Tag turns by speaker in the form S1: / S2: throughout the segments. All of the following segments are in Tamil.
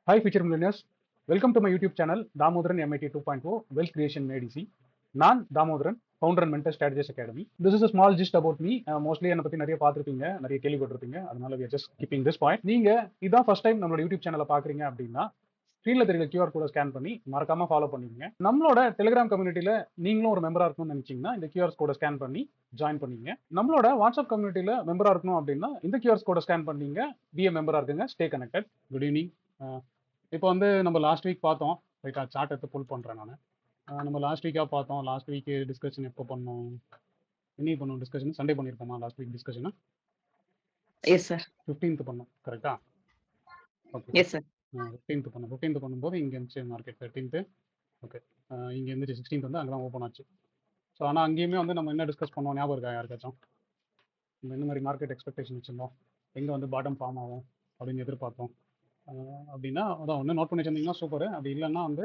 S1: Hi, future millionaires. Welcome to my YouTube channel, Damodaran MIT 2.0 Wealth Creation Made Easy. நான் Damodaran, founder and mentor strategist academy. This is a small gist about me. Mostly என்னை பற்றி நிறைய பார்த்துருப்பீங்க, நிறைய கேள்விப்பட்டிருப்பீங்க. அதனால we are just keeping this point. நீங்க இதான் ஃபர்ஸ்ட் டைம் நம்மளோட யூடியூப் சேனலை பார்க்குறீங்க அப்படின்னா ஸ்க்ரீனில் தெரியல QR கோட ஸ்கேன் பண்ணி மறக்காம ஃபாலோ பண்ணிக்கங்க. நம்மளோட டெலிகிராம் கம்யூனிட்டியில் நீங்களும் ஒரு மெம்பராக இருக்கணும்னு நினச்சிங்கன்னா இந்த QR கோட ஸ்கேன் பண்ணி ஜாயின் பண்ணிங்க. நம்மளோட வாட்ஸ்அப் கம்யூனிட்டியில் மெம்பராக இருக்கணும் அப்படின்னா இந்த QR கோட ஸ்கேன் பண்ணீங்க, பிஏ மெம்பராக இருக்குங்க. Stay connected. Good evening. இப்போ வந்து நம்ம லாஸ்ட் வீக் பார்த்தோம், ரைட்டா? சார்ட் எடுத்து புல் பண்ணுறேன் நான். நம்ம லாஸ்ட் வீக்காக பார்த்தோம். லாஸ்ட் வீக் டிஸ்கஷன் எப்போ பண்ணோம், இன்னைக்கு பண்ணோம் டிஸ்கஷன். சண்டே பண்ணியிருப்போமா last week discussion?
S2: Yes sir.
S1: 15th பண்ணோம், கரெக்டா? Okay,
S2: S sir.
S1: 15th பண்ணோம். 15th பண்ணும்போது இங்கே இருந்துச்சு மார்க்கெட் 13th. ஓகே, இங்கே இருந்துச்சு 16th வந்து அங்கே தான் ஓப்பன் ஆச்சு. ஸோ ஆனால் அங்கேயுமே வந்து நம்ம என்ன டிஸ்கஸ் பண்ணோம் ஞாபகம் இருக்கா யாருக்காச்சும்? நம்ம என்ன மாதிரி மார்க்கெட் எக்ஸ்பெக்டேஷன் வச்சுருந்தோம், எங்கே வந்து பாட்டம் ஃபார்ம் ஆகும் அப்படின்னு எதிர்பார்த்தோம். அப்படின்னா அதான் ஒன்று நோட் பண்ணி வச்சிருந்தீங்கன்னா சூப்பர். அப்படி இல்லைன்னா வந்து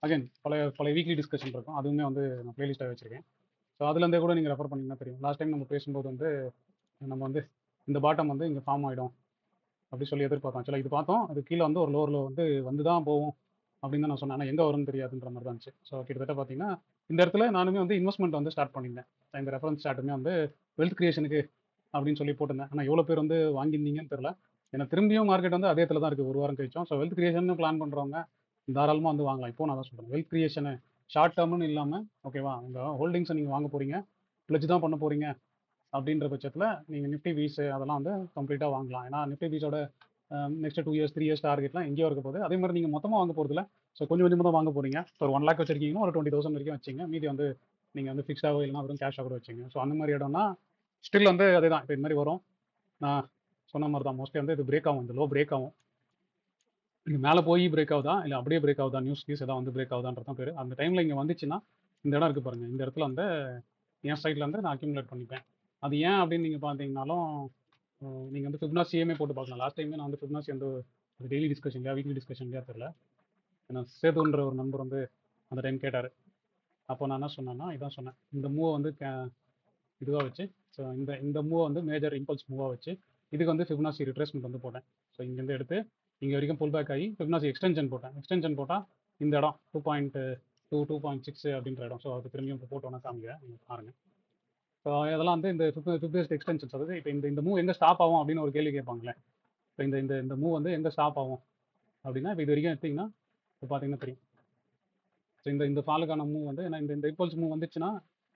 S1: அகைன் பழைய வீக்லி டிஸ்கஷன் இருக்கும், அதுவுமே வந்து நான் பிளேலிஸ்ட்டாக வச்சிருக்கேன். ஸோ அதுலேருந்தே கூட நீங்கள் ரெஃபர் பண்ணிங்கன்னா தெரியும். லாஸ்ட் டைம் நம்ம பேசும்போது வந்து நம்ம வந்து இந்த பாட்டம் வந்து இங்கே ஃபார்ம் ஆகிடும் அப்படி சொல்லி எதிர்பார்த்தோம். ஆக்சுவலாக இது பார்த்தோம், அது கீழே வந்து ஒரு லோரில் வந்து தான் போகும் அப்படின்னு தான் நான் சொன்னேன். ஆனால் எங்கே வரும்னு தெரியாதுன்ற மாதிரி தான் இருந்துச்சு. ஸோ கிட்டத்தட்ட பார்த்தீங்கன்னா இந்த இடத்துல நானுமே வந்து இன்வெஸ்ட்மெண்ட் வந்து ஸ்டார்ட் பண்ணியிருந்தேன். இந்த ரெஃபரன்ஸ் சார்ட்டுமே வந்து வெல்த் கிரியேஷனுக்கு அப்படின்னு சொல்லி போட்டிருந்தேன். ஆனால் எவ்வளோ பேர் வந்து வாங்கியிருந்தீங்கன்னு தெரியல. ஏன்னா திரும்பியும் மார்க்கெட் வந்து அதே இடத்துல தான் இருக்குது, ஒரு வாரம் கழிச்சோம். ஸோ வெல்த் கிரியேஷன் பிளான் பண்ணுறவங்க தாராளமாக வந்து வாங்கலாம். இப்போ நான் தான் சொல்கிறேன், வெல்த் கிரியேஷனு ஷார்ட் டேர்ம்னு இல்லாமல், ஓகேவா? உங்கள் ஹோல்டிங்ஸை நீங்கள் வாங்க போகிறீங்க, பிளட்ஜ் தான் பண்ண போகிறீங்க அப்படின்ற பட்சத்தில் நீங்கள் நிஃப்டி வீஸ் அதெல்லாம் வந்து கம்ப்ளீட்டாக வாங்கலாம். ஏன்னா நிஃப்டி வீஸோட நெக்ஸ்ட் 2 இயர்ஸ் 3 இயர்ஸ் டார்கெட்லாம் எங்கேயோ இருக்க போகுது. அதே மாதிரி நீங்கள் மொத்தமாக வாங்க போகிறதுல ஸோ கொஞ்சம் கொஞ்சமாக தான் வாங்க போகிறீங்க. ஸோ ஒரு 1 lakh வச்சிருக்கீங்கன்னா ஒரு 20,000 வரைக்கும் வச்சிங்க. மீதி வந்து நீங்கள் வந்து ஃபிக்ஸாகவோ இல்லைனா வெறும் கேஷாக கூட வச்சிங்க. ஸோ அந்த மாதிரி இடம்னா ஸ்டில் வந்து அதே தான். இப்போ இது மாதிரி வரும், நான் சொன்ன மாதிரி தான். மோஸ்ட்லி வந்து இது பிரேக் ஆகும், இந்த லோ பிரேக் ஆகும். இங்கே மேலே போய் பிரேக் ஆகுதா இல்லை அப்படியே பிரேக் ஆகுதா, நியூஸ் எதாவது வந்து பிரேக் ஆகுதான்றது தான் பேர். அந்த டைமில் இங்கே வந்துச்சுன்னா இந்த இடம் இருக்குது பாருங்கள், இந்த இடத்துல வந்து என் சைடில் வந்து நான் அக்யூமுலேட் பண்ணிப்பேன். அது ஏன் அப்படின்னு நீங்கள் பார்த்தீங்கன்னாலும் நீங்கள் வந்து ஃபிப்னாசியுமே போட்டு பார்க்கலாம். லாஸ்ட் டைமே நான் வந்து ஃபிப்னாசி வந்து ஒரு டெய்லி டிஸ்கஷன் இல்லையா வீக்லி டிஸ்கஷன் இல்லையா தெரியல, ஏன்னா சேதுன்ற ஒரு நண்பர் வந்து அந்த டைம் கேட்டார். அப்போ நான் என்ன சொன்னேன்னா இதான் சொன்னேன், இந்த மூவை வந்து இதுவாக வச்சு, ஸோ இந்த மூவை வந்து மேஜர் இம்பல்ஸ் மூவாக வச்சு இதுக்கு வந்து ஃபிப்னாசி ரிட்ரேஸ்மெண்ட் வந்து போட்டேன். ஸோ இங்கேருந்து எடுத்து இங்கே வரைக்கும் புல் பேக் ஆகி ஃபிப்னாசி எக்ஸ்டென்ஷன் போட்டேன். எக்ஸ்டென்ஷன் போட்டால் இந்த இடம் 2.2 2.6 அப்படின்ற இடம். ஸோ அது திரும்பியும் இப்போ போட்டோன்னா காமிங்க, நீங்கள் பாருங்கள். ஸோ இதெல்லாம் வந்து இந்த ஃபிப்னாசி எக்ஸ்டென்ஷன்ஸ். அதாவது இப்போ இந்த மூவ் எங்கே ஸ்டாப் ஆகும் அப்படின்னு ஒரு கேள்வி கேட்பாங்களே. இப்போ இந்த மூவ் வந்து எங்கே ஸ்டாப் ஆகும் அப்படின்னா, இப்போ இது வரைக்கும் எடுத்திங்கன்னா இப்போ பார்த்தீங்கன்னா தெரியும். ஸோ இந்த ஃபாலுக்கான மூவ் வந்து ஏன்னா இந்த இம்பல்ஸ் மூவ் வந்துச்சுன்னா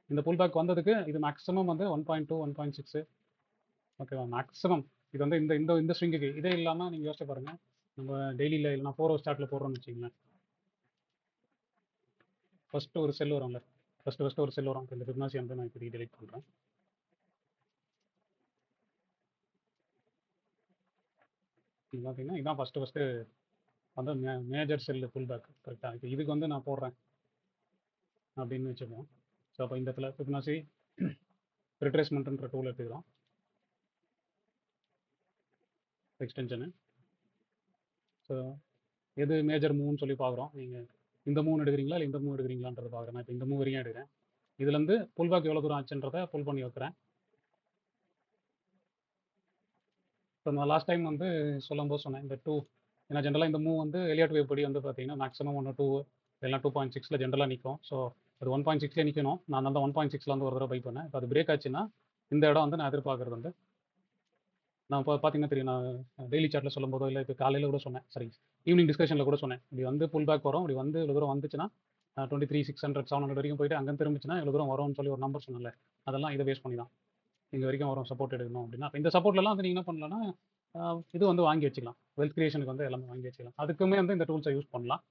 S1: இந்த புல் பேக் வந்ததுக்கு இது மேக்ஸிமம் வந்து 1.2 1.6, ஓகேவா? மேக்ஸிமம் இது வந்து இந்த இந்த இந்த ஸ்விங்குக்கு. இதே இல்லாமல் நீங்கள் யோசிச்சு பாருங்கள், நம்ம டெய்லியில் இல்லைனா 4 hour சார்ட்டில் போடுறோம்னு வச்சிங்களேன். ஃபஸ்ட்டு ஒரு செல் வரும்ல, ஃபஸ்ட்டு ஒரு செல் வரும். இந்த ஃபிப்னாசி வந்து நான் இப்போ டெலிட் பண்ணுறேன். இது பார்த்தீங்கன்னா இதான் ஃபஸ்ட்டு வந்து மேஜர் செல்லு புல் பேக், கரெக்டாக? இப்போ இதுக்கு வந்து நான் போடுறேன் அப்படின்னு வச்சுப்போம். ஸோ அப்போ இந்த இடத்துல ஃபிப்னாசி ரிட்ரேஸ்மெண்ட்ன்ற டூல் எடுத்துக்கலாம், எக்ஸ்டென்ஷனு. ஸோ எது மேஜர் மூவ்னு சொல்லி பார்க்குறோம். நீங்கள் இந்த மூவ் எடுக்கிறீங்களா இல்லை இந்த மூவ் எடுக்கிறீங்களான்றதை பார்க்குறேன். நான் இப்போ இந்த மூவ் வரையும் எடுக்கிறேன். இதுலேருந்து புல் பேக் எவ்வளோ தூரம் ஆச்சுன்றதை புல் பண்ணி வைக்கிறேன். இப்போ நான் லாஸ்ட் டைம் வந்து சொல்லும்போது சொன்னேன் இந்த 2, ஏன்னா ஜென்ரலாக இந்த மூவ் வந்து எலியாட் வேவ் படி வந்து பார்த்தீங்கன்னா மேக்ஸிமம் 1 2 இல்லைனா 2.6 ஜென்ரலாக நிற்கும். ஸோ அது 1.6 நிற்கணும். நான் தான் 1.6 வந்து ஒரு தடவை பை பண்ணேன். இப்போ அது பிரேக் ஆச்சுன்னா இந்த இடம் வந்து நான் எதிர்பார்க்குறது வந்து, நான் இப்போ பார்த்தீங்கன்னா தெரியும், நான் டெய்லி சார்ட்டில் சொல்லும்போதோ இல்லை இப்போ காலையில் கூட சொன்னேன், சரி ஈவினிங் டிஸ்கஷனில் கூட சொன்னேன், இப்படி வந்து புல் பேக் வரும், இப்படி வந்து இவ்வளோ தூரம் வந்துச்சுன்னா 23,600 700 வரைக்கும் போயிட்டு அங்கே திரும்பிச்சுன்னா இவ்வளோ தூரம் வரும்னு சொல்லி ஒரு நம்பர் சொன்னல, அதெல்லாம் இதை பேஸ் பண்ணி தான் இங்கே வரைக்கும் வரும் சப்போர்ட் எடுக்கணும் அப்படின்னா. இந்த சப்போர்ட்லாம் வந்து நீங்கள் என்ன பண்ணலாம்னா இது வந்து வாங்கி வச்சுக்கலாம். வெல்த் கிரியேஷனுக்கு வந்து எல்லாமே வாங்கி வச்சுக்கலாம். அதுக்குமே வந்து இந்த டூல்ஸை யூஸ் பண்ணலாம்.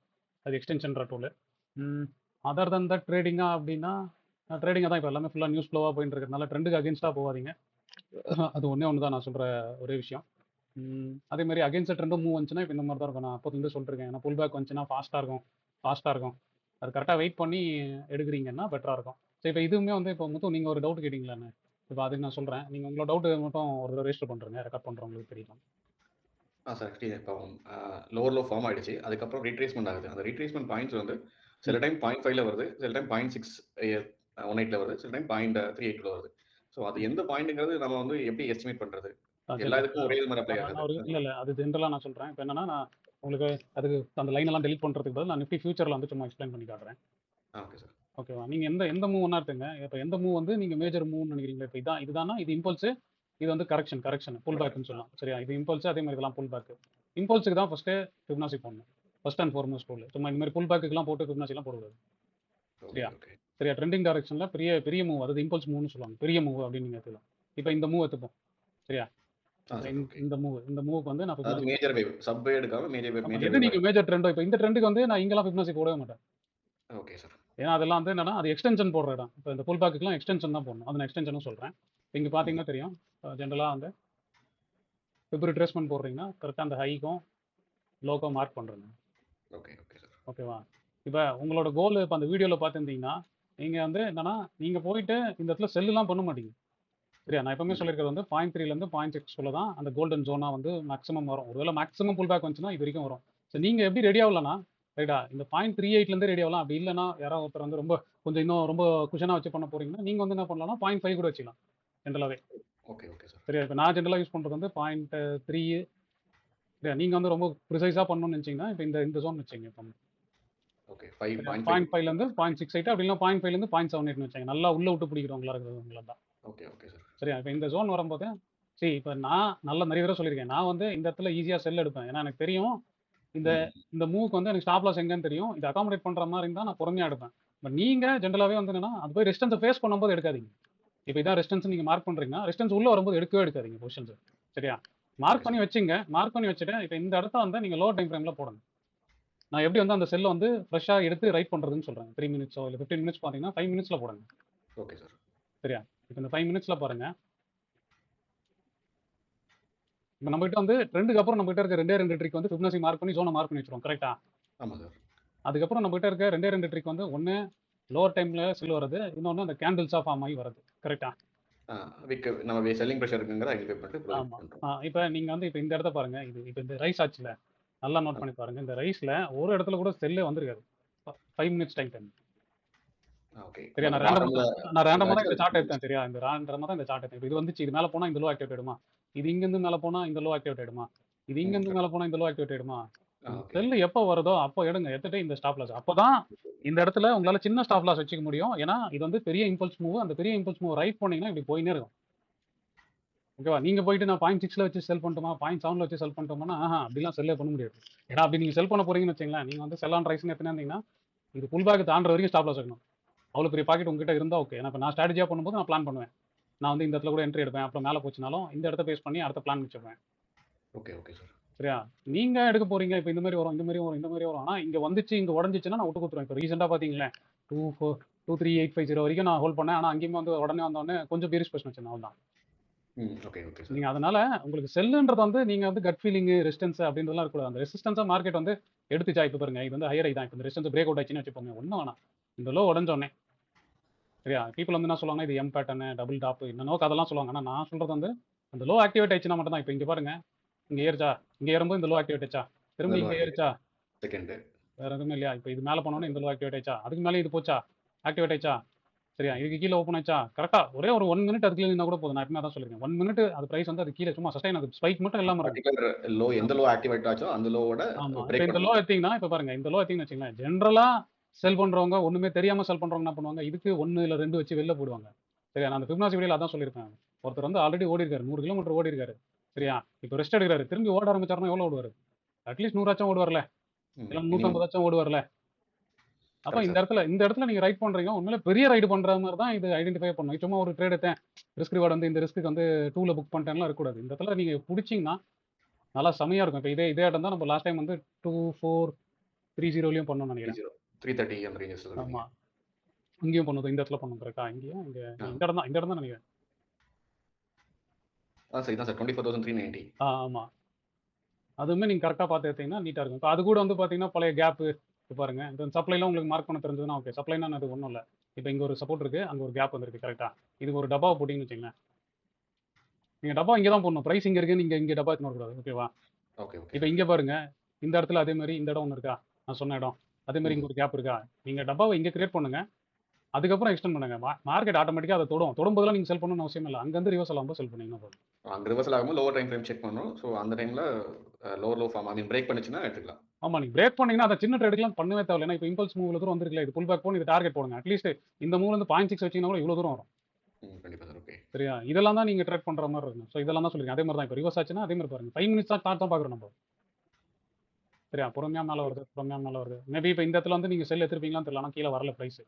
S1: அது எக்ஸ்டென்ஷன்ற டூலு. அதர் தன் த ட்ரேடிங்காக அப்படின்னா, ட்ரேடிங்காக தான் இப்போ எல்லாமே ஃபுல்லாக நியூஸ் ஃப்ளோவாக போயிட்டு இருக்கிறதுனால ட்ரெண்டுக்கு அகேன்ஸ்டாக போகாதீங்க. அது ஒன்று தான் நான் சொல்கிற ஒரே விஷயம். அதே மாதிரி அகேன்ஸ்ட் ட்ரெண்டும் மூவ் வந்துச்சுன்னா இப்போ இந்த மாதிரி தான் இருக்கும். நான் அப்போது சொல்லிருக்கேன், ஏன்னா புல் பேக் வந்துச்சுன்னா ஃபாஸ்ட்டாக இருக்கும். அது கரெக்டாக வெயிட் பண்ணி எடுக்கிறீங்கன்னா பெட்டராக இருக்கும். ஸோ இப்போ இதுவுமே வந்து இப்போ மொத்தம் நீங்கள் ஒரு டவுட் கேட்டிங்களாண்ணே, இப்போ அதுக்கு நான் சொல்கிறேன். நீங்கள் உங்களோட டவுட்டு மட்டும் ஒரு தடவை ரெஜிஸ்டர் பண்ணுறேங்க, ரெக்கார்ட் பண்ணுறவங்களுக்கு தெரியலாம்.
S3: சார் இப்போ லோவர் லோ ஃபார்ம் ஆயிடுச்சு, அதுக்கப்புறம் ரீட்ரேஸ்மெண்ட் ஆகுது. அந்த ரீட்ரேஸ்மெண்ட் பாயிண்ட்ஸ் வந்து சில டைம் 0.5ல வருது, சில டைம் 0.618ல வருது, சில டைம் 0.38ல வருது. ஸோ அது எந்த பாயிண்ட்ங்கிறது நம்ம வந்து எப்படி எஸ்டிமேட் பண்றது? எல்லா இதுக்கும் ஒரே இது மாதிரி அப்ளை ஆகாது.
S1: இல்லை அது ஜென்ரலாக நான் சொல்கிறேன். இப்போ என்னன்னா, நான் உங்களுக்கு அதுக்கு அந்த லைன் எல்லாம் டெலிட் பண்ணுறதுக்கு பதில் நான் நிஃப்டி ஃபியூச்சரில் வந்து சும்மா எக்ஸ்பிளைன் பண்ணி காட்டுறேன்.
S3: Okay sir.
S1: ஓகேவா? நீங்கள் எந்த மூவ் ஒன்றா எடுத்துங்க. இப்போ எந்த மூவ் வந்து நீங்கள் மேஜர் மூவ்னு நினைக்கிறீங்களா? இப்போ இதுதானா இது இம்பல்ஸு, இது வந்து கரெக்ஷன் புல் பேக்குன்னு சொல்லலாம். சரியா? இது இம்பல்ஸ், அதே மாதிரி இதெல்லாம் புல் பேக்கு. இம்பல்ஸுக்கு தான் ஃபஸ்ட்டு ஃபிப்னாசி போடணும். First and foremost rule. சும்மா இந்த மாதிரி புல் பேக்குலாம் போட்டு ஃபிப்னாசிலாம் போடக்கூடாது. சரியா? சரியா? ட்ரெண்டிங் டைரக்ஷனில் பெரிய மூவ், அதாவது இம்பல்ஸ் மூவ்னு சொல்லுவாங்க. பெரிய மூவ் அப்படின்னு நீங்கள் எடுத்துக்கலாம். இப்போ இந்த மூவ் எடுத்துப்போம். சரியா? இந்த மூவுக்கு வந்து நான்
S3: அது மேஜர் வேவ், சப் வேவ் எடுக்காம மேஜர் வேவ்.
S1: எது நீங்க மேஜர் ட்ரெண்டோ, இப்போ இந்த ட்ரெண்டுக்கு வந்து நான் இங்கெல்லாம் ஃபிப்னாசி போடவே மாட்டேன்.
S3: Okay sir.
S1: ஏன்னா அதெல்லாம் வந்து என்னன்னா அது எக்ஸ்டென்ஷன் போடுற இடம். இப்போ இந்த புல் பேக்குக்குலாம் எக்ஸ்டென்ஷன் தான் போடணும். அது நான் எக்ஸ்டென்ஷனும் சொல்கிறேன். இங்கே பார்த்தீங்கன்னா தெரியும், ஜென்ரலாக வந்து ஃபிப் ரிட்ரேஸ்மெண்ட் போடுறீங்கன்னா கரெக்டாக அந்த ஹைக்கும் லோக்கும் மார்க் பண்ணுறேங்க.
S3: Okay okay sir.
S1: ஓகேவா? இப்போ உங்களோட கோல் இப்போ அந்த வீடியோவில் பார்த்துருந்தீங்கன்னா நீங்கள் வந்து என்னன்னா நீங்கள் போயிட்டு இந்த இடத்துல செல்லுலாம் பண்ண மாட்டீங்க. சரியா? நான் எப்பவுமே சொல்லியிருக்கிறது வந்து 0.3லேருந்து 0.6 தான் அந்த கோல்டன் ஜோனாக வந்து மேக்ஸிமம் வரும். ஒருவேளை மேக்ஸிமம் புல் பேக் வந்துச்சுன்னா இது வரைக்கும் வரும். ஸோ நீங்கள் எப்படி ரெடி ஆகலன்னா ரைட்டா இந்த 0.38லேருந்து ரெடி ஆகலாம். அப்படி இல்லைன்னா யாராவது ஒருத்தர் வந்து இன்னும் ரொம்ப குஷனாக வச்சு பண்ண போறீங்கன்னா நீங்கள் வந்து என்ன பண்ணலாம்னா 0.5 கூட வச்சுக்கலாம் ஜென்ரலாகவே.
S3: Okay okay sir.
S1: சரியா? இப்போ நான் ஜென்ரலாக யூஸ் பண்ணுறது வந்து 0.3. சரியா? நீங்கள் வந்து ரொம்ப ப்ரிசைஸாக பண்ணணும்னு நினச்சிங்கன்னா இப்போ இந்த ஜோன் வச்சுங்க. இப்போ
S3: ஓகே 5.5
S1: 0.5லேருந்து 0.68 அப்படி இல்லை 0.5லேருந்து 0.78 வச்சாங்க. நல்லா உள்ள விட்டு பிடிக்கிறவங்களா இருக்கிறவங்கள தான்.
S3: Okay okay sir.
S1: சரியா? இப்போ இந்த ஜோன் வரும்போது சரி இப்போ நான் நிறைய தடவை சொல்லியிருக்கேன். நான் வந்து இந்த இடத்துல ஈஸியாக செல் எடுப்பேன். ஏன்னா எனக்கு தெரியும் இந்த மூவ்க்கு வந்து எனக்கு ஸ்டாப் லாஸ் எங்கன்னு தெரியும். இதை அகாமடேட் பண்ணுற மாதிரி இருந்தால் நான் பொறுமையாக எடுப்பேன். பட் நீங்கள் ஜென்ரலாகவே வந்து என்னன்னா அது போய் ரெசிஸ்டன்ஸை ஃபேஸ் பண்ணும்போது எடுக்காதீங்க. இப்போ இதான் ரெசிஸ்டன்ஸ் நீங்கள் மார்க் பண்ணுறீங்கன்னா ரெசிஸ்டன்ஸ் உள்ள வரும்போது எடுக்கவே எடுக்காதீங்க பொசிஷன்ஸ். சரியா? மார்க் பண்ணி வச்சுங்க. மார்க் பண்ணி வச்சுட்டு இப்போ இந்த இடத்த வந்து நீங்கள் லோ டைம் ஃப்ரேமில் போடுங்க. நான் எப்படி வந்து அந்த செல்லை வந்து ஃப்ரெஷ்ஷாக எடுத்து ரைட் பண்ணுறதுன்னு சொல்கிறேன். 3 மினிட்ஸோ இல்லை 15 மினிட்ஸ் பார்த்தீங்கன்னா 5 மினிட்ஸில் போடுங்க.
S3: Okay sir.
S1: சரியா? இப்போ இந்த 5 மினிட்ஸில் பாருங்க. இப்போ நம்மகிட்ட வந்து ட்ரெண்டுக்கு அப்புறம் நம்மகிட்ட இருக்க 2 ட்ரிக் வந்து ஃபிப்னாசி மார்க் பண்ணி ஜோனை மார்க் பண்ணி வச்சிருவோம். கரெக்டா?
S3: ஆமாம் சார்.
S1: அதுக்கப்புறம் நம்மகிட்ட இருக்க 2 ட்ரிக் வந்து ஒன்று லோவர் டைமில் செல் வருது, இன்னொன்று அந்த கேண்டில்ஸாக ஃபார்ம் ஆகி வருது. கரெக்டா?
S3: நம்ம செல்லிங் ப்ரெஷர் இருக்குங்கிற ஐடென்டிஃபை பண்ணிட்டு
S1: ஆமாம். இப்போ நீங்கள் வந்து இப்போ இந்த இடத்த பாருங்க. இப்போ இந்த ரைஸ் ஆச்சுல நல்லா நோட் பண்ணி பாருங்க. இந்த ரைஸில் ஒரு இடத்துல கூட செல்லே வந்திருக்காது. 5 மினிட்ஸ் டைம்.
S3: ஓகே.
S1: சரியா? நான் ரேண்டமாக தான் இந்த சார்ட் எடுத்தேன். சரியா? இந்த ரேண்டமாக தான் இந்த சார்ட் எடுத்தேன். இது வந்துச்சு, இது மேலே போனால் இந்த லோ ஆக்டிவேட் ஆயிடுமா, இது இங்கேருந்து மேலே போனால் இந்த லோ ஆக்டிவேட் ஆயிடுமா, இது இங்கேருந்து மேலே போனால் இந்த லோ ஆக்டிவேட் ஆயிடுமா. செல்லு எப்போ வருதோ அப்போ எடுங்க. எடுத்துட்டு இந்த ஸ்டாப் லாஸ் அப்போதான் இந்த இடத்துல உங்களால் சின்ன ஸ்டாப் லாஸ் வச்சுக்க முடியும். ஏன்னா இது வந்து பெரிய இம்பல்ஸ் மூவ். அந்த பெரிய இம்பல்ஸ் மூவ் ரைட் போனீங்கன்னா இப்படி போயினே இருக்கும். ஓகேவா? நீங்க போயிட்டு நான் 0.6ல வச்சு செல் பண்ணிட்டோமா, 0.7ல வச்சு செல் பண்ணிட்டோம்னா அப்படிலாம் செல்லே பண்ண முடியாது. ஏன்னா அப்படி நீங்க செல் பண்ண போறீங்கன்னு வச்சுங்களேன், நீங்க வந்து செல் ஆன் ரைஸ்னு எத்தனை இருந்தீங்கன்னா இது புல் பேக் தாண்டுற வரைக்கும் ஸ்டாப் லாஸ் வைக்கணும். அவ்வளோ பெரிய பாக்கெட் உங்ககிட்ட இருந்தால் ஓகே. ஏன்னா இப்போ நான் ஸ்ட்ராட்டஜியாக பண்ணும்போது நான் பிளான் பண்ணுவேன். நான் வந்து இந்த இடத்துல கூட என்ட்ரி எடுப்பேன். அப்புறம் மேலே போச்சுனாலும் இந்த இடத்த பேஸ் பண்ணி அடுத்த பிளான் வச்சுப்பேன்.
S3: Okay okay sir.
S1: சரியா? நீங்க எடுக்க போறீங்க இப்போ இந்த மாதிரி வரும், இந்த மாதிரி வரும், இந்த மாதிரி வரும். ஆனால் இங்கே வந்துச்சு, இங்கே உடஞ்சிச்சுன்னா நான் விட்டு கொடுத்துருவேன். இப்போ ரீசெண்டாக பார்த்தீங்களேன் 23850 வரைக்கும் நான் ஹோல்ட் பண்ணேன். ஆனால் அங்கேயுமே வந்து உடனே வந்தோடனே கொஞ்சம் பீரிஸ் பேசணும் வச்சேன். அவள் தான்.
S3: Okay okay sir.
S1: நீங்க அதனால உங்களுக்கு செல்லுன்றது வந்து நீங்க வந்து கட் ஃபீலிங், ரெசிஸ்டன்ஸ் அப்படின்றதெல்லாம் இருக்கக்கூடாது. அந்த ரெசிஸ்டன்ஸா மார்க்கெட் வந்து எடுத்துச்சா இப்போ பாருங்க. இது வந்து ஹையர் தான். இப்போ இந்த ரெசிஸ்டன்ஸ் பிரேக் அவுட் ஆச்சுன்னு வச்சுப்போங்க. ஒன்றும் வேணாம். இந்த லோ உடஞ்சோடனே சரியா? பீப்புள் வந்து என்ன சொல்லுவாங்க, இது எம் பேட்டர்ன், டபுள் டாப், என்னன்னோ அதெல்லாம் சொல்லுவாங்க. ஆனால் நான் சொல்றது வந்து அந்த லோ ஆக்டிவேட் ஆயிடுச்சுன்னா மட்டும் தான். இப்போ இங்கே பாருங்க, இங்கே ஏறிச்சா, இங்கே ஏறும்போது இந்த லோ ஆக்டிவேட் ஆச்சா, திரும்ப இங்கே ஏறிச்சா,
S3: செகண்ட்
S1: வேற எதுவுமே இல்லையா? இப்போ இது மேலே போனோன்னே இந்த லோ ஆக்டிவேட் ஆயிடுச்சா, அதுக்கு மேலே இது போச்சா, ஆக்டிவேட் ஆயிடுச்சா. சரியா? இதுக்கு கீழே ஓப்பன் ஆச்சா, கரெக்டா ஒரே ஒரு 1 மினிட் அதுக்குள்ள இருந்தா கூட போதும். நான் எப்பவுமே தான் சொல்லிருக்கேன். 1 மினிட் அது பிரைஸ் வந்து அது கீழே சும்மா சஸ்டைன், அது ஸ்பைக் மட்டும் இல்லாம இருக்கும்.
S3: லோ எந்த லோ ஆக்டிவேட் ஆச்சோ அந்த லோவோட
S1: பிரேக் இந்த லோ எடுத்தீங்கன்னா இப்போ பாருங்க, இந்த லோ எடுத்தீங்கன்னு வச்சுங்களேன், ஜென்ரலா செல் பண்றவங்க ஒண்ணுமே தெரியாம செல் பண்றவங்க என்ன பண்ணுவாங்க, இதுக்கு 1 இல்ல 2 வச்சு வெளில போடுவாங்க. சரியா? நான் அந்த ஃபிப்னாசி வீடியோல அதான் சொல்லியிருப்பேன். ஒருத்தர் வந்து ஆல்ரெடி ஓடி இருக்காரு, 100 கிலோமீட்டர் ஓடி இருக்காரு. சரியா? இப்போ ரெஸ்ட் எடுக்கிறாரு, திரும்பி ஓட ஆரம்பிச்சாருன்னா எவ்வளவு ஓடுவாரு? அட்லீஸ்ட் 100 ஆச்சும் ஓடுவார்ல, இல்ல 150 ஆச்சும் ஓடுவார்ல. அப்போ இந்த இடத்துல நீங்க ரைட் பண்றீங்க, உண்மையில பெரிய ரைடு பண்ற மாதிரி தான் இது ஐடென்டிஃபை பண்ணும். சும்மா ஒரு ட்ரேட் எடுத்தேன், ரிஸ்க் ரிவார்டு வந்து இந்த ரிஸ்க்கு வந்து 2ல புக் பண்ணிட்டேன்லாம் இருக்கக்கூடாது. இந்த இடத்துல நீங்க பிடிச்சிங்கன்னா நல்லா செமையா இருக்கும். இப்போ இதே இடம் தான் நம்ம லாஸ்ட் டைம் வந்து 2430லையும் பண்ணோம்னு நினைக்கிறேன்.
S3: 330 அந்த ரேஞ்சஸ்.
S1: ஆமா, இங்கேயும் பண்ணுது, இந்த இடத்துல பண்ணும். கரெக்டா? இங்கேயும் இந்த இடம் தான் நினைக்கிறேன்.
S3: சரி தான் சார். 24,390.
S1: ஆமா, அதுவுமே நீங்க கரெக்டா பார்த்து எடுத்தீங்கன்னா நீட்டா இருக்கும். இப்போ அது கூட வந்து பாத்தீங்கன்னா பழைய கேப் பாருங்க. இந்த சப்ளைலாம் உங்களுக்கு மார்க் பண்ண தெரிஞ்சதுன்னா ஓகே. சப்ளைனா அது ஒன்றும் இல்லை. இப்போ இங்க ஒரு சப்போர்ட் இருக்கு, அங்க ஒரு கேப் வந்துருக்கு. கரெக்டா? இது ஒரு டப்பாவை போட்டிங்கன்னு வச்சுங்களேன், நீங்க டப்பா இங்கே தான் போடணும். பிரைஸ் இங்க இருக்கு, நீங்க இங்க டப்பா எடுத்துன்னு வரக்கூடாது. ஓகேவா?
S3: Okay okay.
S1: இப்போ இங்க பாருங்க, இந்த இடத்துல அதே மாதிரி இந்த இடம் ஒன்று இருக்கா, நான் சொன்ன இடம், அதே மாதிரி இங்க ஒரு கேப் இருக்கா. நீங்க டப்பாவை இங்க கிரியேட் பண்ணுங்க. அதுக்கப்புறம் எக்ஸ்டெண்ட் பண்ணுங்க. மார்க்கெட் ஆட்டோமேட்டிக்கா அத தொடும். தொடும்போதெல்லாம் நீங்க செல் பண்ணணும்னு அவசியம் இல்ல. அங்கருந்து ரிவர்சல் ஆகும்போது செல் பண்ணீங்கன்னா போதும்.
S3: அங்க ரிவர்சல் ஆகும்போது லோவர் டைம் ஃப்ரேம் செக் பண்ணணும். ஸோ அந்த டைம்ல லோவர் லோ ஃபார்ம் ஐ மீன் பிரேக் பண்ணுச்சுன்னா எடுத்துக்கலாம்.
S1: ஆமா, நீங்க பிரேக் பண்ணீங்கன்னா அத சின்ன ட்ரேடுக்குலாம் பண்ணவே தேவையில்ல. ஏன்னா இப்ப இம்பல்ஸ் மூவ்ல தூரம் வந்திருக்குல்ல. இது புல் பேக் போன்னு இது டார்கெட் போடுங்க. அட்லீஸ்ட் இந்த மூவ்ல இருந்து 0.6 வச்சீங்கன்னா கூட இவ்வளவு தூரம் வரும்.
S3: கண்டிப்பா சார். ஓகே.
S1: சரியா? இதெல்லாம் தான் நீங்க ட்ரேட் பண்ற மாரி இருக்கும். ஸோ இதெல்லாம் தான் சொல்லிருக்கேன். அதே மாரி தான் இப்ப ரிவர்ஸ் ஆச்சுன்னா அதே மாரி பாருங்க. 5 மினிட்ஸ் தான் சார்ட் தான் பார்க்குறோம் நம்ம. சரியா? பொறுமையா மேல வருது, பொறுமையா மேல வருது. மேபி இப்ப இந்த இடத்துல வந்து நீங்க செல் எடுத்திருப்பீங்களான்னு தெரியல. ஆனா கீழ வரல பிரைஸ்.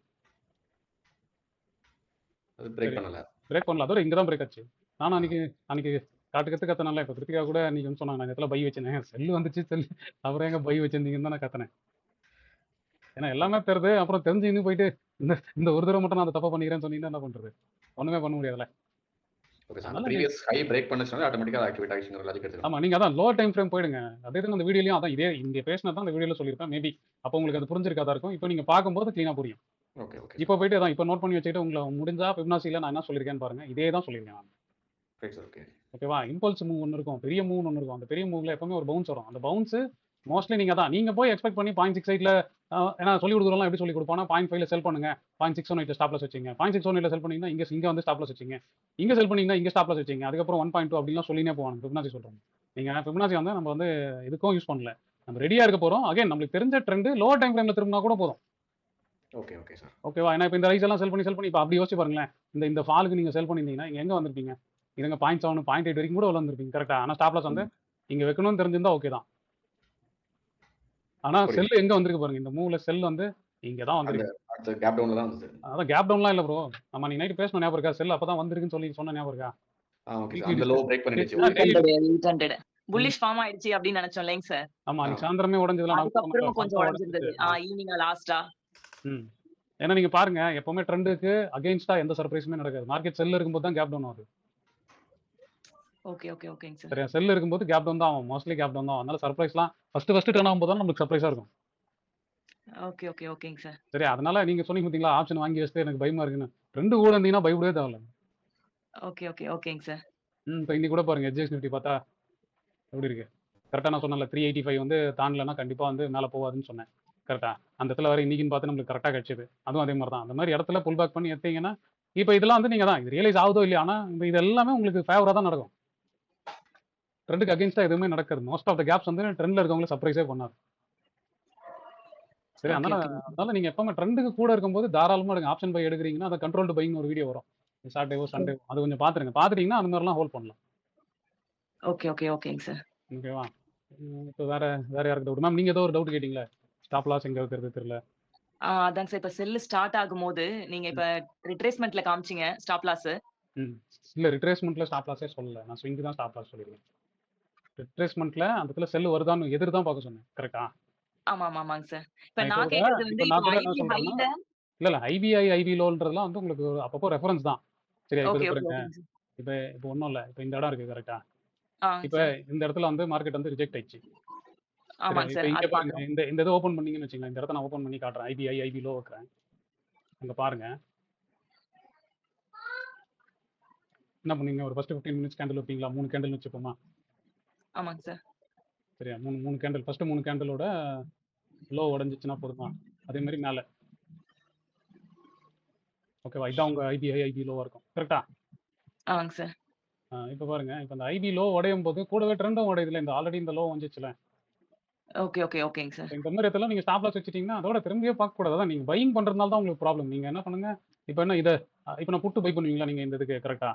S3: அது பிரேக்
S1: சரி.
S3: பண்ணல.
S1: பிரேக் பண்ணல. அதோட இங்க தான் பிரேக் ஆச்சு. நானும் அன்னைக்கு அன்னைக்கு காட்டு கத்துனேன்ல. இப்ப கிருத்திகா கூட அன்னைக்கு வந்து சொன்னாங்க. நான் இந்த இடத்துல பை வச்சேன். செல் வந்துச்சு செல். அப்புறம் எங்க பை வச்சிருந்தீங்கன்னு தான் நான் கத்துனேன். ஏன்னா எல்லாமே தெரியுது. அப்புறம் தெரிஞ்சு இன்னும் போயிட்டு இந்த இந்த ஒரு தடவை மட்டும் நான் அந்த தப்பா பண்ணிக்கிறேன்னு சொன்னீங்கன்னா என்ன பண்றது? ஒண்ணுமே பண்ண முடியாதுல்ல.
S3: Okay sir. அந்த
S1: அதனால
S3: ப்ரீவியஸ் ஹை பிரேக் பண்ணுச்சுனா ஆட்டோமேட்டிக்கா ஆக்டிவேட் ஆகிடுச்சுங்கிற லாஜிக் எடுத்துக்கலாம்.
S1: ஆமா, நீங்க அதான் லோவர் டைம் ஃப்ரேம் போயிடுங்க. அதே தான் அந்த வீடியோலயும் அதான் இதே இங்க பேசினது தான் அந்த வீடியோல சொல்லியிருப்பேன். மேபி அப்போ உங்களுக்கு அது புரிஞ்சிருக்காதா இருக்கும். இப்போ நீங்க பார்க்கும்போது கிளீனா புரியும்.
S3: ஓகே, ஓகே
S1: இப்போ
S3: சார்.
S1: போயிட்டு அதான் இப்போ நோட் பண்ணி வச்சுக்கிட்டு உங்கள முடிஞ்சா ஃபிப்னாசில நான் என்ன சொல்லியிருக்கேன்னு பாருங்க. இதே தான் சொல்லியிருக்கேன் நான்.
S3: Right sir. ஓகே.
S1: ஓகேவா? இம்பல்ஸ் மூவ் ஒண்ணு இருக்கும். பெரிய மூவ்னு ஒண்ணு இருக்கும். அந்த பெரிய மூவ்ல எப்பவுமே ஒரு பவுன்ஸ் வரும். அந்த பவுன்ஸ் மோஸ்ட்லி நீங்க போய் எக்ஸ்பெக்ட் பண்ணி 0.68ல ஏன்னா சொல்லிக் கொடுக்குறவங்கலாம் எப்படி சொல்லிக் கொடுப்பானா 0.5ல செல் பண்ணுங்க. 0.618ல ஸ்டாப் லாஸ் வச்சீங்க. 0.618ல செல் பண்ணீங்கன்னா இங்க வந்து ஸ்டாப் லாஸ் வச்சீங்க. இங்க செல் பண்ணீங்கன்னா இங்க ஸ்டாப் லாஸ் வச்சீங்க. அதுக்கப்புறம் 1.2 அப்படிலாம் சொல்லினே போவாங்க. ஃபிப்னாசி சொல்றோம். நீங்க ஃபிப்னாசி வந்து நம்ம வந்து இதுக்கும் யூஸ் பண்ணல. நம்ம ரெடியா இருக்க போறோம். அகைன் நம்மளுக்கு தெரிஞ்ச ட்ரெண்ட் லோவர் டைம் ஃப்ரேம்ல திரும்பினா கூட போதும்.
S3: Okay, okay sir.
S1: ஓகேவா? ஏன்னா இப்போ இந்த ரைஸ் எல்லாம் செல் பண்ணி இப்போ அப்படி யோசிச்சு பாருங்களேன். இந்த ஃபாலுக்கு நீங்க செல் பண்ணியிருந்தீங்கன்னா இங்க எங்க வந்திருப்பீங்க? இதுங்க 0.7 0.8 வரைக்கும் கூட உள்ள வந்திருப்பீங்க. கரெக்ட்டா? ஆனா ஸ்டாப் லாஸ் வந்து இங்க வைக்கணும்னு தெரிஞ்சிருந்தா ஓகே தான். ஆனா
S3: புரியுது.
S1: செல் எங்க வந்திருக்கு பாருங்க. இந்த மூவ்ல செல் வந்து இங்க தான்
S3: அந்த
S1: வந்திருக்கு.
S3: அடுத்த கேப் டவுன்ல தான் இருந்தது.
S1: அதான் கேப் டவுன்லாம் இல்ல ப்ரோ. நம்ம அன்னைக்கு நைட் பேசின ஞாபகம் இருக்கா? செல் அப்பதான் வந்திருக்குன்னு சொல்லி சொன்ன ஞாபகம் இருக்கா?
S3: Okay sir.
S1: வீக்லி
S3: அந்த லோ பிரேக் பண்ணிடுச்சு.
S1: டிஸ்கஷன் டெய்லி
S2: 800
S1: ம்.
S2: புல்லிஷ் ஃபார்ம் ஆயிடுச்சு அப்படின்னு நினைச்சோம் இல்லைங்க சார்.
S1: ஆமா,
S3: ஆ.
S1: அன்னைக்கு சாயந்தரமே உடைஞ்சதுல நான் சொன்னேன்ல.
S2: அதுக்கப்புறம் கொஞ்சம்
S1: ஃபாஸ்ட்டா
S2: உடஞ்சிருந்தது.
S1: உடைஞ்சிருச்சு.
S2: ஈவினிங் லாஸ்டா.
S1: ம். ஏன்னா நீங்க பாருங்க எப்பவுமே ட்ரெண்டுக்கு அகைன்ஸ்டா எந்த சர்ப்ரைஸுமே நடக்காது. மார்க்கெட் செல்ல இருக்கும்போது தான் கேப் டவுன் ஆகுது.
S2: ஓகே, ஓகே, ஓகேங்க சார்.
S1: சரியா? செல்ல இருக்கும்போது கேப் டவுன் தான் ஆகும். மோஸ்ட்லி கேப் டவுன் தான் ஆகும். அதனால சர்ப்ரைஸ்லாம் ஃபர்ஸ்ட் டர்ன் ஆகும்போது தான் நமக்கு சர்ப்ரைஸா இருக்கும்.
S2: ஓகே, ஓகே, ஓகேங்க சார்.
S1: சரியா? அதனால நீங்க சொன்னீங்க பார்த்தீங்களா, ஆப்ஷன் வாங்கி வச்சுட்டு எனக்கு பயமா இருக்குன்னு. ட்ரெண்ட் கூட இருந்தீங்கன்னா பயப்படவே தேவையில்ல.
S2: ஓகே, ஓகே, ஓகேங்க சார்.
S1: இப்போ இன்னைக்கு கூட பாருங்க HDFC நிஃப்டி பார்த்தா எப்படி இருக்கு? கரெக்ட்டா நான் சொன்னேன்ல 385 வந்து தாண்டலன்னா கண்டிப்பா வந்து மேல போகாதுன்னு சொன்னேன். கரெக்ட்டா? அந்த இடத்துல வேற இன்னைக்குன்னு பார்த்து நம்மளுக்கு கரெக்ட்டா கிடைச்சது. அதுவும் அதே மாரி தான். அந்த மாரி இடத்துல புல் பேக் பண்ணி எடுத்தீங்கன்னா, இப்ப இதெல்லாம் வந்து நீங்க தான் இது ரியலைஸ் ஆகுதோ இல்லையோ, ஆனா இது எல்லாமே உங்களுக்கு ஃபேவரா தான் நடக்கும். ட்ரெண்டுக்கு அகைன்ஸ்டா எதுவுமே நடக்காது. மோஸ்ட் ஆஃப் த கேப்ஸ் வந்து ட்ரெண்ட்ல இருக்கவங்கள சர்ப்ரைஸே பண்ணாது. சரி,
S2: ஓகே,
S1: அதனால
S2: ஓகே.
S1: அதனால நீங்க எப்பவுமே ட்ரெண்டுக்கு கூட இருக்கும்போது தாராளமா எடுங்க. ஆப்ஷன் பை எடுக்குறீங்கன்னா, அந்த கண்ட்ரோல்டு பைன்னு ஒரு வீடியோ வரும். சாட்டர்டேவோ, சண்டேவோ அது கொஞ்சம் பார்த்துருங்க. பார்த்துட்டீங்கன்னா அந்த மாரிலாம் ஹோல்ட் பண்ணலாம்.
S2: ஓகே, ஓகே, ஓகேங்க சார்.
S1: ஓகேவா? இப்போ வேற வேற யாருக்கு டவுட்? மேம் நீங்க ஏதோ ஒரு டவுட் கேட்டீங்களே? ஸ்டாப் லாஸ் எங்க வைக்கிறது தெரியல.
S2: அதாங்க சார். இப்ப செல் ஸ்டார்ட் ஆகும்போது, நீங்க
S1: ம்.
S2: இப்ப ரிட்ரேஸ்மென்ட்ல காமிச்சீங்க ஸ்டாப் லாஸ்.
S1: ம். இல்ல ரிட்ரேஸ்மென்ட்ல ஸ்டாப் லாஸே சொல்லல. நான் ஸ்விங் தான் ஸ்டாப் லாஸ் சொல்லிருக்கேன். ரிட்ரேஸ்மென்ட்ல அந்த இடத்துல செல் வருதான்னு எதிர் தான் பார்க்க சொன்னேன். கரெக்ட்டா?
S2: ஆமாங்க சார். இப்ப
S1: நான் இப்போ
S2: நான்
S1: கூட
S2: கேட்கறது
S1: இப்போ
S2: வந்து
S1: நான்
S2: இப்ப
S1: கூட என்ன
S2: ஐபி
S1: சொல்றேன்னா,
S2: ஹைல.
S1: இல்ல ஐபிஐ, ஐபி லோன்றதெல்லாம் வந்து உங்களுக்கு அப்பப்போ ரெஃபரன்ஸ் தான். சரியா? இப்போ இது
S2: ஓகே, ஓகே,
S1: பாருங்க.
S2: ஓகேங்க சார்.
S1: இப்போ ஒண்ணும் இல்ல. இப்போ இந்த இடம் இருக்கு கரெக்ட்டா?
S2: ஆங்க
S1: இப்ப
S2: சார்.
S1: இந்த இடத்துல வந்து மார்க்கெட் வந்து ரிஜெக்ட் ஆயிடுச்சு. சரியா?
S2: ஆமாங்க
S1: இப்ப
S2: சார்.
S1: இங்க
S2: அது
S1: பாருங்க.
S2: பார்க்குறேன்.
S1: இந்த இத ஓப்பன் பண்ணீங்கன்னு வச்சுக்கங்களேன். இந்த இடத்த நான் ஓப்பன் பண்ணி காட்டுறேன். ஐபிஐ, ஐபி லோ வைக்கிறேன். அங்க பாருங்க. என்ன பண்ணீங்க? ஒரு ஃபர்ஸ்ட் 15 மினிட்ஸ் கேண்டில் வைப்பீங்களா? 3 கேண்டில்னு வச்சுப்போமா?
S2: ஆமாங்க சார்.
S1: சரியா? 3 கேண்டில் ஃபர்ஸ்ட் 3 கேண்டிலோட லோ உடைஞ்சிச்சுன்னா போதுமா? அதே மாரி மேல. ஓகேவா? இதான் உங்க ஐபிஐ, ஐபி லோவா இருக்கும். கரெக்ட்டா?
S2: ஆமாங்க சார்.
S1: இப்ப பாருங்க. இப்ப இந்த ஐபி லோ உடையும்போது கூடவே ட்ரெண்டும் உடையுதுல்ல. இந்த ஆல்ரெடி இந்த லோ வந்துச்சுல்ல.
S2: ஓகே, ஓகே, ஓகேங்க சார்.
S1: இந்த மாரி இடத்துல நீங்க ஸ்டாப் லாஸ் வச்சுட்டீங்கன்னா, அதோட திரும்பியே பார்க்கக்கூடாது. அதான் நீங்க பையிங் பண்றதுனால தான் உங்களுக்கு ப்ராப்ளம். நீங்க என்ன பண்ணுங்க, இப்ப என்ன இத இப்ப நான் புட் பை பண்ணுவீங்களா நீங்க இந்த இதுக்கு கரெக்ட்டா?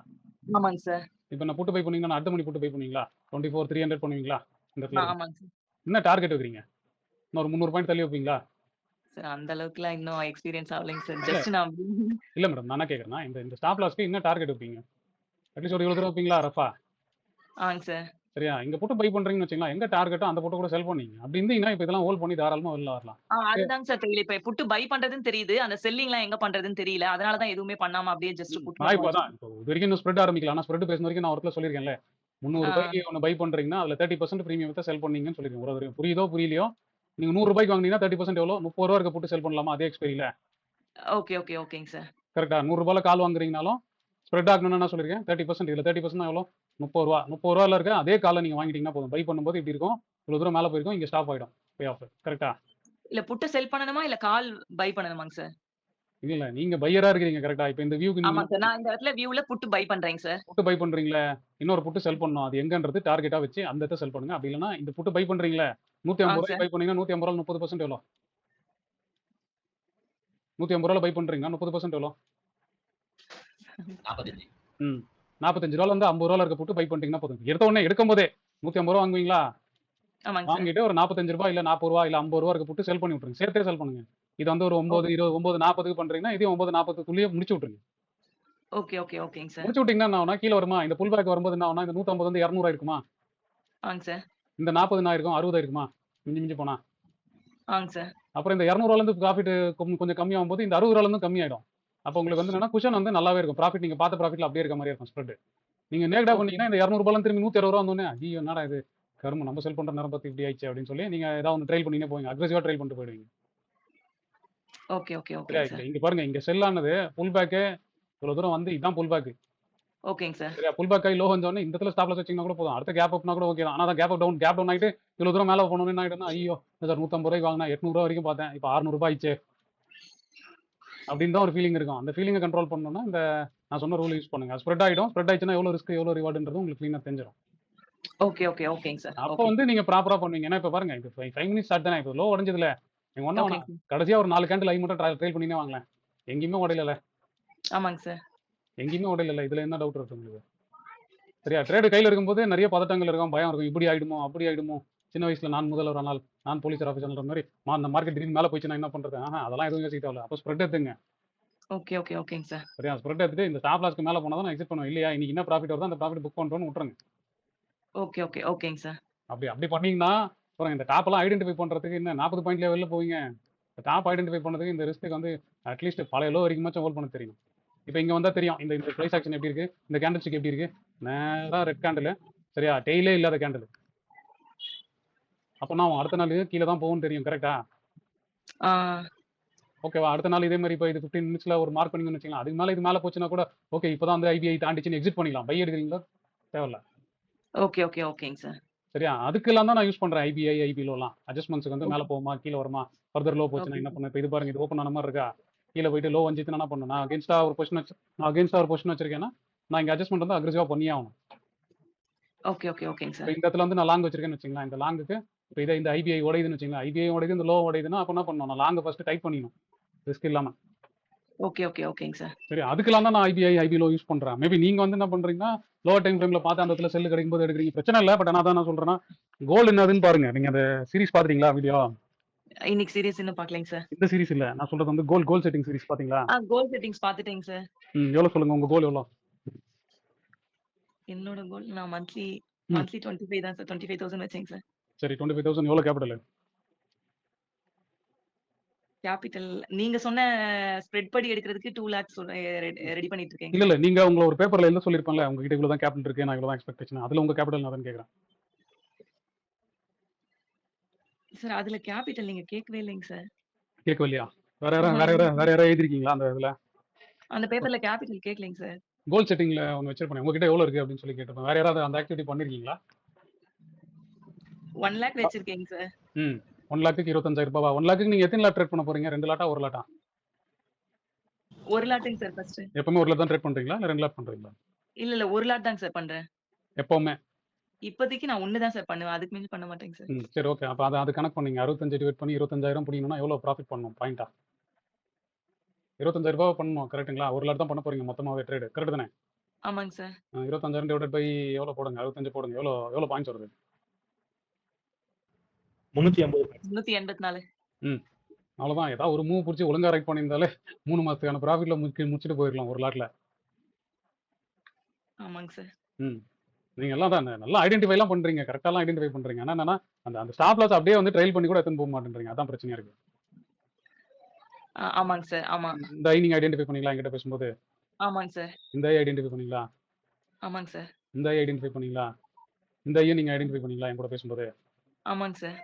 S2: ஆமாங்க சார்.
S1: இப்ப நான் புட் பை பண்ணீங்கன்னா, நான் அடுத்த மணி புட் பை பண்ணுவீங்களா? 24,300 பண்ணுவீங்களா? இந்த இடத்துல இருக்கு.
S2: ஆமாங்க சார்.
S1: என்ன டார்கெட் வைக்கிறீங்க? இன்னொரு 300 பாயிண்ட் தள்ளி வைப்பீங்களா?
S2: சார் அந்த அளவுக்குலாம் இன்னும் எக்ஸ்பீரியன்ஸ் ஆகலைங்க சார்.
S1: இல்ல,
S2: ஜஸ்ட் நான்
S1: இல்ல மேடம். நான் என்ன கேட்கிறேன்னா, இந்த இந்த ஸ்டாப் லாஸ்க்கு என்ன டார்கெட் வைப்பீங்க? அட்லீஸ்ட் ஒரு 20 தூரம் வைப்பீங்களா ரஃப்பா?
S2: ஆங்க சார்.
S1: சரியா? இங்க புட் பை பண்றீங்கன்னு வச்சுக்கங்களேன், எங்க டார்கெட்டோ அந்த புட்ட கூட செல் பண்ணீங்க. அப்படி இருந்தீங்கன்னா, இப்ப இதெல்லாம் ஹோல்ட் பண்ணி தாராளமா வெளில வரலாம்.
S2: அதுதாங்க சார் தெரியல. இப்ப புட்டு பை பண்றதுன்னு தெரியுது. அந்த செல்லிங்லாம் எங்க பண்றதுன்னு தெரியல. அதனால தான் எதுவுமே பண்ணாம அப்படியே ஜஸ்ட் புட்
S1: நான்
S2: மட்டும்
S1: இப்போ அதான்
S2: வச்சிருக்கேன்.
S1: இப்போ இது வரைக்கும் இன்னும் ஸ்ப்ரெட் ஆரம்பிக்கல. ஆனா ஸ்ப்ரெட் பேசுன வரைக்கும் நான் ஒரு இடத்துல சொல்லியிருக்கேன்ல. ரூ.
S2: ஆ
S1: 300 ஒண்ணு பை பண்றீங்கன்னா, அதுல 30% பிரீமியம் வித்து செல் பண்ணீங்கன்னு சொல்லிருக்கேன். ஒரு தடவை புரியுதோ புரியலையோ, நீங்க ரூ. 100 வாங்குனீங்கன்னா 30% எவ்வளோ? ரூ. 30 இருக்க புட்டு செல் பண்ணலாமா அதே எக்ஸ்பைரில?
S2: ஓகே, ஓகே, ஓகேங்க சார்.
S1: கரெக்ட்டா? ரூ. 100 கால் வாங்குறீங்கனாலும், ஸ்ப்ரெட் ஆகணும்னா என்ன சொல்லியிருக்கேன்? 30% இதுல 30% எவ்வளோ? ரூ. 30 ரூ. 30ல இருக்க அதே கால நீங்க வாங்கிட்டீங்கன்னா போதும். பை பண்ணும்போது இப்படி இருக்கும். இவ்வளவு தூரம் மேல போயிருக்கும். இங்க ஸ்டாப் ஆயிடும். Bay of. கரெக்ட்டா?
S2: இல்ல புட்டு செல் பண்ணணுமா? இல்ல கால் பை பண்ணணுமாங்க சார்?
S1: இல்ல நீங்க பையரா இருக்கிறீங்க கரெக்ட்டா? இப்ப இந்த வியூக்கு நீங்க
S2: ஆமாங்க சார். நான் இந்த இடத்துல வியூல புட் பை பண்றேங்க சார்.
S1: புட்டு பை பண்றீங்களே, இன்னொரு புட்டு செல் பண்ணணும். அது எங்கன்றது டார்கெட்டா வச்சு அந்த இடத்த செல் பண்ணுங்க. அப்படி இல்லன்னா இந்த புட்டு பை பண்றீங்களே, ரூ.
S2: ஆங்க
S1: 150
S2: சார்.
S1: பை பண்ணீங்கன்னா, ரூ. 150 30% எவ்வளோ? ரூ. 150 பை பண்றீங்கன்னா 30% எவ்வளோ?
S4: 45.
S1: ம். ரூ. 45ல இருந்து ரூ. 50 இருக்க புட்டு பை பண்ணிட்டீங்கன்னா போதும். எடுத்த உடனே எடுக்கும்போதே ரூ. 150 வாங்குவீங்களா?
S2: ஆமாங்க சார்.
S1: வாங்கிட்டு ஒரு ரூ. 45 இல்ல ரூ. 40 இல்ல ரூ. 50 இருக்க புட்டு செல் பண்ணி விட்டுருங்க. சேர்த்தே செல் பண்ணுங்க. இது வந்து ஒரு 9, 20, 9:40க்கு பண்றீங்கன்னா, இதையும் 9:40க்குள்ளேயே முடிச்சு விட்டுருங்க.
S2: ஓகே, ஓகே, ஓகேங்க சார்.
S1: முடிச்சு விட்டீங்கன்னா என்ன ஆகும்னா, கீழ வருமா? இந்த புல் பேக் வரும்போது என்ன ஆகும்னா, இந்த 150 வந்து 200 ஆயிருக்குமா?
S2: ஆங்க சார்.
S1: இந்த 40 என்ன ஆயிருக்கும்? 60 ஆயிருக்குமா? மிஞ்சி மிஞ்சி போனா.
S2: ஆங்க சார்.
S1: அப்புறம் இந்த 200லேருந்து ப்ராஃபிட் கொஞ்சம் கம்மியாகும்போது இந்த 60லேருந்து கம்மியாயிடும். அப்போ உங்களுக்கு வந்து என்னன்னா, குஷன் வந்து நல்லாவே இருக்கும். ப்ராஃபிட் நீங்க பார்த்த ப்ராஃபிட்ல அப்படியே இருக்க மாரியே இருக்கும் ஸ்ப்ரெட். நீங்க நேரடா
S2: ஓகே.
S1: பண்ணீங்கன்னா, இந்த 200 திரும்பி ரூ. 160 வந்தோனே, ஐயய்யோ! என்னடா இது? கருமம் நம்ம செல் பண்ற நேரம் பார்த்து இப்படி ஆயிடுச்சே அப்படின்னு சொல்லி நீங்க ஏதாவது ஒண்ணு ட்ரைல் பண்ணினே போவீங்க. அக்ரெசிவா ட்ரைல் பண்ணிட்டு போயிடுவீங்க.
S2: ஓகே, ஓகே,
S1: சரியா?
S2: ஓகேங்க சார்.
S1: இங்க பாருங்க, இங்க செல் ஆனது புல் பேக்கு இவ்வளவு தூரம் வந்து இதான் புல் பேக்.
S2: ஓகேங்க சார்.
S1: சரியா? புல் பேக் ஆகி லோ வந்தோனே இந்த இடத்துல ஸ்டாப் லாஸ் வச்சீங்கன்னா கூட போதும். அடுத்த கேப் அப்னா கூட ஓகே தான். ஆனா தான் கேப் டவுன் ஆயிட்டு இவ்வளவு தூரம் மேல போனோனே என்ன ஆயிடும்னா, ஐயோ! சார் ரூ. 150 வாங்குனா ரூ. 800 வரைக்கும் பார்த்தேன். இப்ப ரூ. 600 ஆயிடுச்சே. அப்படின்னு தான் ஒரு ஃபீலிங் இருக்கும். அந்த ஃபீலிங்க கண்ட்ரோல் பண்ணணும்னா, இந்த நான் சொன்ன ரூல் யூஸ் பண்ணுங்க. ஸ்ப்ரெட் ஆயிடும். ஸ்ப்ரெட் ஆயிடுச்சுன்னா எவ்வளவு ரிஸ்க், எவ்வளவு ரிவார்ட்ன்றது உங்களுக்கு கிளீனா தெரிஞ்சிரும்.
S2: ஓகே, ஓகே, ஓகேங்க சார்.
S1: அப்ப
S2: ஓகே.
S1: வந்து நீங்க ப்ராப்பரா பண்ணுவீங்க. ஏன்னா இப்ப பாருங்க, இது 5 மினிட்ஸ் ஸ்டார்ட் தானே. இப்ப லோ உடைஞ்சதுல நீங்க ஒண்ணும் வேணாம்.
S2: ஓகேங்க சார்.
S1: கடைசியா ஒரு 4 கேண்டில் ஐ மட்டும் ட்ரைல் பண்ணினே வாங்களேன். எங்கேயுமே உடையலல்ல.
S2: ஆமாங்க சார்.
S1: எங்கேயுமே உடையலல்ல. இதுல என்ன டவுட் இருக்கு உங்களுக்கு? சரியா? ட்ரேடு கையில இருக்கும்போது நெறைய பதட்டங்கள் இருக்கும், பயம் இருக்கும். இப்படி ஆயிடுமோ, அப்படி ஆயிடுமோ? சின்ன வயசுல நான் முதல்வர் ஆனால், நான் போலீஸ் ஆஃபீஸர்ன்ற மாரி, அந்த மார்க்கெட் திடீர்னு மேல போயிடுச்சுன்னா என்ன பண்றது? அதெல்லாம் எதுவும் யோசிக்க தேவையில்ல. அப்ப ஸ்ப்ரெட் எடுத்துங்க.
S2: ஓகே, ஓகே, ஓகேங்க சார்.
S1: சரியா? ஸ்ப்ரெட் எடுத்துட்டு இந்த ஸ்டாப் லாஸ்க்கு மேல போனா தான் நான் எக்ஸிட் பண்ணுவேன். இல்லையா? இன்னைக்கு என்ன ப்ராஃபிட் வருதோ அந்த ப்ராஃபிட் புக் பண்றோம்னு விட்டுருங்க.
S2: ஓகே, ஓகே, ஓகேங்க சார்.
S1: அப்படி அப்படி பண்ணீங்கன்னா, அப்புறம் இந்த டாப் எல்லாம் ஐடென்டிஃபை பண்றதுக்கு என்ன 40 பாயிண்ட்லயே வெளில போவீங்க. இந்த டாப் ஐடென்டிஃபை பண்ணதுக்கு இந்த ரிஸ்க்கு வந்து அட்லீஸ்ட் பழைய லோ வரைக்குமாச்சும் ஹோல்ட் பண்ண தெரியணும். இப்ப இங்க வந்தா தெரியும். இந்த இந்த பிரைஸ் ஆக்ஷன் எப்படி இருக்கு? இந்த கேண்டில் ஸ்டிக் எப்படி இருக்கு? நேரா ரெட் கேண்டில். சரியா? டெய்லே இல்லாத கேண்டில். அப்பன்னா அவன் அடுத்த நாள் கீழ தான் போகும்னு தெரியும். கரெக்ட்டா?
S2: ஆ.
S1: ஓகேவா? அடுத்த நாள் இதே மாரி இப்ப இது 15 மினிட்ஸ்ல ஒரு மார்க் பண்ணீங்கன்னு வச்சுக்கங்களேன். அதுக்கு மேல இது மேல போச்சுன்னா கூட, ஓகே இப்பதான் வந்து ஐபிஐ தாண்டிச்சுன்னு எக்ஸிட் பண்ணிக்கலாம். பை எடுக்கிறீங்களா? தேவையில்ல.
S2: ஓகே, ஓகே, ஓகேங்க சார்.
S1: சரியா? அதுக்கெல்லாம் தான் நான் யூஸ் பண்றேன். ஐபிஐ, ஐபிலோலாம். அட்ஜஸ்ட்மென்ட்ஸ்க்கு வந்து மேல
S2: ஓகே.
S1: போகுமா? கீழ வருமா? ஃபர்தர் லோ போச்சுன்னா
S2: ஓகே
S1: என்ன
S2: சார்.
S1: பண்ணும்? இப்ப இது பாருங்க, இது ஓப்பன் ஆன மாரி இருக்கா? கீழ போயிட்டு லோ வந்துச்சுன்னா என்ன பண்ணணும்? நான் அகைன்ஸ்டா ஒரு பொசிஷன் வச்சிருக்கேன்னா, நான் இங்க அட்ஜஸ்ட்மென்ட் வந்து அக்ரெசிவா பண்ணியே ஆகணும்.
S2: ஓகே, ஓகே, ஓகேங்க
S1: இப்ப
S2: சார்.
S1: இந்த இடத்துல வந்து நான் லாங் வச்சிருக்கேன்னு வச்சுக்கங்களேன். இந்த லாங்குக்கு இப்ப இந்த ஐபிஐ உடையுதுன்னு வச்சுக்கங்களேன். ஐபிஐ உடையுது, இந்த லோ உடையுதுன்னா அப்ப என்ன பண்ணணும்? நான் லாங்க ஃபர்ஸ்ட் டைட் பண்ணிக்கணும். ரிஸ்க் இல்லாம.
S2: ஓகே, ஓகே, ஓகேங்க சார்.
S1: சரி, அதுக்கெல்லாம் தான் நான் ஐபிஐ, ஐபிலோ யூஸ் பண்றேன். மேபி நீங்க வந்து என்ன பண்றீங்கன்னா, லோவர் டைம் ஃப்ரேம்ல பார்த்து அந்த இடத்துல செல் கிடைக்கும்போது எடுக்கிறீங்க. பிரச்சனை இல்ல. பட் ஆனா அதான் நான் சொல்றேன்னா, கோல் என்னதுன்னு பாருங்க. நீங்க அந்த சீரிஸ் பாத்துறீங்களா வீடியோ?
S2: இன்னைக்கு சீரியஸ் இன்னும் பார்க்கலைங்க சார்.
S1: இந்த சீரிஸ் இல்ல. நான் சொல்றது வந்து கோல் செட்டிங் சீரிஸ் பாத்தீங்களா?
S2: கோல் செட்டிங்ஸ் பார்த்துட்டேங்க சார்.
S1: எவ்வளவு சொல்லுங்க உங்க கோல் எவ்வளோ?
S2: என்னோட கோல் நான் மந்த்லி
S1: ம்.
S2: 25 தான் சார். 25,000 வச்சேங்க சார்.
S1: சரி 25,000 எவ்வளவு கேபிட்டல்?
S2: கேபிட்டல் நீங்க சொன்ன ஸ்ப்ரெட் படி எடுக்கிறதுக்கு 2 லாக்ஸ் ரெடி பண்ணிட்டு இருக்கேங்க
S1: இல்ல
S2: சார்.
S1: இல்ல நீங்க உங்கள ஒரு பேப்பர்ல எழுத சொல்லிருப்பாங்கல்ல, உங்ககிட்ட இவ்வளவு தான் கேபிட்டல் இருக்கு, நான் இவ்வளவு தான் எக்ஸ்பெக்டேஷன். அதுல உங்க கேபிட்டல் நான் கேக்குறேன்.
S2: சார் அதுல கேபிட்டல் நீங்க கேட்கவே இல்லைங்க சார்.
S1: கேட்கவில்லையா?
S2: இல்லைங்க
S1: வேற
S2: சார்.
S1: யாராவது எழுதிருக்கீங்களா அந்த இதுல?
S2: அந்த பேப்பர்ல கேபிட்டல் கேட்கலைங்க சார்.
S1: கோல் செட்டிங்ல ஒன்னு வச்சிருப்பேன். உங்ககிட்ட எவ்வளவு இருக்கு அப்படின்னு சொல்லி கேட்டிருப்பேன். வேற யாராவது அந்த ஆக்டிவிட்டி பண்ணிருக்கீங்களா?
S2: 1 லாக் வச்சிருக்கேங்க சார்.
S1: ம் 1 லாக்குக்கு 25,000 ரூபாவா? 1 லாக்குக்கு நீங்க எத்தனை லாட் ட்ரேட் பண்ண போறீங்க? 2 லாட்டா 1 லாட்டா?
S2: 1 லாட்டுங்க சார் ஃபர்ஸ்ட்.
S1: எப்பவுமே 1 லாட் தான் ட்ரேட் பண்றீங்களா? இல்ல 2 லாட் பண்றீங்களா?
S2: இல்ல 1 லாட் தாங்க சார் பண்றேன்.
S1: எப்பவுமே.
S2: இப்போதைக்கு நான் 1 தான் சார் பண்ணுவேன். அதுக்கு மிஞ்சி பண்ண மாட்டேங்க சார்.
S1: சரி ஓகே. அப்ப அது கணக்கு பண்ணீங்க. 65 டிவைட் பண்ணி 25,000 பிடிக்கணும்னா எவ்வளவு ப்ராஃபிட் பண்ணணும் பாயிண்டா? 25,000 ரூபாய் பண்ணணும். கரெக்ட்டுங்களா? 1 லாட் தான் பண்ண போறீங்க மொத்தமாவே ட்ரேட். கரெக்ட் தானே?
S2: ஆமாங்க சார்.
S1: 25,000 டிவைடட் பை எவ்வளவு போடுங்க? 65 போடுங்க. எவ்வளவு பாயிண்ட்ஸ் வருது?
S4: 380.
S2: 384.
S1: ம். அவ்வளவுதான். ஏதாவது ஒரு மூவ் புடிச்சு ஒழுங்கா ரைட் பண்ணியிருந்தாலே 3 மாசத்துக்கான ப்ராஃபிட்ல முடிச்சுட்டு போயிடலாம் 1 லாட்ல.
S2: ஆமாங்க சார்.
S1: ம். நீங்க எல்லாம் தான் நல்லா ஐடென்டிஃபைலாம் பண்றீங்க. கரெக்ட்டாலாம் ஐடென்டிஃபை பண்றீங்க. ஆனா என்னன்னா, அந்த ஸ்டாப் லாஸ் அப்படியே வந்து ட்ரைல் பண்ணி கூட எடுத்துன்னு போக மாட்டேன்றீங்க. அதான் பிரச்சனையா இருக்கு.
S2: ஆமாங்க சார். ஆமா.
S1: இந்த ஐ நீங்க ஐடென்டிஃபை பண்ணீங்களா என்கிட்ட பேசும்போது?
S2: ஆமாங்க சார்.
S1: இந்த ஐ ஐடென்டிஃபை பண்ணீங்களா?
S2: ஆமாங்க சார்.
S1: இந்த ஐ ஐடென்டிஃபை பண்ணீங்களா? இந்த ஐய நீங்க ஐடென்டிஃபை பண்ணீங்களா என் கூட பேசும்போது?
S2: ஆமாங்க சார்.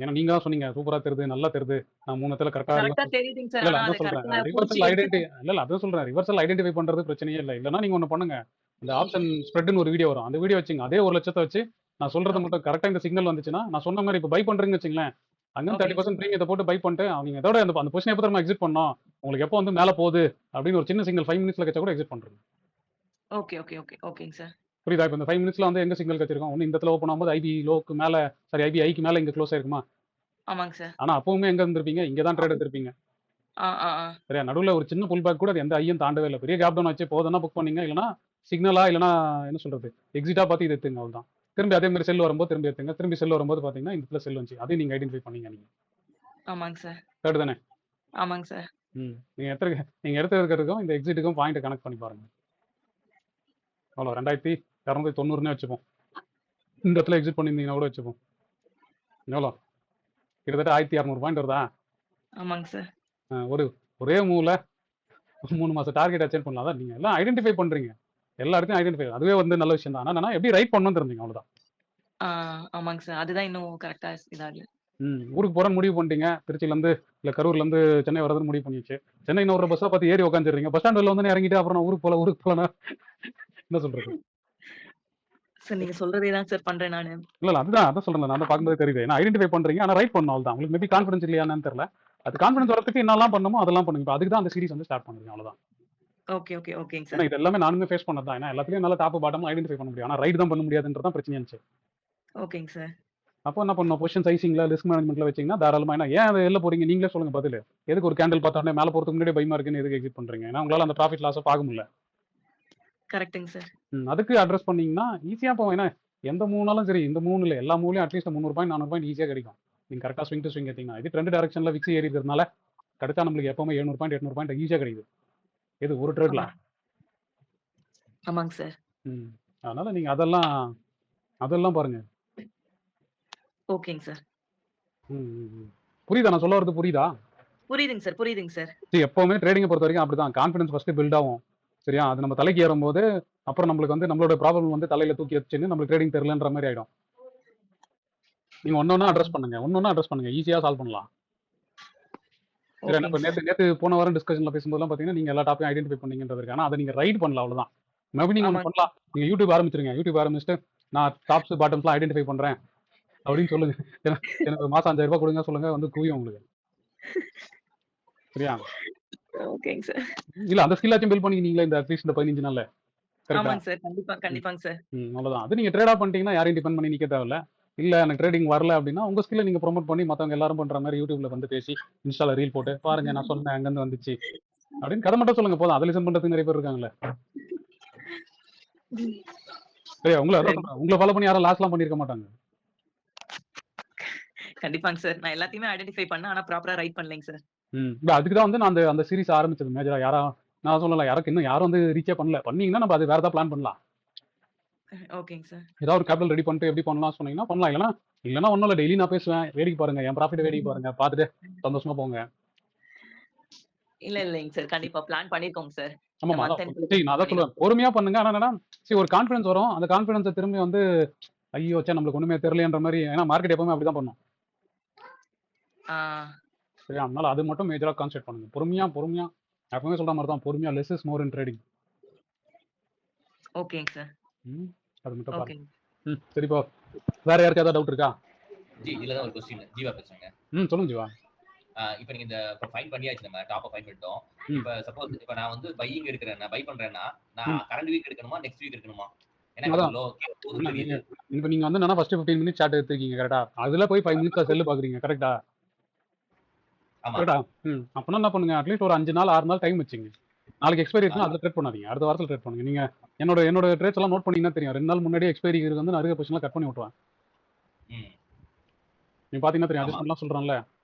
S1: ஏன்னா நீங்க தான் சொன்னீங்க. சூப்பரா தெரியுது, நல்லா தெரியுது. நான் 3 இடத்துல கரெக்ட்டா
S2: கரெக்ட்டா தெரியுதுங்க சார்.
S1: இல்ல
S2: ஆனா
S1: அதான்
S2: அத
S1: சொல்றேன்.
S2: கரெக்ட்டா புடிச்சு
S1: ரிவர்சல்
S2: எடுத்து
S1: அதான் சொல்றேன். ரிவர்சல் ஐடென்டிஃபை பண்றது பிரச்சனையே இல்ல. இல்லன்னா நீங்க ஒண்ணு பண்ணுங்க. இந்த ஆப்ஷன் ஸ்ப்ரெட்ன்னு ஒரு வீடியோ வரும். அந்த வீடியோ வச்சுங்க. அதே 1,00,000 வச்சு நான் சொல்றத
S2: ஓகே.
S1: மட்டும் கரெக்ட்டா இந்த சிக்னல் வந்துச்சுன்னா, நான் சொன்ன மாரி இப்ப பை பண்றீங்கன்னு வச்சுங்களேன். அங்க
S2: ஓகேங்க
S1: 30% பிரீமியத்த போட்டு பை பண்ணிட்டு, நீங்க இதோட அந்த பொசிஷன் எப்ப தெரியுமா எக்ஸிட் பண்ணணும்? உங்களுக்கு எப்போ வந்து மேலே போகுது அப்படின்னு ஒரு சின்ன சிக்னல் 5 மினிட்ஸ்ல கச்சா கூட எக்ஸிட் பண்ணுறோம்.
S2: Okay, okay, okay. ஓகேங்க சார்.
S1: புரியுதா? இப்போ இந்த 5 மினிட்ஸ்ல வந்து எங்க சிக்னல் கச்சிருக்கோம்? ஒண்ணு இந்த இடத்துல ஓப்பன் ஆகும்போது ஐபி லோக்கு மேல, சாரி ஐபி ஹைக்கு மேல இங்க க்ளோஸ் ஆயிருக்குமா?
S2: ஆமாங்க சார்.
S1: ஆனா அப்பவுமே எங்க இருந்திருப்பீங்க? இங்க தான் ட்ரேட் எடுத்திருப்பீங்க.
S2: ஆ, ஆ, ஆ.
S1: சரியா? நடுவுல ஒரு சின்ன புல் பேக் கூட அது எந்த ஐயும் தாண்டவே இல்ல. பெரிய கேப் டவுன் ஆச்சு போதுன்னா புக் பண்ணீங்க. இல்லன்னா சிக்னலா இல்லன்னா என்ன சொல்றது? எக்ஸிட்டா பார்த்து இத எடுத்துங்க அவ்வளவுதான். திரும்பி அதே மாரி செல் வரும்போது திரும்பி எடுத்துங்க. திரும்பி செல் வரும்போது பார்த்தீங்கன்னா, இந்த இடத்துல செல் வந்துச்சு. அதையும் நீங்க ஐடென்டிஃபை பண்ணீங்க நீங்க.
S2: ஆமாங்க சார்.
S1: கரெக்ட் தானே?
S2: ஆமாங்க சார்.
S1: நீங்க எடுத்திருக்கிறதுக்கும் இந்த எக்ஸிட்டுக்கும் பாயிண்ட்ட கனெக்ட் பண்ணி பாருங்க. எவ்வளோ 2290ன்னே வச்சுப்போம். இந்த இடத்துல எக்ஸிட் பண்ணியிருந்தீங்கன்னா கூட வச்சுப்போம். எவ்வளோ? கிட்டத்தட்ட 1600 பாயிண்ட் வருதா?
S2: ஆமாங்க சார்.
S1: ஒரு ஒரே மூவ்ல 3 மாச டார்கெட் அச்சீவ் பண்ணலாம். அதான் நீங்க எல்லாம் ஐடென்டிஃபை பண்றீங்க. எல்லா இடத்தையும் ஐடென்டிஃபை அதுவே வந்து நல்ல விஷயம் தான். ஆனா என்னன்னா எப்படி ரைட் பண்ணணும்னு தெரிஞ்சுங்க அவ்வளவுதான்.
S2: ஆ, ஆமாங்க சார். அதுதான் இன்னும் கரெக்ட்டா இதாகல.
S1: ஊருக்கு போறேன்னு முடிவு பண்ணிட்டீங்க. திருச்சியிலேருந்து இல்ல கரூர்லேருந்து சென்னை வரதுன்னு முடிவு பண்ணிடுச்சு. சென்னை இன்னும் ஒரு பஸ்ஸை பார்த்து ஏறி உட்காந்துடுறீங்க. பஸ் ஸ்டாண்டில் வந்து இறங்கிட்டு அப்புறம் நான் ஊருக்கு போகலன்னா என்ன சொல்றது?
S2: சார் நீங்க சொல்றதே தான் சார் பண்றேன் நானு.
S1: இல்ல அதான் சொல்றேன். நான் பார்க்கும்போது தெரியுது. ஏன்னா ஐடென்டிஃபை பண்றீங்க. ஆனா ரைட் பண்ணணும் அவ்வளவுதான். உங்களுக்கு மேபி கான்ஃபிடன்ஸ் இல்லையான்னு தெரியல. அது கான்ஃபிடன்ஸ் வரதுக்கு என்னெல்லாம் பண்ணணுமோ அதெல்லாம் பண்ணுங்க. இப்போ அதுக்கு தான் அந்த சீரிஸ் வந்து ஸ்டார்ட் பண்ணுறீங்க அவ்வளவுதான்.
S2: ஓகே, ஓகே, ஓகேங்க
S1: ஏன்னா
S2: சார்.
S1: இது எல்லாமே நானுமே ஃபேஸ் பண்ணது தான். ஏன்னா எல்லாத்துலயும் நல்லா டாப் பாட்டம் ஐடென்டிஃபை பண்ண முடியும். ஆனா ரைட் தான் பண்ண முடியாதுன்றது தான் பிரச்சனையா இருந்துச்சு.
S2: ஓகேங்க சார்.
S1: அப்போ என்ன பண்ணணும்? பொசிஷன் சைசிங்ல ரிஸ்க் மேனேஜ்மெண்ட்ல வச்சீங்கன்னா தாராளமா ஏன் அது வெளில போறீங்க? நீங்களே சொல்லுங்க பதில். எதுக்கு ஒரு கேண்டில் பார்த்த உடனே மேல போறதுக்கு முன்னாடியே பயமா இருக்குன்னு எதுக்கு எக்ஸிட் பண்றீங்க? ஏன்னா உங்களால அந்த ப்ராஃபிட் லாஸை பார்க்க முடியல.
S2: கரெக்ட்டுங்க சார்.
S1: அதுக்கு அட்ரஸ் பண்ணீங்கன்னா ஈஸியா போகும். ஏன்னா எந்த மூவ்னாலும் சரி, இந்த மூவ்ல எல்லா மூவ்லயும் அட்லீஸ்ட் 300 பாயிண்ட் 400 பாயிண்ட் ஈஸியா கிடைக்கும். நீங்க கரெக்டா ஸ்விங் டு ஸ்விங் எடுத்தீங்கன்னா. இது ட்ரெண்ட் டைரக்ஷன்ல விக்ஸ் ஏறி இருக்கிறதுனால கிடைச்சா நம்மளுக்கு எப்பவுமே 700 பாயிண்ட் 800 பாயிண்ட் ஈஸியா கிடைக்குது. இது ஒரு ட்ரேட்ல.
S2: ஆமா. ஆமாங்க சார்.
S1: அதனால நீங்க அதெல்லாம் பாருங்க.
S2: ஓகேங்க சார்.
S1: புரியுதா? நான் சொல்ல வரது புரியுதா?
S2: புரியுதுங்க சார், புரியுதுங்க சார்.
S1: எப்பவுமே ட்ரேடிங்கை பொறுத்த வரைக்கும் அப்படிதான். கான்ஃபிடன்ஸ் ஃபர்ஸ்ட் பில்ட் ஆகும். சரியா? அது நம்ம தலைக்கு ஏறும்போது அப்புறம் நம்மளுக்கு வந்து நம்மளோட ப்ராப்ளம் வந்து தலையில தூக்கி வச்சுன்னு நம்மளுக்கு ட்ரேடிங் தெரியலன்ற மாதிரி ஆயிடும். நீங்க ஒன்னொன்னா அட்ரஸ் பண்ணுங்க. ஈஸியா சால்வ் பண்ணலாம். சரி,
S2: ஓகேங்க
S1: இப்ப
S2: சார்.
S1: நேத்து போன வாரம் டிஸ்கஷன்ல பேசும்போதெல்லாம் பாத்தீங்கன்னா நீங்க எல்லா டாப்பையும் ஐடென்டிஃபை பண்ணீங்கன்றது. ஆனா அதை நீங்க ரைட் பண்ணல அவ்வளவுதான். மேபி நீங்க ஒன்று
S2: ஆமாங்க.
S1: பண்ணலாம். நீங்க யூடியூப் ஆரம்பிச்சிருங்க. யூடியூப் ஆரம்பிச்சுட்டு நான் டாப்ஸ் பாட்டம்ஸ்லாம் ஐடென்டிஃபை பண்றேன் அப்படின்னு சொல்லுங்க. எனக்கு மாசம் 5000 ரூபாய் கொடுங்க சொல்லுங்க, வந்து குவியும் உங்களுக்கு. சரியா?
S2: ஓகேங்க சார்.
S1: இல்ல அந்த ஸ்கில்லாச்சும் பில்ட் பண்ணிக்கிட்டீங்களா இந்த அட்லீஸ்ட் இந்த 15 நாள்ல? கரெக்டா?
S2: ஆமாங்க சார். கண்டிப்பா, கண்டிப்பாங்க சார்.
S1: அவ்வளவுதான். அது நீங்க ட்ரேடா பண்ணிட்டீங்கன்னா யாரையும் டிபெண்ட் பண்ணி நிக்க தேவையில்ல. இல்ல எனக்கு ட்ரேடிங் வரல அப்படின்னா உங்க ஸ்கில்ல நீங்க ப்ரோமோட் பண்ணி மத்தவங்க எல்லாரும் பண்ற மாதிரி யூடியூப்ல வந்து பேசி இன்ஸ்டால ரீல் போட்டு பாருங்க நான் சொன்னேன் அங்கிருந்து வந்துச்சு அப்படின்னு கதை மட்டும் சொல்லுங்க போதும். அதை லிசன் பண்றதுக்கு நிறைய பேர் இருக்காங்கல்ல. சரியா? உங்களை ஃபாலோ பண்ணி யாரும் லாஸ்லாம் பண்ணிருக்க மாட்டாங்க.
S2: கண்டிப்பாங்க சார். நான் எல்லாத்தையுமே ஐடென்டிஃபை பண்ணேன். ஆனா ப்ராப்பரா ரைட் பண்ணலைங்க சார்.
S1: இல்ல அதுக்கு தான் வந்து நான் அந்த சீரிஸ் ஆரம்பிச்சது மேஜரா. நான் சொல்லல இன்னும் யாரும் வந்து ரீச்சே பண்ணல. பண்ணீங்கன்னா நம்ம அது வேற ஏதாவது பிளான் பண்ணலாம்.
S2: ஓகேங்க சார்.
S1: ஏதாவது ஒரு கேபிட்டல் ரெடி பண்ணிட்டு எப்படி பண்ணலாம் சொன்னீங்கன்னா பண்ணலாம். இல்லைன்னா ஒன்றும் இல்லை. டெய்லி நான் பேசுவேன். வேடிக்கை பாருங்க. என் ப்ராஃபிட் வேடிக்கை பாருங்க. பார்த்துட்டு சந்தோஷமா போங்க.
S2: இல்லைங்க சார். கண்டிப்பா பிளான் பண்ணிருக்கோங்க சார்.
S1: ஆமா, நான் அதான் சொல்லுவேன். பொறுமையா பண்ணுங்க. ஆனா என்னன்னா ஒரு கான்ஃபிடன்ஸ் வரும். அந்த கான்ஃபிடன்ஸை திரும்பி வந்து ஐயோ சே நம்மளுக்கு ஒண்ணுமே தெரியலன்ற மாதிரி. ஏன்னா மார்க்கெட் எப்பவுமே அப்படிதான் பண்ணும். சரி, அதனால அது மட்டும் மேஜரா கான்சென்ட்ரேட் பண்ணுங்க. பொறுமையா எப்பவுமே சொல்ற மாதிரி தான். பொறுமையா less is more in trading.
S2: ஓகேங்க சார்.
S1: அது மட்டும் பாருங்க. சரிப்பா. வேற யாருக்கு ஏதாவது டவுட் இருக்கா?
S4: இதுல தான் ஒரு क्वेश्चन. ஜீவா பேசுறேங்க.
S1: சொல்லுங்க ஜீவா.
S4: இப்போ நீங்க இந்த ஃபைண்ட் பண்ணியாச்சு, நம்ம டாப் ஃபைண்ட் பண்ணிட்டோம். இப்போ சப்போஸ் இப்போ நான் வந்து பையிங் எடுக்கிறேன், நான் பை பண்றேன்னா நான் கரண்ட் வீக் எடுக்கணுமா நெக்ஸ்ட் வீக் எடுக்கணுமா? ஏன்னா லோ தெரியுது.
S1: இப்போ நீங்க வந்து என்னன்னா ஃபர்ஸ்ட் 15 மினிட்ஸ் சார்ட் எடுத்துக்கீங்க. கரெக்ட்டா? அதுல போய் 5 மினிட்ஸ் செல் பாக்குறீங்க. கரெக்ட்டா? கரெக்ட்டா? அப்பனா என்ன பண்ணுங்க? அட்லீஸ்ட் ஒரு 5 நாள் 6 நாள் டைம் வச்சுங்க. நாளைக்கு எக்ஸ்பைரி இருக்குன்னா அதுல ட்ரேட் பண்ணாதீங்க. அடுத்த வாரத்துல ட்ரேட் பண்ணுங்க. நீங்க என்னோட ட்ரேட்ஸ் எல்லாம் நோட் பண்ணீங்கன்னா தெரியும். 2 நாள் முன்னாடியே எக்ஸ்பைரி இருக்கு வந்து நிறைய பொசிஷன்லாம் கட் பண்ணி விட்டுருவேன். நீங்க பாத்தீங்கன்னா தெரியும். அட்ஜஸ்ட்மென்ட்லாம் சொல்றேன்ல.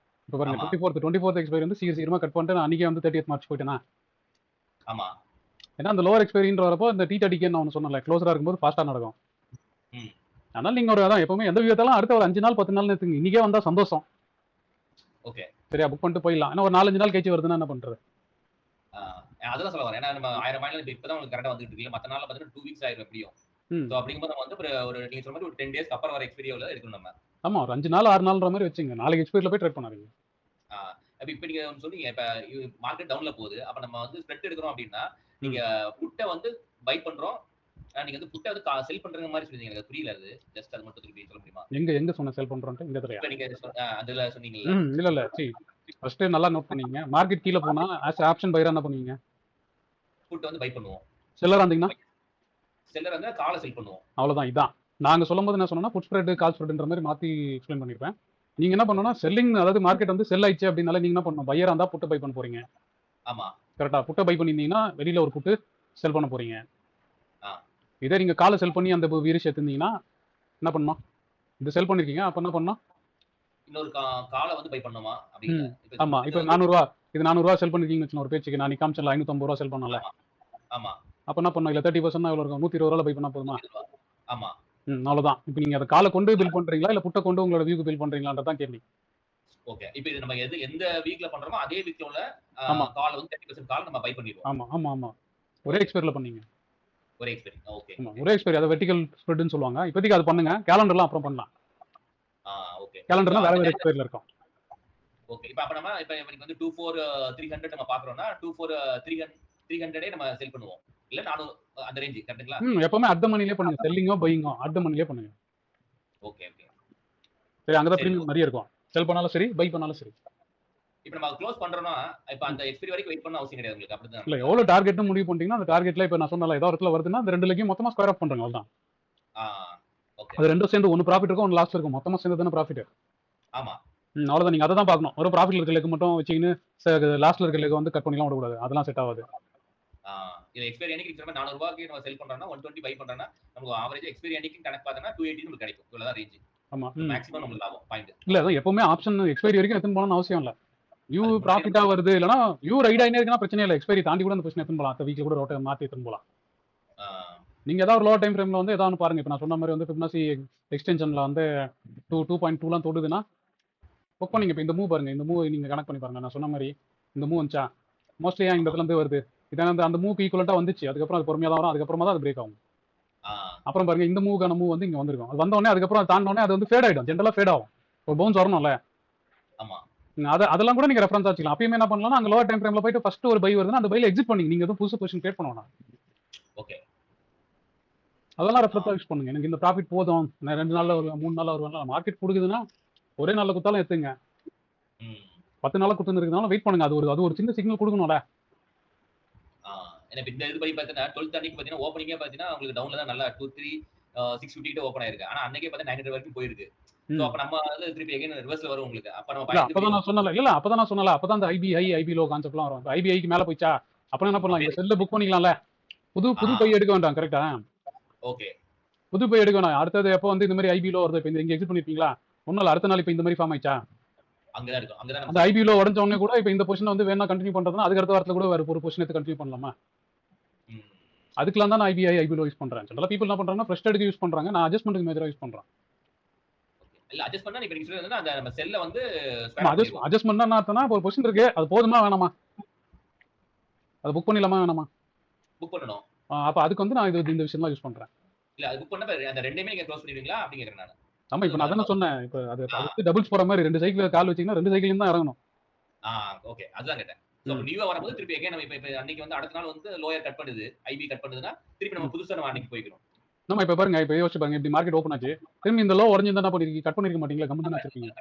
S1: இப்போ பாருங்க 24th எக்ஸ்பைரி வந்து சீக்கிரமா கட் பண்ணிட்டு நான் அன்னைக்கே வந்து 30th மார்ச் போயிட்டேனா?
S4: ஆமா.
S1: ஏன்னா அந்த லோவர் எக்ஸ்பைரின்ற வரப்போ இந்த T30 நான் ஒன்று சொன்னேன்ல, க்ளோஸரா இருக்கும்போது ஃபாஸ்டா நடக்கும். அதனால நீங்க அதான் எப்பவுமே எந்த விதத்தாலும் அடுத்த ஒரு 5 நாள் 10 நாள் எடுத்துங்க. இன்னைக்கே வந்தா சந்தோஷம்.
S4: ஓகே.
S1: சரியா? புக் பண்ணிட்டு போயிடலாம். ஏன்னா ஒரு 4-5 நாள் கழிச்சு வருதுன்னா என்ன பண்றது?
S4: அதெல்லாம் சொல்ல வரேன். ஏன்னா நம்ம 1000 மைல் இப்பதான் உங்களுக்கு கரெக்டா வந்துட்டு இருக்கு. மத்த நாள்ல பார்த்தீங்கன்னா 2 வீக்ஸ் ஆயிரும் எப்படியும். சோ அப்படிங்கும்போது நம்ம வந்து ஒரு நீங்க சொன்ன மாதிரி ஒரு 10 டேஸ்க்கு அப்புறம் வர எக்ஸ்பைரி எவ்வளவு எடுக்கணும் நம்ம?
S1: ஆமா, ஒரு 5 நாள் 6 நாள்ன்ற மாதிரி வச்சுங்க. நாளைக்கு எக்ஸ்பைரில போய் ட்ரேட் பண்ணாதீங்க.
S4: இப்போ நீங்க சொன்னீங்க இப்ப மார்க்கெட் டவுன்ல போகுது. அப்ப நம்ம வந்து ஸ்ப்ரெட் எடுக்கிறோம் அப்படின்னா நீங்க புட்டை வந்து பை பண்றோம், நீங்க வந்து புட்டை வந்து செல் பண்ற மாதிரி சொல்லுவீங்க, எனக்கு புரியல அது. ஜஸ்ட் அது மட்டும் திருப்பி சொல்ல முடியுமா?
S1: எங்க சொன்ன செல் பண்றோம்ட்டு இந்த இடத்துலயா?
S4: இப்ப நீங்க அதுல சொன்னீங்கல்ல.
S1: இல்ல ஃபர்ஸ்ட் நல்லா நோட் பண்ணீங்க. மார்க்கெட் கீழ போனா ஆஸ் ஆப்ஷன் பையரா என்ன பண்ணுவீங்க?
S4: புட் வந்து பை பண்ணுவோம்.
S1: செல்லரா இருந்தீங்கன்னா
S4: செல்லர் வந்து காலை செல் பண்ணுவோம்.
S1: அவ்வளவுதான். இதான் நாங்க சொல்லும்போது என்ன சொன்னோம்னா புட் ஸ்ப்ரெட் கால் ஸ்ப்ரெட்ன்ற மாதிரி மாத்தி எக்ஸ்பிளைன் பண்ணிருப்பேன். நீங்க என்ன பண்ணணும்னா செல்லிங், அதாவது மார்க்கெட் வந்து செல் ஆயிடுச்சு அப்படினால நீங்க என்ன பண்ணணும்? பையரா இருந்தா புட் பை பண்ண போறீங்க.
S4: ஆமா.
S1: கரெக்ட்டா? புட் பை பண்ணிருந்தீங்கன்னா வெளியில ஒரு புட் செல் பண்ண போறீங்க.
S4: ஆ.
S1: இதே நீங்க கால செல் பண்ணி அந்த வீரிஷ் எடுத்திருந்தீங்கன்னா என்ன பண்ணணும்? இது செல் பண்ணிருக்கீங்க, அப்ப என்ன பண்ணணும்?
S4: இன்னொரு காலை வந்து பை பண்ணணுமா அப்படிங்க?
S1: ஆமா. இப்ப ரூ. 400 இது ரூ. 400 செல் பண்ணிருக்கீங்கன்னு வச்சுக்கோங்க ஒரு பேச்சுக்கு. நான் காமிச்சல ரூ. 550 செல் பண்ணல.
S4: ஆமா.
S1: அப்ப என்ன பண்ணணும்? இல்ல 30% எவ்வளவு இருக்கும்? ரூ. 120 பை பண்ணா போதுமா?
S4: ஆமா.
S1: அவ்வளவுதான். இப்ப நீங்க அத கால கொண்டு பில் பண்றீங்களா இல்ல புட்ட கொண்டு உங்களோட வியூக்கு பில் பண்றீங்களான்றது தான் கேள்வி.
S4: ஓகே. இப்போ இது நம்ம எந்த வீக்ல பண்றோமோ அதே வீக்ல உள்ள
S1: ஆமா.
S4: கால் வந்து 30% கால் நம்ம பை பண்ணிடுவோம்.
S1: ஆமா. ஒரே எக்ஸ்பைரில பண்ணீங்க.
S4: ஒரே எக்ஸ்பைரி. ஓகே.
S1: ஆமா. ஒரே எக்ஸ்பைரி. அத வெர்டிகல் ஸ்ப்ரெட்னு சொல்லுவாங்க. இப்போதைக்கு அது பண்ணுங்க. கேலண்டர்லாம் அப்புறம் பண்ணலாம்.
S4: ஓகே.
S1: கேலண்டர்னா வேற எக்ஸ்பைரில இருக்கும்.
S4: ஓகே. அப்ப நம்ம எனக்கு வந்து 24,300 நம்ம பாக்குறோம்னா 24,300 நம்ம செல் பண்ணுவோம். இல்ல 400 அந்த ரேஞ்ச் கரெக்ட்டுங்களா?
S1: எப்பவுமே அட் தி மணிலே பண்ணுங்க. செல்லிங்கோ பையிங்கோ அட் தி மணிலே பண்ணுங்க.
S4: ஓகே.
S1: சரி, அங்க தான் பிரீமியம் நிறைய இருக்கும். செல் பண்ணாலும் சரி, பை பண்ணாலும் சரி.
S4: இப்போ நம்ம க்ளோஸ் பண்றோம்னா இப்ப அந்த எக்ஸ்பைரி வரைக்கும் வெயிட் பண்ண அவசியம் கிடையாது உங்களுக்கு, அப்படிதான்?
S1: இல்ல எவ்வளவு டார்கெட்னு முடிவு பண்ணிட்டீங்கன்னா அந்த டார்கெட்ல இப்ப நான் சொன்னல ஏதோ ஒரு இடத்துல வருதுன்னா அந்த ரெண்டு லெக்கையும் மொத்தமா ஸ்கொயர் ஆஃப் பண்றங்க அவ்வளவுதான்.
S4: ஓகே.
S1: அது ரெண்டும் சேர்ந்து ஒன்னு ப்ராஃபிட் இருக்கும், ஒன்னு லாஸ் இருக்கும். மொத்தமா சேர்ந்து தான ப்ராஃபிட்.
S4: ஆமா.
S1: அவ்வளவுதான். நீங்க அத தான் பார்க்கணும். ஒரு ப்ராஃபிட்ல இருக்க லெக் மட்டும் வச்சிக்கின்னு லாஸ்ட்ல இருக்க லெக் வந்து கட் பண்ணிலாம் விட கூடாது. அதெல்லாம் செட் ஆகாது.
S4: இது எக்ஸ்பைரி அன்னைக்கு நம்ம 400 ரூபாய்க்கு நம்ம செல் பண்றோம்னா 120 பை பண்றோம்னா நமக்கு ஆவரேஜ் எக்ஸ்பைரி அன்னைக்கு கணக்கு பார்த்தா 280 நமக்கு கிடைக்கும். இவ்வளவுதான் ரேஞ்ச்.
S1: ஆமா.
S4: மேக்ஸிமம் நமக்கு லாபம் பாயிண்ட்.
S1: இல்ல அதான் எப்பவுமே ஆப்ஷன் எக்ஸ்பைரி வரைக்கும் எடுத்து போகணும்னு அவசியம் இல்ல. வியூ ப்ராஃபிட்டா வருது இல்லனா வியூ ரைட் ஆயினே இருக்குனா பிரச்சனை இல்ல. எக்ஸ்பைரி தாண்டி கூட அந்த பொசிஷன் எடுத்து போலாம். அந்த வீக்ல கூட ரோட்ட மாத்தி எடுத்து போலாம். நீங்க ஏதாவது ஒரு லோ டைம் ஃப்ரேம்ல வந்து ஏதாவது பாருங்க. இப்ப நான் சொன்ன மாதிரி வந்து ஃபிபனாசி எக்ஸ்டென்ஷன்ல வந்து 2.2 லாம் தொடுதுன்னா புக் பண்ணீங்க. இப்ப இந்த மூவ் பாருங்க. இந்த மூவ் நீங்க கனெக்ட் பண்ணி பாருங்க. நான் சொன்ன மாதிரி இந்த மூவ் வந்துச்சா மோஸ்ட்லி இந்த இடத்துல இருந்து வருது. இதான அந்த மூவ்க்கு ஈக்குவலண்டா வந்துச்சு. அதுக்கப்புறம் அது பொறுமையா தான் வரும். அதுக்கப்புறமா தான் அது பிரேக் ஆகும். அப்புறம் பாருங்க இந்த மூவ்க்கான மூவ் வந்து இங்க வந்திருக்கும். அது வந்த உடனே அதுக்கப்புறம் அது தாண்டின உடனே அது வந்து ஃபேட் ஆயிடும். ஜெனரலா ஃபேட் ஆகும். ஒரு பவுன்ஸ் வரணும்ல.
S4: ஆமா.
S1: அதெல்லாம் கூட நீங்க ரெஃபரன்ஸ் வச்சுக்கலாம். அப்பயுமே என்ன பண்ணலாம்? அங்க லோவர் டைம் ஃப்ரேம்ல போயிட்டு ஃபர்ஸ்ட் ஒரு பை வருதுன்னா அந்த பைல எக்ஸிட் பண்ணீங்க. நீங்க எதுவும் புதுசு பொசிஷன் கிரியேட் பண்ண வேணாம்.
S4: ஓகே.
S1: அதெல்லாம் ரெஃபரன்ஸா யூஸ் பண்ணுங்க. எனக்கு இந்த ப்ராஃபிட் போதும். நான் 2 நாள்ல வருவேன், 3 நாள்ல வருவேன். மார்க்கெட் கொடுக்குதுன்னா ஒரே நாள்ல குத்தாலும் எடுத்துங்க. 10 நாள்ல குத்துன்னு இருக்குனால வெயிட் பண்ணுங்க. அது ஒரு சின்ன சிக்னல் கொடுக்கணும்ல.
S4: ஏன்னா இந்த இது படி பார்த்தீங்கன்னா 12th அன்னைக்கு பார்த்தீங்கன்னா ஓப்பனிங்கே பார்த்தீங்கன்னா உங்களுக்கு டவுன்ல தான் நல்லா 650 கிட்ட ஓப்பன் ஆயிருக்கு. ஆனா அன்னைக்கே பார்த்தா 900 வரைக்கும் போயிருக்கு. சோ அப்ப நம்ம வந்து திருப்பி அகைன் ரிவர்ஸ்ல வரும் உங்களுக்கு. அப்ப நம்ம
S1: அப்பதான் நான் சொன்னல. இல்ல அப்பதான் நான் சொன்னல. அப்பதான் அந்த ஐபி ஹை ஐபி லோ கான்செப்ட்லாம் வரும். ஐபி ஹைக்கு மேல போய்ச்சா அப்புறம் என்ன பண்ணலாம்? இந்த செல்ல புக் பண்ணிக்கலாம்ல. புது பை எடுக்க வேண்டாம். கரெக்ட்டா?
S4: ஓகே.
S1: புது பை எடுக்க வேணாம். அடுத்தது எப்போ வந்து இந்த மாதிரி ஐபி லோ வருது. இப்ப இங்க எக்ஸிட் பண்ணிருப்பீங்களா? ஒண்ணுல அடுத்த நாள் இப்ப இந்த மாதிரி ஃபார்ம் ஆயிச்சா?
S4: அங்கதான் இருக்கும். அங்கதான்
S1: அந்த ஐபி லோ உடைஞ்ச உடனே கூட இப்ப இந்த பொசிஷன் வந்து வேணா கண்டினியூ பண்றதுனா அதுக்கு அடுத்த வாரத்துல கூட வேற ஒரு பொசிஷன் எடுத்து கண்டினியூ பண்ணலாமா? அதுக்கெல்லாம் தான் நான் ஐபி லோ யூஸ் பண்றேன். ஜெனரலா பீப்பிள் என்ன பண்றாங்கன்னா ஃப்ரெஷ் எடுக்க யூஸ் பண்றாங்க. நான் அட்ஜஸ்ட்மென்ட்க்கு மேஜரா யூஸ் பண்றேன்.
S4: இல்ல அட்ஜஸ்ட் பண்ணா இப்ப நீங்க சொல்றது அந்த நம்ம செல்ல வந்து
S1: அட்ஜஸ்ட்மென்ட்னா என்ன அர்த்தம்னா ஒரு பொசிஷன் இருக்கு. அது போதுமா வேணாமா? அது புக் பண்ணிடலாமா வேணாமா?
S4: புக் பண்ணனும்.
S1: அப்ப அதுக்கு வந்து நான் இந்த விஷயம்லாம் யூஸ் பண்றேன்.
S4: இல்ல அது புக் பண்ணா அந்த ரெண்டையுமே நீங்க க்ளோஸ் பண்ணிடுவீங்களா அப்படி கேக்குறேன் நான்.
S1: ஆமா இப்ப நான் அதானே சொன்னேன். இப்ப அது டபுள்ஸ் போற மாதிரி 2 சைக்கிள் கால் வச்சீங்கன்னா 2 சைக்கிளையும் தான் இறங்கணும்.
S4: ஓகே. அதுதான் கேட்டேன். சோ நியூவா வரும்போது திருப்பி அகைன் நம்ம இப்ப அன்னைக்கு வந்து அடுத்த நாள் வந்து லோயர் கட் பண்ணுது, ஐபி கட் பண்ணுதுன்னா திருப்பி நம்ம புதுசா நம்ம அன்னைக்கு போய்க்கிறோம்.
S1: நம்ம இப்ப பாருங்க இப்ப யோசிச்சு பாருங்க இப்படி மார்க்கெட் ஓபன் ஆச்சு. திரும்பி இந்த லோ உடைஞ்சிருந்தா என்ன பண்ணிருக்கீங்க? கட் பண்ணிருக்க மாட்டீங்களா? கம்மி தான் வச்சிருக்கீங்க.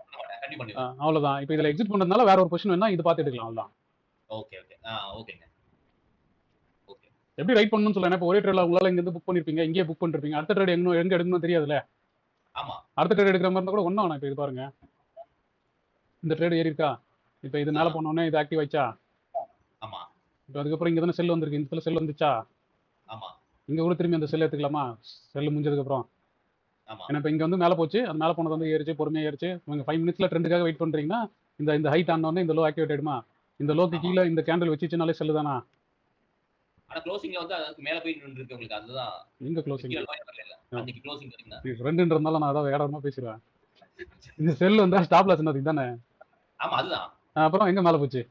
S4: கண்டிப்பா பண்ணுவேன்.
S1: அவ்வளவுதான். இப்ப இதுல எக்ஸிட் பண்றதுனால வேற ஒரு பொசிஷன் வேணா இது பார்த்து எடுக்கலாம். அவ்வளவுதான்.
S4: ஓகே. ஓகேங்க. ஓகே.
S1: எப்படி ரைட் பண்ணனும்னு சொல்றேன். இப்ப ஒரே ட்ரேட்ல உங்களால இங்க இருந்து புக் பண்ணிருப்பீங்க. இங்கே புக் பண்ணிருப்பீங்க. அடுத்த ட்ரேட் எங்க எடுக்கணும்னு தெரியாதுல.
S4: ஆமா.
S1: அடுத்த ட்ரேட் எடுக்கிற மாதிரி இருந்தா கூட ஒண்ணா வேணாம். இப்ப இது பாருங்க. இந்த ட்ரேட் ஏறி இருக்கா? இப்ப இது மேல போன உடனே இது ஆக்டிவ் ஆயிச்சா?
S4: ஆமா.
S1: இப்ப அதுக்கப்புறம் இங்க தான செல் வந்திருக்கு. இந்த இடத்துல செல் வந்துச்சா?
S4: ஆமா.
S1: இங்க கூட திரும்பி அந்த செல் எடுத்துக்கலாமா? செல் முடிஞ்சதுக்கு அப்புறம்.
S4: ஆமா.
S1: ஏன்னா இப்ப இங்க வந்து மேல போச்சு. அது மேல போனது வந்து ஏறிச்சு, பொறுமையா ஏறிச்சு. நீங்க 5 மினிட்ஸ்ல ட்ரெண்டுக்காக வெயிட் பண்றீங்கன்னா இந்த ஹைட் ஆன உடனே இந்த லோ ஆக்டிவேட் ஆயிடுமா? இந்த லோக்கு கீழ இந்த கேண்டில் வச்சிச்சுனாலே செல் தானா?
S4: ஆனா க்ளோசிங்ல வந்து அதுக்கு மேல போய் நின்னுருக்கு உங்களுக்கு. அதுதான்
S1: எங்க க்ளோசிங்?
S4: அன்னைக்கு க்ளோசிங் பாத்தீங்கன்னா
S1: ரெண்டுன்றதுனால நான் ஏதாவது வேறமா பேசிடுவேன். இந்த செல் வந்தா ஸ்டாப் லாஸ் என்னது தானே?
S4: ஆமா அதுதான்.
S1: அப்புறம் எங்க மேல போச்சு?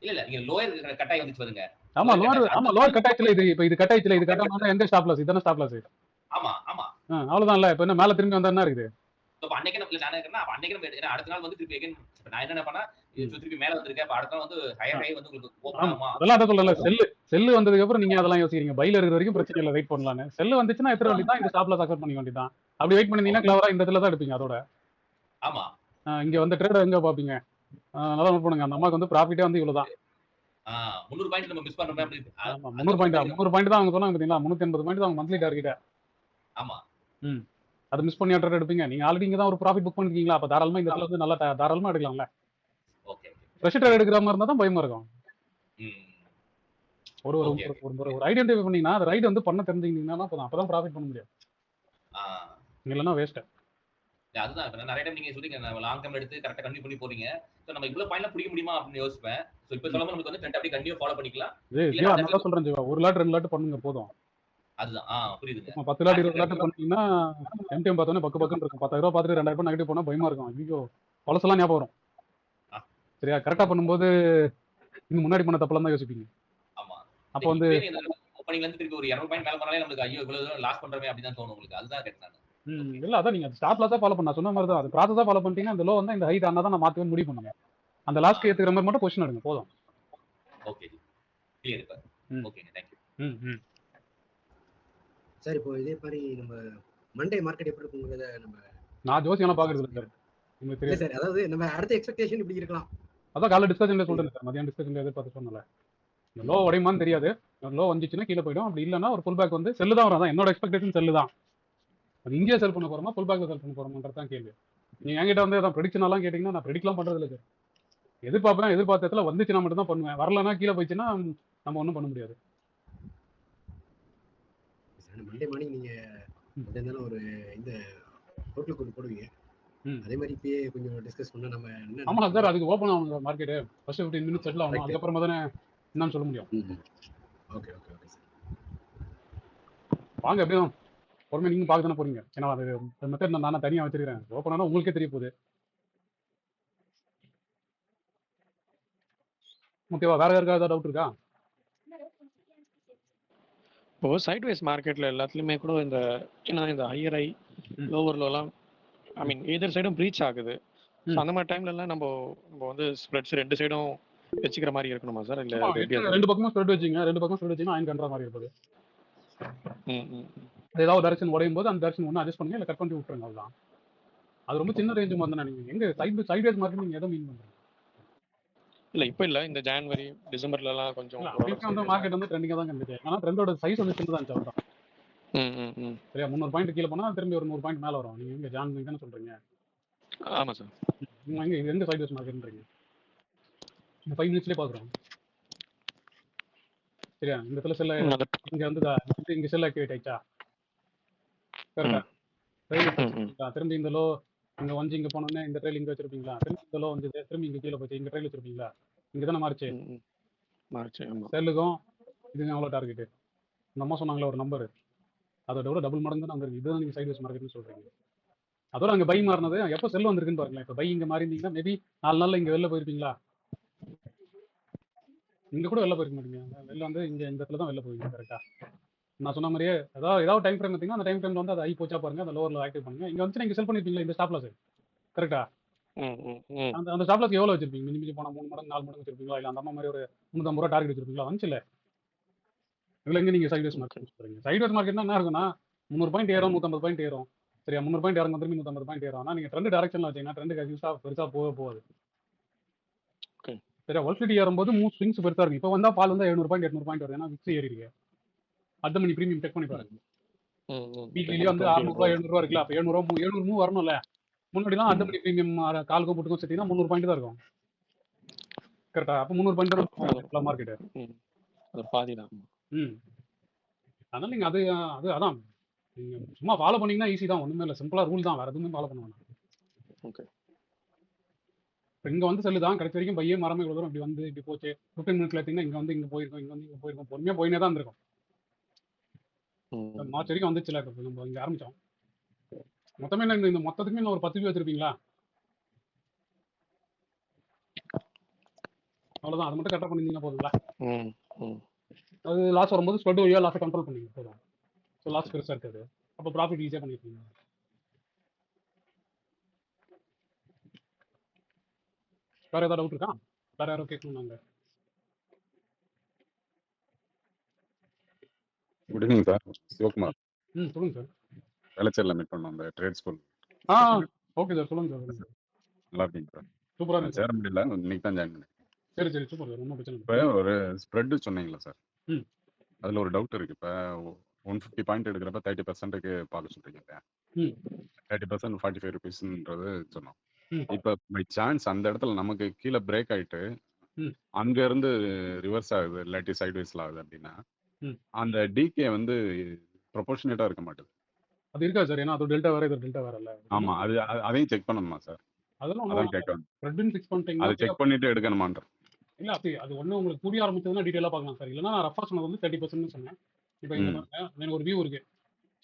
S4: இல்ல நீங்க லோயர் கட்டாய் வந்துச்சு பாருங்க.
S1: ஆமா லோயர் கட் ஆயிச்சுல. இது கட் ஆயிச்சுல. இது கட் ஆனா எங்க ஸ்டாப் லாஸ்? இதானே ஸ்டாப் லாஸ்.
S4: ஆமா.
S1: அவ்வளவுதான் இல்ல. இப்ப என்ன மேல திரும்பி வந்தா என்ன இருக்குது?
S4: அப்ப அன்னைக்கே நம்ம நான் என்ன அப்ப அன்னைக்கே நம்ம ஏன்னா அடுத்த நாள் வந்து திருப்பி again நான் என்ன பண்ணா திருப்பி மேல வந்திருக்கேன். அப்ப அடுத்த நாள் வந்து ஹையர் ஹை வந்து உங்களுக்கு ஓப்பன்
S1: ஆமா
S4: ஆகுமா?
S1: அதெல்லாம் அதான் சொல்லல. செல்லு வந்ததுக்கு அப்புறம் நீங்க அதெல்லாம் யோசிக்கிறீங்க. பைல இருக்கிற வரைக்கும் பிரச்சனை இல்லை, வெயிட் பண்ணலான்னு. செல்லு வந்துச்சுன்னா எத்தனை வண்டி தான் இந்த ஸ்டாப்ல அக்செப்ட் பண்ணிக்க வேண்டியதான். அப்படி வெயிட் பண்ணிருந்தீங்கன்னா கிளவரா இந்த இடத்துல தான் எடுப்பீங்க. அதோட
S4: ஆமா.
S1: இங்க வந்து ட்ரேட் எங்க பாப்பீங்க? நல்லா நோட் பண்ணுங்க. அந்த அம்மாக்கு வந்து ப்ராஃபிட்டே வந்து இவ்வளவுதான்.
S4: 300 பாயிண்ட் நம்ம மிஸ் பண்றோமே அப்படி
S1: ஆமா 300 பாயிண்ட் தான் அவங்க சொன்னாங்க பாத்தீங்களா? 380 பாயிண்ட் தான் அவங்க மந்த்லி டார்கெட்.
S4: ஆமா.
S1: ம் அது மிஸ் பண்ணி ட்ரேட் எடுப்பீங்க. நீங்க ஆல்ரெடி இங்க தான் ஒரு ப்ராஃபிட் புக் பண்ணிருக்கீங்களா? அப்ப தாராளமா இந்த இடத்துல வந்து நல்லா தாராளமா எடுக்கலாம்ல.
S4: ஓகே.
S1: ஃப்ரெஷ் ட்ரேட் எடுக்கிற மாதிரி இருந்தா தான் பயமா இருக்கும்.
S4: ம்.
S1: ஒரு ஒரு
S4: Okay, okay.
S1: ஒரு ஒரு ஐடென்டிஃபை பண்ணீங்கன்னா அந்த ரைட் வந்து பண்ண தெரிஞ்சுக்கிட்டீங்கன்னா போதும். அப்பதான் ப்ராஃபிட் பண்ண முடியும். இல்லைன்னா வேஸ்ட்.
S4: அதுதான் இப்ப நிறைய டைம் நீங்க சொல்றீங்க லாங் டைம் எடுத்து கரெக்டா கண்டினியூ பண்ணி போறீங்க. சோ நம்ம இவ்வளவு பாயிண்ட்ல பிடிக்க முடியுமா அப்படின்னு யோசிப்பேன். சோ இப்ப சொல்லும்போது நமக்கு வந்து ட்ரெண்ட் அப்படியே கண்டினியூ ஃபாலோ பண்ணிக்கலாம்.
S1: ஜீவா நான் சொல்றேன் ஜீவா, ஒரு லாட் 2 லாட் பண்ணுங்க போதும்.
S4: அதுதான் புரியுதுங்க.
S1: 10 லாட் 20 லாட் பண்ணீங்கன்னா எம்டிஎம் பார்த்தோன்னே பக்கு பக்குன்னு இருக்கும். 10,000 ரூபாய் பார்த்துட்டு 2,000 ரூபாய் நெகட்டிவ் போனா பயமா இருக்கும். ஐயோ பழசெல்லாம் ஞாபகம் வரும். சரியா? கரெக்டா பண்ணும்போது இன்னும் முன்னாடி பண்ண தப்பெல்லாம் தான் யோசிப்பீங்க.
S4: ஆமா.
S1: அப்போ வந்து
S4: ஓப்பனிங்ல இருந்து திருப்பி ஒரு 200 பாயிண்ட் மேல போனாலே நமக்கு ஐயோ இவ்வளவு தூரம் லாஸ் பண்றமே அப்படி தான் தோணும் உங்களுக்கு. அதுதான் கேட்டேன் நான்.
S1: இல்ல அதான் நீங்க ஸ்டாப் லாஸா ஃபாலோ பண்ண சொன்ன மாதிரி தான். அது ப்ராசஸா ஃபாலோ பண்ணிட்டீங்கன்னா இந்த லோ வந்து இந்த ஹைட் ஆனா தான் நான் மாத்துவேன் முடிவு பண்ணுங்க. அந்த லாஸ்ட்க்கு ஏத்துக்கிற மாதிரி மட்டும் பொசிஷன் எடுங்க போதும்.
S4: ஓகே கிளியர் இப்ப. ஓகேங்க थैंक யூ.
S5: சார் இப்போ இதே மாதிரி நம்ம மண்டே மார்க்கெட் எப்படி இருக்குங்கிறத நம்ம
S1: நான் ஜோசியெல்லாம் பாக்குறது இல்லை சார். உங்களுக்கு
S5: இல்ல
S1: தெரியாது
S5: சார், அதாவது நம்ம அடுத்த எக்ஸ்பெக்டேஷன் இப்படி இருக்கலாம்.
S1: அதான் காலைல டிஸ்கஷன்ல சொல்றேன் சார். மதியம் டிஸ்கஷன்ல எதிர்பார்த்து சொன்னல. இந்த லோ உடையுமான்னு தெரியாது. லோ வந்துச்சுன்னா கீழே போயிடும். அப்படி இல்லைன்னா ஒரு புல் பேக் வந்து செல்லு தான் வரும். அதான் என்னோட எக்ஸ்பெக்டேஷன் செல்லு தான். அது இங்கேயே செல் பண்ண போறோமா புல் பேக்ல செல் பண்ண போறோமான்றது தான் கேள்வி. நீங்க என்கிட்ட வந்து அதான் ப்ரெடிக்ஷன் எல்லாம் கேட்டீங்கன்னா நான் ப்ரெடிக்ட்லாம் பண்றது இல்லை சார். எதிர்பார்ப்பேன், எதிர்பார்த்த இடத்துல வந்துச்சுன்னா மட்டும் தான் பண்ணுவேன். வரலன்னா கீழே போயிடுச்சுன்னா நம்ம ஒன்றும் பண்ண முடியாது.
S5: மண்டே மார்னிங் நீங்க இருந்தாலும் ஒரு இந்த அவுட்லுக் ஒன்று போடுவீங்க. அதே மாதிரி இப்பயே கொஞ்சம் டிஸ்கஸ் பண்ணா நம்ம என்ன.
S1: ஆமா சார், அதுக்கு ஓப்பன் ஆகணும் மார்க்கெட்டு. ஃபர்ஸ்ட் 15 மினிட்ஸ் செட்டில் ஆகணும். அதுக்கப்புறமா தானே என்னன்னு சொல்ல முடியும்.
S5: Okay okay okay sir.
S1: வாங்க எப்படியும் பொறுமை நீங்க பார்க்க தானே போறீங்க. ஏன்னா அது மெத்தட் நானே தனியாக வச்சிருக்கிறேன். ஓப்பன் ஆனால் உங்களுக்கே தெரிய போகுது. ஓகேவா? வேற யாருக்கா ஏதாவது டவுட் இருக்கா?
S6: இப்போ சைட்வேஸ் மார்க்கெட்ல எல்லாத்துலயுமே கூட இந்த ஏன்னா இந்த ஹையர் ஹை லோவர் லோலாம் ஐ மீன் எதர் சைடும் பிரீச் ஆகுது. ஸோ அந்த மாதிரி டைம்ல எல்லாம் நம்ம வந்து ஸ்ப்ரெட்ஸ் ரெண்டு சைடும் வச்சுக்கிற மாதிரி இருக்கணுமா சார்? இல்ல
S1: ரெண்டு பக்கமும் ஸ்ப்ரெட் வச்சுங்க. ரெண்டு பக்கம் ஸ்ப்ரெட் வச்சுன்னா அயன் பண்ற மாதிரி இருப்பது. ஏதாவது டைரக்ஷன் உடையும் போது அந்த டைரக்ஷன் ஒன்று அட்ஜஸ்ட் பண்ணுங்க, இல்லை கட் பண்ணி விட்டுருங்க. அவ்வளோதான். அது ரொம்ப சின்ன ரேஞ்சு மாதிரி தானே. நீங்க எங்க சைட்வேஸ் மார்க்கெட் நீங்க எதை மீன் பண்றீங்க?
S6: இல்ல இப்ப இல்ல இந்த ஜனவரி டிசம்பர்ல எல்லாம் கொஞ்சம்
S1: வந்து மார்க்கெட் வந்து ட்ரெண்டிங்கா தான் இருந்துச்சு. ஆனா ட்ரெண்டோட சைஸ் வந்து சின்னதா இருந்துச்சு. அவ்வளவுதான். சரியா? 300 பாயிண்ட் கீழே போனா திரும்பி ஒரு 100 பாயிண்ட் மேல வரும். நீங்க எங்க ஜான் தானே சொல்றீங்க?
S6: ஆமா சார்.
S1: நீங்க எங்க இது எந்த சைட்வேஸ் மார்க்கெட்ன்றீங்க? இந்த 5 மினிட்ஸ்லயே பாக்குறோம். சரியா? இந்த இடத்துல செல்ல இங்க வந்து இங்க செல் ஆக்டிவேட் ஆயிடுச்சா? கரெக்டா? திரும்பி இந்த லோ இங்க வந்து இங்க போனோம்னா இந்த ட்ரெயில் இங்க வச்சிருப்பீங்களா? திரும்பி இந்த லோ வந்து திரும்பி இங்க கீழே போச்சு இங்க ட்ரெயில் வச்சிருப்பீங்களா? இங்க தானே மாறிச்சு. செல்லுக்கும் இதுங்க அவ்வளோ டார்கெட். இந்த அம்மா சொன்னாங்களே ஒரு நம்பர், அதோட விட டபுள் மடங்கு தான் வந்திருக்கு. இதுதான் நீங்க சைட்வேஸ் மார்க்கெட்னு சொல்றீங்க. அதோட அங்க பை மாறினது எப்போ செல் வந்திருக்குன்னு பாருங்களேன். இப்போ பை இங்க மாறி இருந்தீங்கன்னா மேபி 4 நாள்ல இங்க வெளில போயிருப்பீங்களா? இங்க கூட வெளில போயிருக்க மாட்டீங்க. வெளில வந்து இங்க இந்த இடத்துல தான் வெளில போவீங்க. கரெக்டா? நான் சொன்ன மாதிரியே ஏதாவது டைம் ஃப்ரேம் பார்த்தீங்கன்னா அந்த டைம் ஃப்ரேம்ல வந்து அது ஐ போச்சா பாருங்க, அந்த லோவர்ல ஆக்டிவ் பண்ணுங்க. இங்க வந்து நீங்க செல் பண்ணிருப்பீங்களா இந்த ஸ்டாப் லாஸ்? கரெக்டா? அந்த ஸ்டாப் லாஸ் எவ்வளவு வச்சிருப்பீங்க? மினிமம் போனா 3 மடங்கு 4 மடங்கு வச்சிருப்பீங்களா? இல்ல அந்த அம்மா மாதிரி ஒரு 350 ரூபா டார்கெட் வச்சிருப்பீங்களா? வந்துச்சு இல்ல. இதுல எங்க நீங்க சைட்வேஸ் மார்க்கெட் சொல்றீங்க? சைட்வேஸ் மார்க்கெட்னா என்ன இருக்குன்னா 300 பாயிண்ட் ஏறும், 150 பாயிண்ட் ஏறும். சரியா? 300 பாயிண்ட் இறங்க திரும்பி 150 பாயிண்ட் ஏறும். ஆனா நீங்க ட்ரெண்ட் டைரக்ஷன்ல வச்சீங்கன்னா ட்ரெண்ட் எக்ஸிஸ்டா பெருசா போகாது. சரியா? வொலட்டிலிட்டி ஏறும்போது மூவ் ஸ்விங்ஸ் பெருசா இருக்கு. இப்போ வந்தா பால் வந்தா 700 பாயிண்ட் 800 பாயிண்ட் வருது. ஏன்னா விக்ஸ் ஏறி இருக்கு. அடுத்த மணி பிரீமியம் செக் பண்ணி பாருங்க. வீக்லியே வந்து 600 ரூபாய் 700 ரூபாய் இருக்குல்ல. அப்ப 700 மூவ் வரணும்ல. முன்னாடிலாம் அடுத்த மணி பிரீமியம் காலுக்கும் போட்டுக்கும் சேர்த்தீங்கன்னா 300 பாயிண்ட் தான் இருக்கும். கரெக்டா? அப்ப 300 பாயிண்ட் தான் மார்க்கெட்.
S6: அது பாதி தான்.
S1: அதனால நீங்க அதான் நீங்க சும்மா ஃபாலோ பண்ணீங்கன்னா ஈஸி தான். ஒண்ணுமே இல்லை, சிம்பிளா ரூல் தான். வேற எதுவுமே ஃபாலோ பண்ண வேணாம்.
S6: ஓகே.
S1: இங்க வந்து செல்லு தான் கடைசி வரைக்கும் பையே மரமே இவ்வளவு தூரம் இப்படி வந்து இப்படி போச்சு. 15 மினிட்ஸ்ல எடுத்தீங்கன்னா இங்க வந்து இங்க போயிருக்கோம், இங்க வந்து இங்க போயிருக்கோம். பொறுமையா போயினே தான் இருந்திருக்கும். மார்ச் வரைக்கும் வந்துச்சுல. இப்போ நம்ம இங்க ஆரம்பிச்சோம். மொத்தமே என்ன இந்த மொத்தத்துக்குமே இன்னும் ஒரு 10 வியூ வச்சிருப்பீங்களா? அவ்வளவுதான். அது மட்டும் கரெக்டா பண்ணிருந்தீங்கன்னா போதுங்களா? அது லாஸ் வரும்போது ஸ்ப்ரெட் வழியா லாஸை கண்ட்ரோல் பண்ணிங்க போதும். ஸோ லாஸ் பெருசா இருக்காது. அப்போ ப்ராஃபிட் ஈஸியாக பண்ணிருப்பீங்க. வேற ஏதாவது டவுட் இருக்கா? வேற யாரோ கேட்கணும் நாங்க.
S7: Good evening sir. சிவகுமார்
S1: சொல்லுங்க சார்.
S7: வேளச்சேரியில் மீட் பண்ணோம் அந்த ட்ரேட் ஸ்கூல்.
S1: ஓகே சார், சொல்லுங்க சார்.
S7: நல்லா இருக்கீங்க சார்?
S1: சூப்பரா இருக்கு
S7: சேர முடியல, இன்னைக்கு தான் ஜாயின் பண்ணேன்.
S1: சரி சரி, சூப்பர் சார், ஒன்றும் பிரச்சனை
S7: இப்போ
S1: இல்லை.
S7: ஒரு ஸ்ப்ரெட் சொன்னீங்களா சார்?
S1: ம்.
S7: அதில் ஒரு டவுட் இருக்கு. இப்போ 150 பாயிண்ட் எடுக்கிறப்ப 30%க்கு பார்க்க சொல்றீங்க இல்லையா?
S1: ம்
S7: 30% 45 ருபீஸ்ன்றது சொன்னோம்.
S1: ம்
S7: இப்போ பை சான்ஸ் அந்த இடத்துல நமக்கு கீழே பிரேக் ஆயிட்டு
S1: ம்
S7: அங்க இருந்து ரிவர்ஸ் ஆகுது, இல்லாட்டி சைட்வேஸ்ல ஆகுது அப்படின்னா
S1: ம்
S7: அந்த டிகே வந்து ப்ரொபோர்ஷனேட்டா இருக்க மாட்டேது.
S1: அது இருக்கா சார்? ஏன்னா அது டெல்டா வேற, இது டெல்டா வேற இல்ல.
S7: ஆமா, அதையும் செக் பண்ணணுமா சார்?
S1: அதெல்லாம்
S7: அதான்
S1: ஒன்றும்
S7: கேட்க வந்தேன்.
S1: ரெட்னு ஃபிக்ஸ் பண்ணிட்டீங்கன்னா
S7: அதை செக் பண்ணிட்டு எடுக்கணுமான்ற.
S1: இல்லை அப்படி அது ஒன்று உங்களுக்கு புரிய ஆரம்பிச்சதுன்னா டீட்டெயிலாக பார்க்கலாம் சார். இல்லைன்னா நான் ரஃபா சொன்னது வந்து 30% சொன்னேன். இப்போ இங்கே
S7: ம்
S1: பாருங்க, எனக்கு ஒரு வியூ இருக்கு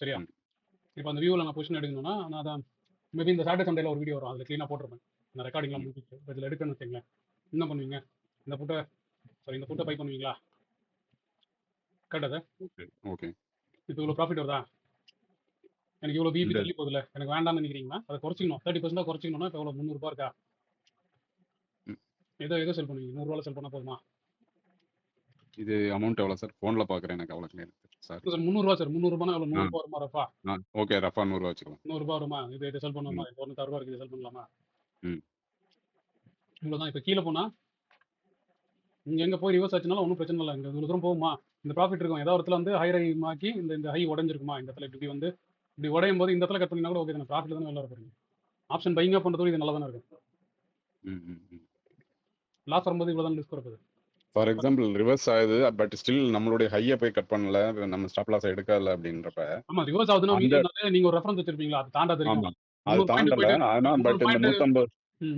S1: சரியா?
S7: ம்
S1: இப்போ அந்த வியூவில் நான் பொசிஷன் எடுக்கணும்னா நான் அதான் மேபி இந்த சாட்டர்டே சண்டேல ஒரு வீடியோ வரும், அதில் க்ளீனாக போட்டிருப்பேன். இந்த ரெக்கார்டிங்லாம் முடிச்சிட்டு இப்போ இதில் எடுக்கணும்னு வச்சுங்களேன், என்ன பண்ணுவீங்க? இந்த புட்டை சாரி இந்த புட்டை பை பண்ணுவீங்களா? கரெக்டா சார்?
S7: Okay okay.
S1: இப்போ இவ்வளோ ப்ராஃபிட் வருதா? எனக்கு இவ்வளோ பிபி
S7: இந்த
S1: தள்ளி போகுதுல, எனக்கு வேண்டாம்னு நினைக்கிறீங்களா? அதை குறைச்சிக்கணும், 30% குறைச்சிக்கணும்னா இப்போ எவ்வளோ 300 இருக்கா?
S7: ம்,
S1: எதோ செல் பண்ணுவீங்க? 100 செல் பண்ணால் போதுமா?
S7: இது அமௌண்ட் எவ்வளோ சார்? ஃபோன்ல பார்க்குறேன், எனக்கு அவ்வளோ கிளியர் சார்.
S1: Sir 300 sir. 300 எவ்வளோ?
S7: ஆ
S1: 100 வருமா ரஃபா?
S7: ஓகே, ரஃபா 100 வச்சுக்கலாம்.
S1: 100 வருமா? இது செல் பண்ணுமா?
S7: ம்
S1: இப்போ 106 இருக்குது, செல் பண்ணலாமா?
S7: ம்
S1: இவ்வளோதான். இப்போ கீழே போனால் இங்கே எங்கே போய் ரிவர்ஸ் ஆச்சுனாலும் ஒன்றும் பிரச்சனை இல்லை. இங்கே இவ்வளோ தூரம் போகுமா? இந்த ப்ராஃபிட் இருக்கும். ஏதாவது இடத்துல வந்து ஹை ஆக்கி இந்த ஹை உடஞ்சிருக்குமா? இந்த இடத்துல இப்படி வந்து இப்படி உடையும் போது இந்த இடத்துல கட் பண்ணினா கூட ஓகே தானே, ப்ராஃபிட் தானே வெளில வர போறீங்க. ஆப்ஷன் பையிங்காக பண்ணுறது இது நல்லா தானே இருக்கும்.
S7: ம் ம் ம்.
S1: லாஸ் வரும்போது இவ்வளோ தான் ரிஸ்க் வரப்போகுது.
S7: ஃபார் எக்ஸாம்பிள் ரிவர்ஸ் ஆகுது, பட் ஸ்டில் நம்மளுடைய ஹையை போய் கட் பண்ணல, நம்ம ஸ்டாப் லாஸ் எடுக்கல அப்படின்றப்ப
S1: ஆமா, ரிவர்ஸ் ஆகுதுன்னா
S7: அந்த
S1: மீண்டும் நீங்கள் ஒரு ரெஃபரன்ஸ் வச்சிருப்பீங்களா? அது தாண்டா தெரியும்.
S7: ஆமா, அது
S1: 300 பாயிண்ட்
S7: தாண்டல.
S1: போயிட்டு
S7: ஆனா
S1: 300
S7: பட் இந்த
S1: பாயிண்ட்
S7: 150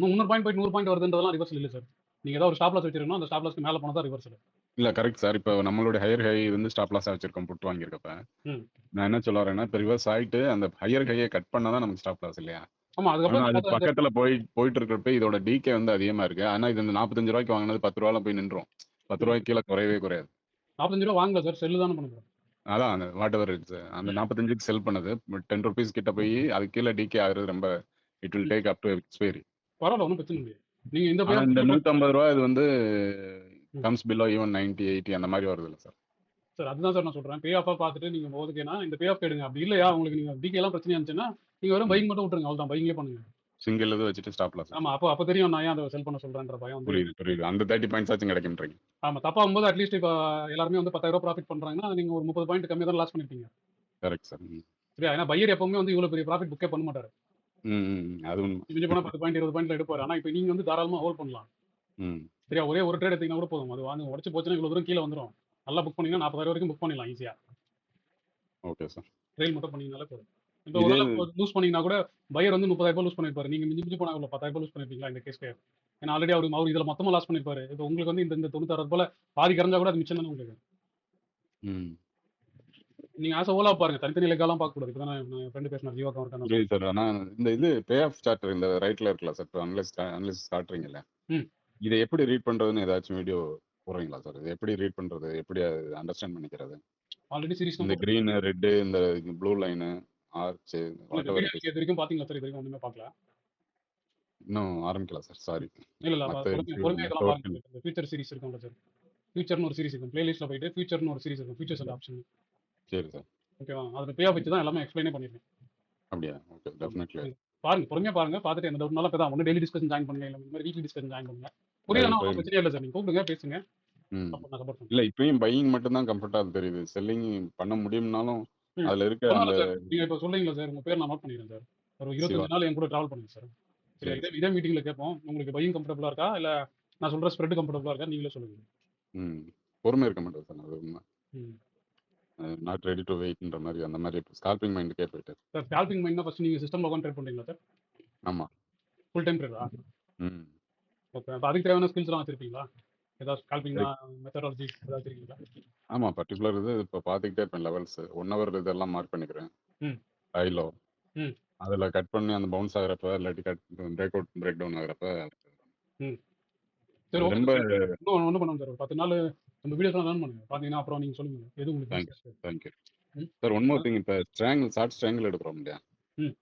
S1: 300 பாயிண்ட் போயிட்டு 100 பாயிண்ட் வருதுன்றதெல்லாம் ரிவர்ஸ் இல்லை சார். நீங்கள் ஏதாவது ஒரு ஸ்டாப் லாஸ் வச்சிருக்கணும், அந்த ஸ்டாப் லாஸ்க்கு மேலே போனால் தான் ரிவர்ஸ் இல்லை.
S7: இல்ல கரெக்ட் சார். இப்போ நம்மளுடைய ஹையர் ஹை வந்து ஸ்டாப் லாஸா வச்சிருக்கோம் புட் வாங்கியிருக்கப்ப.
S1: ம்
S7: நான் என்ன சொல்ல வரேன்னா, இப்போ ரிவர்ஸ் ஆயிட்டு அந்த ஹையர் ஹையை கட் பண்ணாதான் நமக்கு ஸ்டாப் லாஸ் இல்லையா?
S1: ஆமா,
S7: ஆனா
S1: அதுக்கப்புறம்
S7: அது
S1: பார்த்தா
S7: பக்கத்துல போயிட்டு இருக்கிறப்ப இதோட டிகே வந்து அதிகமா இருக்கு. ஆனா இது இந்த 45 ரூபாய்க்கு வாங்கினது 10 ரூபாயில போய் நின்றோம். 10 ரூபாய்க்கு கீழே குறையவே குறையாது.
S1: 45 ரூபா வாங்கல சார், செல்லு தானே பண்ணுறோம்.
S7: அதான் அந்த வாட் எவர் இட்ஸ் அந்த 45க்கு செல் பண்ணது 10 ருபீஸ் கிட்ட போய் அது கீழே டிகே ஆகுறது ரொம்ப it will take up to expiry.
S1: பரவாயில்ல, ஒன்றும் பிரச்சனை இல்லை. நீங்கள் இந்த
S7: ஆனா இந்த 150 ரூபாய் இது வந்து
S1: ம்.
S7: கம்ஸ் பிலோ ஈவன் 90 80 அந்த மாதிரி வருது இல்லை சார்?
S1: சார் அதுதான் சார் நான் சொல்கிறேன். பே ஆஃபாக பார்த்துட்டு நீங்கள் ஓகேனா இந்த பே ஆஃப் எடுங்க. அப்படி இல்லையா உங்களுக்கு நீங்கள் டிகேலாம் பிரச்சனை இருந்துச்சுன்னா நீங்கள் வெறும் பைக் மட்டும் விட்டுருங்க, அவ்வளோதான். பைக்லேயே பண்ணுங்க.
S7: சிங்கிள் இது வச்சுட்டு ஸ்டாப் லாஸ்.
S1: ஆமா, அப்போ தெரியும் நான் ஏன் அதை செல் பண்ண சொல்கிறேன்ற பயம் வந்து.
S7: புரியுது. அந்த 30 பாயிண்ட்ஸ் ஆச்சும் கிடைக்கும்ன்றீங்க.
S1: ஆமாம், தப்பாகும்போது அட்லீஸ்ட் இப்போ எல்லாருமே வந்து 10,000 ப்ராஃபிட் பண்ணுறாங்கன்னா நீங்கள் ஒரு 30 பாயிண்ட் கம்மியாக தான் லாஸ் பண்ணிருப்பீங்க.
S7: Correct sir.
S1: சரியா? ஏன்னா பையர் எப்பவுமே வந்து இவ்வளோ பெரிய ப்ராஃபிட் புக்கே பண்ண மாட்டார்.
S7: அது உண்மை.
S1: மிஞ்சி போனால் 10 பாயிண்ட் 20 பாயிண்ட்ல எடுப்பார். ஆனால் இப்போ நீங்கள் வந்து தாராளமாக ஹோல்ட் பண்ணலாம்.
S7: ம்
S1: சரியா? ஒரே ஒரு ட்ரேட் எடுத்தீங்கன்னா கூட போதும். அது வாங்க உடச்சு போச்சுன்னா இவ்வளோ தூரம் கீழே வந்துடும். நல்லா புக் பண்ணீங்கன்னா 40,000 வரைக்கும் புக் பண்ணிடலாம் ஈஸியாக.
S7: Okay sir.
S1: ட்ரெயில் மட்டும் பண்ணீங்கனாலே போதும். இப்போ
S7: இதே
S1: ஒரு லூஸ் பண்ணீங்கன்னா கூட பையர் வந்து 30,000 லூஸ் பண்ணிருப்பாரு. நீங்கள் மிஞ்சி போனால் இவ்வளோ 10,000 லூஸ் பண்ணிருப்பீங்களா இந்த கேஸ்க்கு? ஏன்னா ஆல்ரெடி அவர் இதில் மொத்தமாக லாஸ் பண்ணிருப்பாரு. இப்போ உங்களுக்கு வந்து இந்த 96 போல பாதி கரைஞ்சா கூட அது மிச்சம் தானே உங்களுக்கு.
S7: ம்
S1: நீங்கள் ஆசை ஓலா பாருங்க, தனித்தனி லெக்காலாம் பார்க்கக்கூடாது. இப்போ தான் என் ஃப்ரெண்டு பேசினார், ஜீவா கவர்.
S7: புரியுது சார். ஆனா இந்த இது பே ஆஃப் சார்ட் இந்த ரைட்ல இருக்குல்ல சார், இப்போ அனலிஸ்ட் காட்டுறீங்கல்ல,
S1: ம்
S7: இதை எப்படி ரீட் பண்றதுன்னு ஏதாச்சும் வீடியோ போடுறீங்களா சார்? இது எப்படி ரீட் பண்றது, எப்படி அண்டர்ஸ்டாண்ட் பண்ணிக்கிறது?
S1: ஆல்ரெடி சீரிஸ்
S7: இந்த கிரீன் ரெட்டு இந்த blue line arch what ever
S1: இது வரைக்கும் பார்த்தீங்களா சார்? இது வரைக்கும் ஒன்றுமே பார்க்கல.
S7: இன்னும் ஆரம்பிக்கல சார், சாரி.
S1: இல்லை
S7: மத்த
S1: பொறுமையாக இதெல்லாம் பாருங்க. இந்த ஃபியூச்சர் சீரிஸ் இருக்கும்ல சார், ஃபியூச்சர்னு ஒரு சீரிஸ் இருக்கும். பிளேலிஸ்ட்டில் போயிட்டு ஃபியூச்சர்னு ஒரு சீரிஸ் இருக்கும், ஃபியூச்சர்ஸ் அண்ட் ஆப்ஷன்.
S7: சரி சார்.
S1: ஓகேவா? அதில் பே ஆஃப் வச்சு தான் எல்லாமே எக்ஸ்பிளைனே பண்ணிருக்கேன்.
S7: அப்படியா? Okay, definitely.
S1: பாருங்க, பொறுமையாக பாருங்க. பார்த்துட்டு எந்த டவுட்னாலும் இப்போ தான் ஒன்று டெய்லி டிஸ்கஷன் ஜாயின் பண்ணுங்க, இல்லை இந்த மாதிரி வீக்லி டிஸ்கஷன் ஜாயின் பண்ணுங்க. புரியலன்னா ஒன்றும் பிரச்சனையே இல்லை சார், நீங்கள் கூப்பிடுங்க, பேசுங்க.
S7: ம்
S1: அப்போ நான் சப்போர்ட் பண்ணுறேன்.
S7: இல்ல இப்பயும் பையிங் மட்டும் தான் கம்ஃபர்ட்டா தெரியுது. செல்லிங் பண்ண முடியும்னாலும் அதுல இருக்க அந்த
S1: சார் நீங்கள் இப்போ சொல்றீங்களா சார், உங்கள் பேர் நான் நோட் பண்ணிடுறேன் சார். ஒரு 25 நாள் என் கூட ட்ராவல் பண்ணுங்க சார். சரி,
S7: சரி.
S1: இதே மீட்டிங்கில் கேட்போம். உங்களுக்கு பையிங் கம்ஃபர்டபுளாக இருக்கா, இல்லை நான் சொல்கிற ஸ்ப்ரெட் கம்ஃபர்டபுளாக இருக்கா, நீங்களே சொல்லுங்கள்.
S7: ம் பொறுமை இருக்க மாட்டேன் சார், அது உண்மை.
S1: ம்
S7: நாட் ரெடி டு வெயிட்ன்ற மாதிரி அந்த மாதிரி ஸ்கால்பிங் மைண்டுக்கே போயிட்டு.
S1: சார், ஸ்கால்பிங் மைண்ட்னா ஃபர்ஸ்ட் நீங்கள் சிஸ்டமில் உட்காந்து ட்ரேட் பண்ணுறீங்களா சார்?
S7: ஆமா.
S1: ஃபுல் டைம் ட்ரேடா?
S7: ம்
S1: ஓகே. அப்போ அதுக்கு தேவையான ஸ்கில்ஸ்லாம் வச்சிருப்பீங்களா? ஏதாவது ஸ்கால்பிங் மெத்தடாலஜி ஏதாவது வச்சிருக்கீங்களா?
S7: ஆமா, பர்டிகுலர் இது இப்போ பார்த்துக்கிட்டே இருப்பேன். லெவல்ஸ் 1 ஹவர் இதெல்லாம் மார்க் பண்ணிக்கிறேன்.
S1: ம்
S7: ஹைலோ
S1: ம்
S7: அதுல கட் பண்ணி அந்த பவுன்ஸ் ஆகுறப்ப இல்லாட்டி பிரேக் அவுட் பிரேக் டவுன் ஆகுறப்ப
S1: ம் சரி,
S7: அது
S1: ஓகே
S7: ரொம்ப
S1: சார். இன்னும் ஒன்றும் பண்ணுங்க சார். ஒரு 10 நாள் நம்ம வீடியோஸ்லாம் ரன் பண்ணுங்க. பார்த்தீங்கன்னா அப்புறம் நீங்கள் சொல்லுங்க எது உங்களுக்கு
S7: தேங்க்யூ
S1: ஈஸியாக.
S7: தேங்க்யூ
S1: ம்
S7: சார். ஒன் மோர் திங், இப்போ ஷார்ட் ஸ்ட்ராங்கிள் எடுக்கிறோம் இல்லையா?
S1: ம்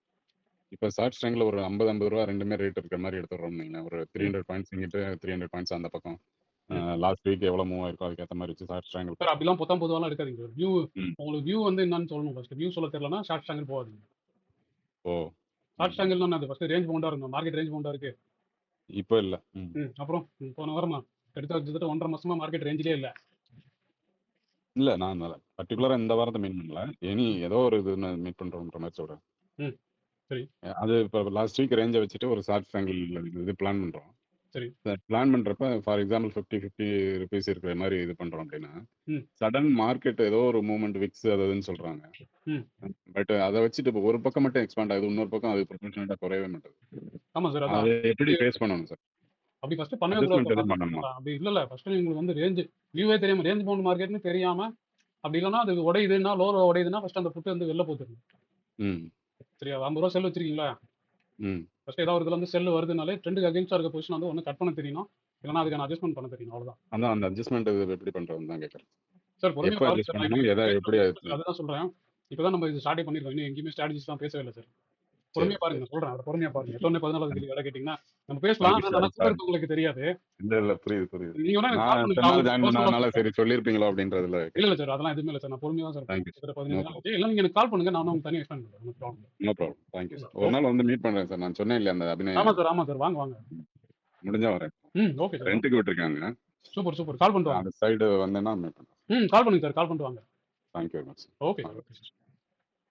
S7: இப்ப ஷார்ட் ஸ்ட்ரைங்ல ஒரு 50 ரூபா ரெண்டுமே ரேட் இருக்கிற மாதிரி எடுத்துடுறோம் நீங்க ஒரு 300 பாயிண்ட்ஸ் இங்கிட்டு 300 பாயிண்ட்ஸ் அந்த பக்கம் லாஸ்ட் வீக் எவ்வளவு மூவ் ஆயிருக்கோ அதுக்கேற்ற மாதிரி வச்சு ஷார்ட் ஸ்ட்ரைங்கிள்
S1: சார் அப்படிலாம் பொதுவாலாம் எடுக்காதீங்க சார். வியூ
S7: ம்.
S1: உங்களுக்கு வியூ வந்து என்னன்னு சொல்லணும். ஃபர்ஸ்ட் வியூ சொல்ல தெரியலனா ஷார்ட் ஸ்ட்ராங்கிள் போகாதீங்க.
S7: ஓ
S1: ஷார்ட் ஸ்ட்ராங்கிள்னா அது ஃபர்ஸ்ட் ரேஞ்ச் பவுண்டா இருக்கும். மார்க்கெட் ரேஞ்ச் பவுண்டா இருக்கு.
S7: இப்போ இல்ல
S1: அப்புறம் போன வாரமா கிட்டத்தட்ட 1.5 மாசமா மார்க்கெட் ரேஞ்சிலே இல்ல.
S7: இல்ல நான் பர்டிகுலரா இந்த வாரத்தை மீட் பண்ணல எனி ஏதோ ஒரு இது மீட் பண்றோம்ன்ற மாதிரி சொல்றேன்.
S1: ம். சரி.
S7: அது இப்போ லாஸ்ட் வீக் ரேஞ்சை வச்சுட்டு ஒரு ஷார்ட் ஸ்ட்ரைங்கிள் இது பிளான் பண்றோம்.
S1: சரி.
S7: பிளான் பண்றப்ப ஃபார் எக்ஸாம்பிள் 50 ருபீஸ் இருக்கிற மாதிரி இது பண்றோம் அப்படின்னா
S1: ம்.
S7: சடன் மார்க்கெட் ஏதோ ஒரு மூவ்மெண்ட் விக்ஸ் அதுன்னு சொல்றாங்க.
S1: ம்.
S7: பட் அதை வச்சுட்டு இப்போ ஒரு பக்கம் மட்டும் எக்ஸ்பாண்ட் ஆகுது இன்னொரு பக்கம் அது ப்ரொபோர்ஷனேட்டா குறையவே மாட்டேங்குது.
S1: ஆமா சார்.
S7: அதை
S1: அதான்
S7: எப்படி ஃபேஸ் பண்ணணும் சார்?
S1: அப்படி ஃபர்ஸ்ட் பண்ணவே
S7: அட்ஜஸ்ட்மெண்ட்
S1: கூடாது.
S7: எதுவும் பண்ணணுமா?
S1: அப்படி இல்ல ஃபர்ஸ்ட் உங்களுக்கு வந்து ரேஞ்ச் வியூவே தெரியாம ரேஞ்ச் பவுண்ட் மார்க்கெட்னு தெரியாம அப்படி இல்லைன்னா அது உடையுதுன்னா லோல உடையுதுன்னா ஃபர்ஸ்ட் அந்த புட்டு வந்து வெளில போத்துருங்க.
S7: ம்
S1: சரியா? 50 ரூபா செல் வச்சிருக்கீங்களா?
S7: ம்
S1: ஃபர்ஸ்ட் ஏதாவது ஒரு இதுல வந்து செல் வருதுனாலே ட்ரெண்டுக்கு அகேன்ஸ்டா இருக்க பொசிஷன் வந்து ஒன்று கட் பண்ண தெரியணும். இல்லைன்னா அதுக்கான அட்ஜஸ்ட்மெண்ட் பண்ண தெரியணும். அவ்வளவுதான்
S7: அதான் அந்த அட்ஜஸ்ட்மெண்ட் இது எப்படி பண்றதுன்னு தான் கேட்கறேன்.
S1: சார். பொறுமையா
S7: எப்போ
S1: பாருங்க
S7: அட்ஜஸ்ட்
S1: சார். நான்
S7: பண்ணணும் எதை எப்படி
S1: அதுதான் சொல்றேன். இப்பதான் நம்ம இது ஸ்டார்டே பண்ணிருக்கோம். இன்னும் எங்கேயுமே ஸ்ட்ராட்டஜிஸ் தான் பேசவே இல்லை சார். பொறுமையா பாருங்க. நான் சொல்றேன். அதை பொறுமையா பாருங்க. எடுத்தோடனே 14வது கேள்வி இடம் கேட்டீங்கன்னா நம்ம பேசலாம்.
S7: Thank you,
S1: ஆனா
S7: sir.
S1: சொல்றது உங்களுக்கு தெரியாது.
S7: இல்ல புரியுது
S1: நீங்க வேணா எனக்கு
S7: நான்
S1: கால்
S7: இத்தனை நாள் ஜாயின்
S1: பண்ணுங்க.
S7: பண்ணாதனால சரி சொல்லியிருப்பீங்களோ அப்படின்றதுல
S1: இல்ல சார். அதெல்லாம் எதுவுமே இல்லை சார். நான் பொறுமையா சார்
S7: Thank you.
S1: கிட்டத்தட்ட 15 நாள் ஆச்சு. இல்லை நீங்க எனக்கு கால் பண்ணுங்க. நான் உங்களுக்கு தனியாக எக்ஸ்பிளைன் பண்றேன். No problem.
S7: No problem thank you sir. ஒரு நாள் வந்து மீட் பண்றேன் சார். நான் சொன்னேன் இல்லையா அந்த அபிநயம்
S1: ஆமா சார். வாங்க.
S7: முடிஞ்சா வரேன்.
S1: Okay sir.
S7: ரெண்டுக்கு விட்டுருக்காங்க.
S1: சூப்பர். கால் பண்ணிட்டு வாங்க.
S7: அந்த சைடு வந்தேன்னா மீட் பண்ணுறேன்.
S1: கால் பண்ணுங்க சார். கால் பண்ணிட்டு வாங்க.
S7: Thank you very much.
S1: Okay sir.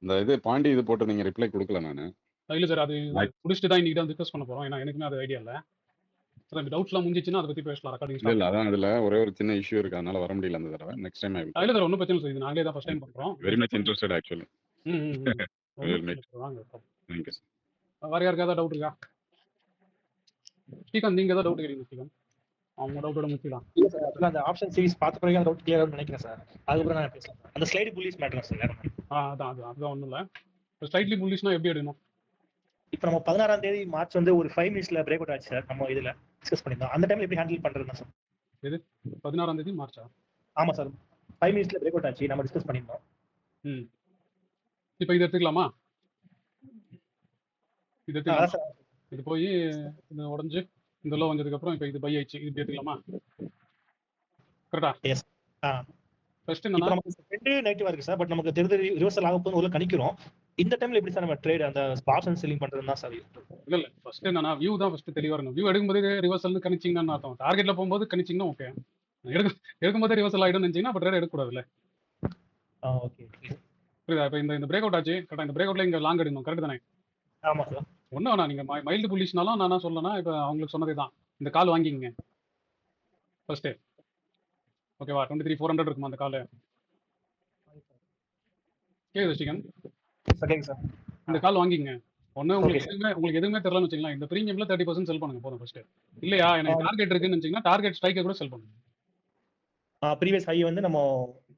S7: இந்த இது பாண்டி இது போட்டு நீங்க ரிப்ளை கொடுக்கல நான்.
S1: இல்ல சார். அது
S7: Right.
S1: முடிச்சுட்டு தான் இன்னைக்கு தான் டிஸ்கஸ் பண்ண போறோம். ஏன்னா எனக்குமே அது ஐடியா இல்ல. சார் இந்த டவுட்ஸ்லாம் முடிஞ்சிச்சுன்னா அதை பத்தி பேசலாம். ரெக்கார்டிங்
S7: இல்ல அதான் அதுல ஒரே ஒரு சின்ன இஷ்யூ இருக்கு அதனால வர முடியல அந்த தடவை. நெக்ஸ்ட் டைம்
S1: இல்ல சார். ஒன்றும் பிரச்சனை இல்லை சார். இது நாங்களே தான் ஃபர்ஸ்ட் டைம் பண்றோம்.
S7: Very much interested actually.
S1: ஒண்ணும் பிரச்சனை இல்லை சார். வாங்க.
S7: தேங்க்யூ.
S1: வேற யாருக்கு ஏதாவது டவுட் இருக்கா? ஸ்ரீகாந்த் நீங்க ஏதாவது டவுட் கேட்குறீங்க? ஸ்ரீகாந்த் அவங்க டவுட்டோட முடிச்சுக்கலாம்.
S8: இல்ல சார். அதுல அந்த ஆப்ஷன் சீரிஸ் பார்த்த பிறகு அந்த டவுட் கிளியர் ஆகும்னு நினைக்கிறேன் சார். அதுக்கப்புறம் நான் பேசலாம். அந்த ஸ்லைடு புல்லிஸ் மேட்டர் சார்.
S1: அதான் ஒன்றும் இல்லை. இப்போ ஸ்லைட்லி புல்லிஷ்னா எப்படி எடுக்கணும்?
S8: இப்போ நம்ம 16ஆம் தேதி மார்ச் வந்து ஒரு 5 மினிட்ஸ்ல பிரேக் அவுட் ஆச்சு சார். நம்ம இதுல டிஸ்கஸ் பண்ணிருந்தோம். அந்த டைம்ல எப்படி ஹேண்டில் பண்றதுன்னா சார்?
S1: எது 16ஆம் தேதி மார்ச்சா?
S8: ஆமா சார். 5 மினிட்ஸ்ல பிரேக் அவுட் ஆச்சு. நம்ம டிஸ்கஸ் பண்ணிருந்தோம்.
S1: இப்போ இது எடுத்துக்கலாமா? இது
S8: அதான்
S1: எடுத்துக்கலாம்.
S8: சார்.
S1: இது போய் இது உடஞ்சு இந்த லோ வந்ததுக்கு அப்புறம் இப்போ இது பை ஆயிடுச்சு. இது எடுத்துக்கலாமா? கரெக்டா?
S8: எஸ்.
S1: ஃபர்ஸ்ட்
S8: இப்போ
S1: என்னன்னா
S8: நமக்கு ரெண்டு நெகட்டிவா இருக்கு சார். பட் நமக்கு தெரிஞ்சு ரிவர்சல் ஆக போகுது உள்ள கணிக்கிறோம். இந்த டைம்ல எப்படி சார் நம்ம ட்ரேட் அந்த ஆப்ஷன் செல்லிங் பண்றதுன்னா சார்?
S1: இல்ல ஃபர்ஸ்ட் என்னன்னா வியூ தான் ஃபர்ஸ்ட் தெளிவா இருக்கணும். வியூ எடுக்கும்போது ரிவர்சல்னு கணிச்சிங்கன்னு அர்த்தம். டார்கெட்ல போகும்போது கணிச்சிங்கன்னா ஓகே. எடுக்கும்போது ரிவர்சல் ஆயிடும்னு நினைச்சீங்கன்னா அப்ப ட்ரேட் எடுக்கக்கூடாதுல்ல.
S8: ஓகே.
S1: புரியுதா? இப்போ இந்த பிரேக் அவுட் ஆச்சு. கரெக்டா? இந்த பிரேக் அவுட்ல இங்க லாங் எடுக்கணும். கரெக்ட் தானே?
S8: ஆமா சார்.
S1: ஒன்றும் வேணா. நீங்க மைல்டு புல்லிஷ்னாலும் நான் என்ன சொல்லனா இப்போ அவங்களுக்கு சொன்னதே தான். இந்த கால் வாங்கிக்கங்க ஃபர்ஸ்ட். ஓகேவா? 23,400 இருக்குமா அந்த கால்? கேக்குது ஸ்ரீகாந்த்?
S8: ஓகேங்க சார்.
S1: இந்த கால் வாங்கிக்கங்க. ஒண்ணு உங்களுக்கு எதுவுமே தெரியலன்னு வச்சுக்கலாம். இந்த பிரீமியம்ல 30% செல் பண்ணுங்க போதும் ஃபர்ஸ்ட். இல்லையா எனக்கு டார்கெட் இருக்குன்னு நினைச்சீங்கன்னா டார்கெட் ஸ்ட்ரைக்கை கூட செல் பண்ணுங்க.
S8: ப்ரீவியஸ் ஹை வந்து நம்ம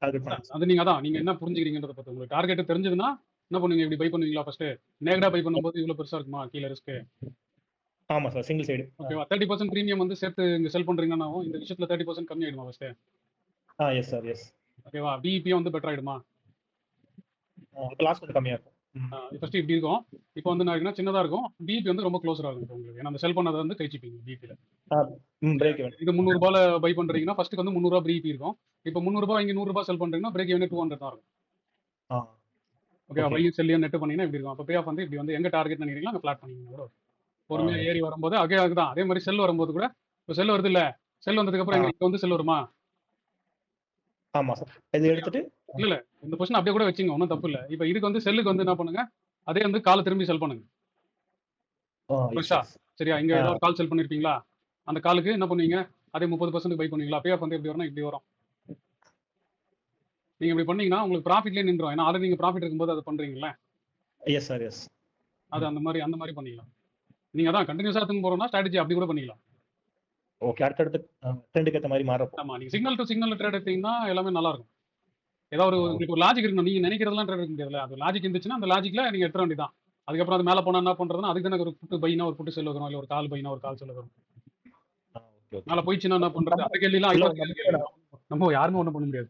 S8: டார்கெட் பண்ணலாம்.
S1: அது நீங்க என்ன புரிஞ்சுக்கிறீங்கன்றத பத்தி. உங்களுக்கு டார்கெட் தெரிஞ்சதுன்னா என்ன பண்ணுவீங்க? இப்படி பை பண்ணுவீங்களா ஃபர்ஸ்ட்? நேகடா பை பண்ணும்போது இவ்வளவு பெருசா இருக்குமா கீழ ரிஸ்க்?
S8: ஆமா சார். Single side.
S1: ஓகேவா? 30% பிரீமியம் வந்து சேர்த்து இங்க செல் பண்றீங்கன்னா இந்த விஷயத்துல 30% கம்மி ஆயிடுமா ஃபர்ஸ்ட்?
S8: S sir. எஸ்.
S1: ஓகேவா? பிஇபி வந்து பெட்டர் ஆயிடுமா?
S8: லாஸ்ட் கொஞ்சம் கம்மியா இருக்கும்.
S1: ஃபர்ஸ்ட் இப்படி இருக்கும். இப்போ வந்து நான் சின்னதா இருக்கும். பிஇபி வந்து ரொம்ப க்ளோஸரா இருக்கும் உங்களுக்கு. ஏன்னா அந்த செல் பண்ணதை வந்து கழிச்சிப்பீங்க பிஇபில.
S8: Break even.
S1: இது 300 ரூபாயில பை பண்றீங்கன்னா ஃபர்ஸ்ட்டுக்கு வந்து 300 ரூபாய் பிஇபி இருக்கும். இப்போ 300 ரூபாய் இங்க 100 ரூபாய் செல் பண்றீங்கன்னா பிரேக் ஈவன் 200 தான் இருக்கும். ஓகே. பை செல்லியா நெட் பண்ணீங்கன்னா இப்படி இருக்கும். அப்போ பே ஆஃப் வந்து இப்படி வந்து எங்க டார்கெட் நினைக்கிறீங்களோ அங்க ஃபிளாட் பண்ணிக்கங்க. பொறுமையா ஏறி வரும்போது அதுதான். அதே மாதிரி செல் வரும்போது கூட இப்போ செல் வருது இல்ல? செல் வந்ததுக்கு அப்புறம் எங்களுக்கு வந்து செல் வருமா?
S8: ஆமா சார். இது எடுத்துட்டு
S1: இல்ல இந்த பொசிஷன் அப்படியே கூட வச்சுங்க. ஒன்றும் தப்பு இல்லை. இப்போ இதுக்கு வந்து செல்லுக்கு வந்து என்ன பண்ணுங்க? அதே வந்து காலை திரும்பி செல் பண்ணுங்க. சரியா? இங்க ஏதோ ஒரு கால் செல் பண்ணிருப்பீங்களா? அந்த காலுக்கு என்ன பண்ணுவீங்க? அதே 30% பை பண்ணுவீங்களா? பே ஆஃப் வந்து எப்படி வரும்னா இப்படி வரும். நீங்க இப்படி பண்ணீங்கன்னா உங்களுக்கு ப்ராஃபிட்லேயே நின்றோம். ஏன்னா ஆல்ரெடி நீங்க ப்ராஃபிட் இருக்கும்போது அதை பண்றீங்களா?
S8: S sir. எஸ்.
S1: அது அந்த மாதிரி பண்ணிக்கலாம். நீங்க அதான் கண்டினியூஸா எடுத்து போறோம்னா ஸ்ட்ராட்டஜி அப்படி கூட பண்ணிக்கலாம்.
S8: ஓகே. அடுத்தடுத்து ட்ரெண்டுக்கு ஏற்ற மாதிரி மாறப்போ.
S1: ஆமா. நீங்க சிக்னல் டு சிக்னல் ட்ரேட் எடுத்தீங்கன்னா எல்லாமே நல்லா இருக்கும். ஏதாவது உங்களுக்கு ஒரு லாஜிக் இருக்கணும். நீங்க நினைக்கிறதெல்லாம் ட்ரேட் எடுக்க முடியாதுல்ல. அது லாஜிக் இருந்துச்சுன்னா அந்த லாஜிக்ல நீங்க எடுத்துற வேண்டியதான். அதுக்கப்புறம் அது மேல போனா என்ன பண்றதுன்னா அதுக்கு தானே ஒரு புட்டு பைனா ஒரு புட்டு செல் வரும். இல்ல ஒரு கால் பைனா ஒரு கால் செல் வரும். மேல போயிடுச்சுன்னா என்ன பண்றது? அந்த கேள்விலாம் நம்ம யாருமே ஒண்ணும் பண்ண முடியாது.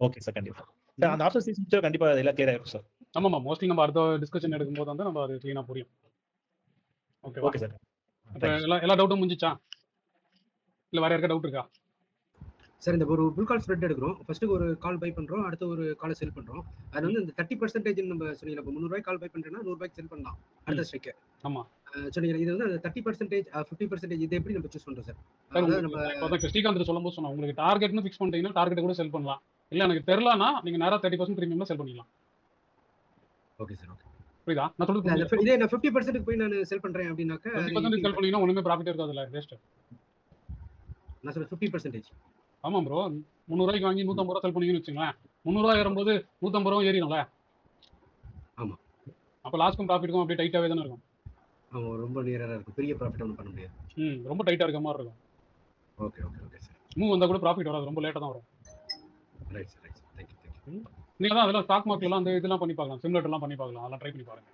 S8: Okay sir. கண்டிப்பா அந்த ஆப்ஷன் சீரிஸ் கண்டிப்பா எல்லாம் கிளியர் ஆயிருக்கும் சார்.
S1: ஆமாம்மா, மோஸ்ட்லி நம்ம அடுத்த டிஸ்கஷன் எடுக்கும்போது வந்து நம்ம அது க்ளீனாக புரியும். ஓகேவா?
S8: Okay sir.
S1: இப்போ எல்லா டவுட்டும் முடிஞ்சிச்சா? இல்லை வேற யாருக்கா டவுட் இருக்கா?
S5: சார் இந்த ஒரு புல் கால் ஸ்ப்ரெட் எடுக்கிறோம். ஃபர்ஸ்ட்டு ஒரு கால் பை பண்றோம், அடுத்து ஒரு காலை செல் பண்றோம். அது வந்து இந்த 30% நம்ம சொன்னீங்க. இப்போ ரூ. 300 கால் பை பண்றேன்னா ரூ. 100 செல் பண்ணலாம் அடுத்த ஸ்ட்ரைக்கு.
S1: ஆமா
S5: சொன்னீங்க. இது வந்து அந்த 30% 50% இது எப்படி நம்ம சூஸ் பண்றோம் சார்?
S1: சார்,
S5: அதாவது நம்ம
S1: உங்களுக்கு இப்போ தான் ஸ்ரீகாந்த் சொல்லும்போது சொன்னேன், உங்களுக்கு டார்கெட்னு ஃபிக்ஸ் பண்ணிட்டீங்கன்னா டார்கெட் கூட செல் பண்ணலாம். இல்லை எனக்கு தெரிலனா நீங்கள் நேராக 30% ப்ரீமியம்ல செல் பண்ணிக்கலாம்.
S5: Okay sir. ஓகே.
S1: புரியுதா நான் சொல்றது?
S5: இல்ல,
S1: புரியுதா?
S5: இதே நான் 50% போய் நான் செல் பண்றேன் அப்படின்னாக்கா
S1: 50% செல் பண்ணீங்கன்னா ஒன்றுமே ப்ராஃபிட் இருக்காதுல்ல, வேஸ்ட்.
S5: நான் சொல்றேன் 50%.
S1: ஆமாம் ப்ரோ, 300 வாங்கி 150 செல் பண்ணீங்கன்னு வச்சுங்களேன், 300 ஏறும்போது 150 ஏறிடும்ல.
S5: ஆமா.
S1: அப்போ லாஸ்க்கும் ப்ராஃபிட்டுக்கும் அப்படியே டைட்டாகவே தானே இருக்கும்.
S5: ஆமா, ரொம்ப நியரா இருக்கும். பெரிய ப்ராஃபிட் ஒன்றும் பண்ண முடியாது.
S1: ரொம்ப டைட்டாக இருக்க மாதிரி இருக்கும்.
S5: Okay okay okay sir.
S1: Move வந்தால் கூட ப்ராஃபிட் வராது, ரொம்ப லேட்டாக தான் வரும்.
S5: Right sir. Right sir. Thank you.
S1: நீங்கள் தான் அதெல்லாம் ஸ்டாக் மார்க்கெட்லாம் அந்த இதெல்லாம் பண்ணி பார்க்கலாம், சிமுலேட்டர்லாம் பண்ணி பார்க்கலாம், அதெல்லாம் ட்ரை பண்ணி பாருங்க.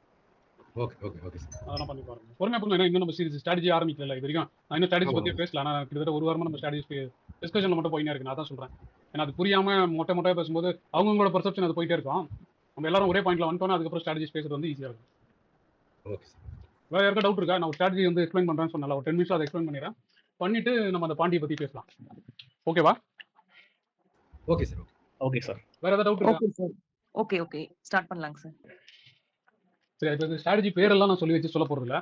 S5: Okay okay okay sir.
S1: அதெல்லாம் பண்ணி பாருங்க. பொறுமையாக பொறுமை, ஏன்னா இன்னும் நம்ம ஸ்ட்ராட்டஜி ஆரம்பிக்கல இது வரைக்கும். நான் இன்னும் ஸ்ட்ராட்டஜி பற்றியே பேசல. ஆனால் கிட்டத்தட்ட ஒரு வாரமாக நம்ம ஸ்ட்ராட்டஜி டிஸ்கஷனில் மட்டும் போயினே இருக்கு. நான் தான் சொல்கிறேன், ஏன்னா அது புரியாமல் மொட்டையாக பேசும்போது அவங்களோட பர்செப்ஷன் அது போயிட்டே இருக்கும். நம்ம எல்லாரும் ஒரே பாயிண்ட்ல வந்துட்டோம்னா அதுக்கப்புறம் ஸ்ட்ராட்டஜிஸ் பேசுறது வந்து ஈஸியாக இருக்கும்.
S5: Okay sir.
S1: வேற யாருக்கா டவுட் இருக்கா? நான் ஒரு ஸ்ட்ராட்டஜி வந்து எக்ஸ்பிளைன் பண்ணுறேன்னு சொன்னால ஒரு 10 நிமிஷம் அதை எக்ஸ்பிளைன் பண்ணிடுறேன். பண்ணிட்டு நம்ம அந்த பாண்டியை பற்றி பேசலாம். ஓகேவா?
S5: Okay sir.
S8: Okay sir.
S1: வேற ஏதாவது டவுட் இருக்கா?
S2: Okay sir. Okay okay start பண்ணலாங்க சார்.
S1: சரி, இப்போ இந்த ஸ்ட்ராட்டஜி பேரெல்லாம் நான் சொல்லி வச்சு சொல்ல போகிறது இல்லை.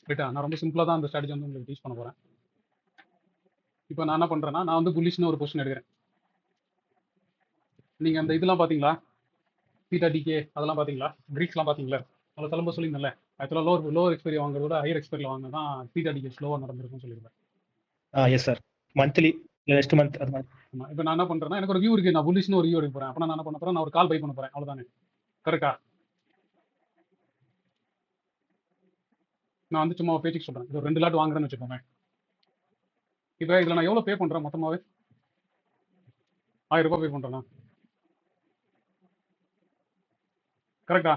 S1: ரைட்டா? நான் ரொம்ப சிம்பிளாக தான் அந்த ஸ்ட்ராட்டஜி வந்து உங்களுக்கு டீச் பண்ண போகிறேன். இப்போ நான் என்ன பண்ணுறேன்னா, நான் வந்து புல்லிஷ்னு ஒரு பொசிஷன் எடுக்கிறேன். நீங்கள் அந்த இதெல்லாம் பார்த்தீங்களா, தீட்டா டிகே அதெல்லாம் பார்த்தீங்களா, கிரீக்ஸ்லாம் பார்த்தீங்களா? அதில் தலைமை சொல்லியிருந்தேன்ல, ஆக்சுவலாக லோவர் எக்ஸ்பைரி வாங்குறதோட ஹையர் எக்ஸ்பைரியில் வாங்க தான் தீட்டா டிகே ஸ்லோவாக நடந்திருக்குன்னு சொல்லியிருப்பேன்.
S8: Yes sir. Monthly next month அது மாதிரி.
S1: ஆமாம். இப்போ நான் என்ன பண்ணுறேன்னா, எனக்கு ஒரு வியூ இருக்குது, நான் புல்லிஷ்னு ஒரு வியூ எடுக்க போகிறேன். அப்போ நான் என்ன பண்ண போகிறேன், நான் ஒரு கால் பை பண்ண போகிறேன், அவ்வளோதானே? கரெக்டா? நான் வந்து சும்மா பேச்சுக்கு சொல்கிறேன். இது ஒரு 2 லாட் வாங்குறேன்னு வச்சுக்கோங்க. இப்போ இதில் நான் எவ்வளோ பே பண்ணுறேன் மொத்தமாகவே? 1000 ரூபாய் பே பண்ணுறேன்னா கரெக்டா?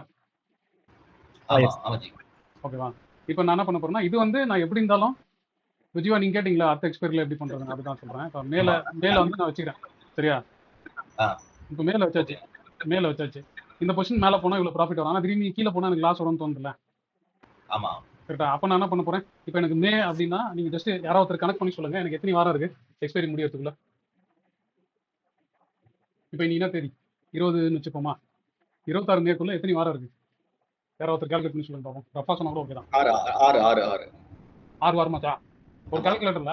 S4: ஆமா ஆமா ஜி.
S1: ஓகேவா? இப்போ நான் என்ன பண்ண போறேன்னா, இது வந்து நான் எப்படி இருந்தாலும் விஜயவா நீங்க கேட்டீங்களா அடுத்த எக்ஸ்பைரியில் எப்படி பண்ணுறதுன்னு, அதுதான் சொல்கிறேன். இப்போ மேலே வந்து நான் வச்சுக்கிறேன். சரியா?
S4: ஆ.
S1: இப்போ மேலே வச்சாச்சு. இந்த பொசிஷன் மேலே போனால் இவ்வளோ ப்ராஃபிட் வரும். ஆனால் திடீர்னு கீழே போனால் எனக்கு லாஸ் வரும்னு தோணுதுல்ல.
S4: ஆமா.
S1: கரெக்டா? அப்போ நான் என்ன பண்ண போகிறேன், இப்போ எனக்கு மே அப்படின்னா நீங்கள் ஜஸ்ட் யாராவது ஒருத்தர் கனெக்ட் பண்ணி சொல்லுங்கள், எனக்கு எத்தனை வாரம் இருக்குது எக்ஸ்பைரி முடியறதுக்குள்ள. இப்போ இன்னைக்கு என்ன தேதி? 20ன்னு வச்சுப்போமா? 26 மேக்குள்ள எத்தனை வாரம் இருக்குது? யாராவது ஒருத்தர் கால்குலேட் பண்ணி சொல்லுங்க பார்ப்போம். ரஃபா சொன்னா கூட ஓகே தான். 6 வாரமாச்சா? ஒரு கால்குலேட்டர்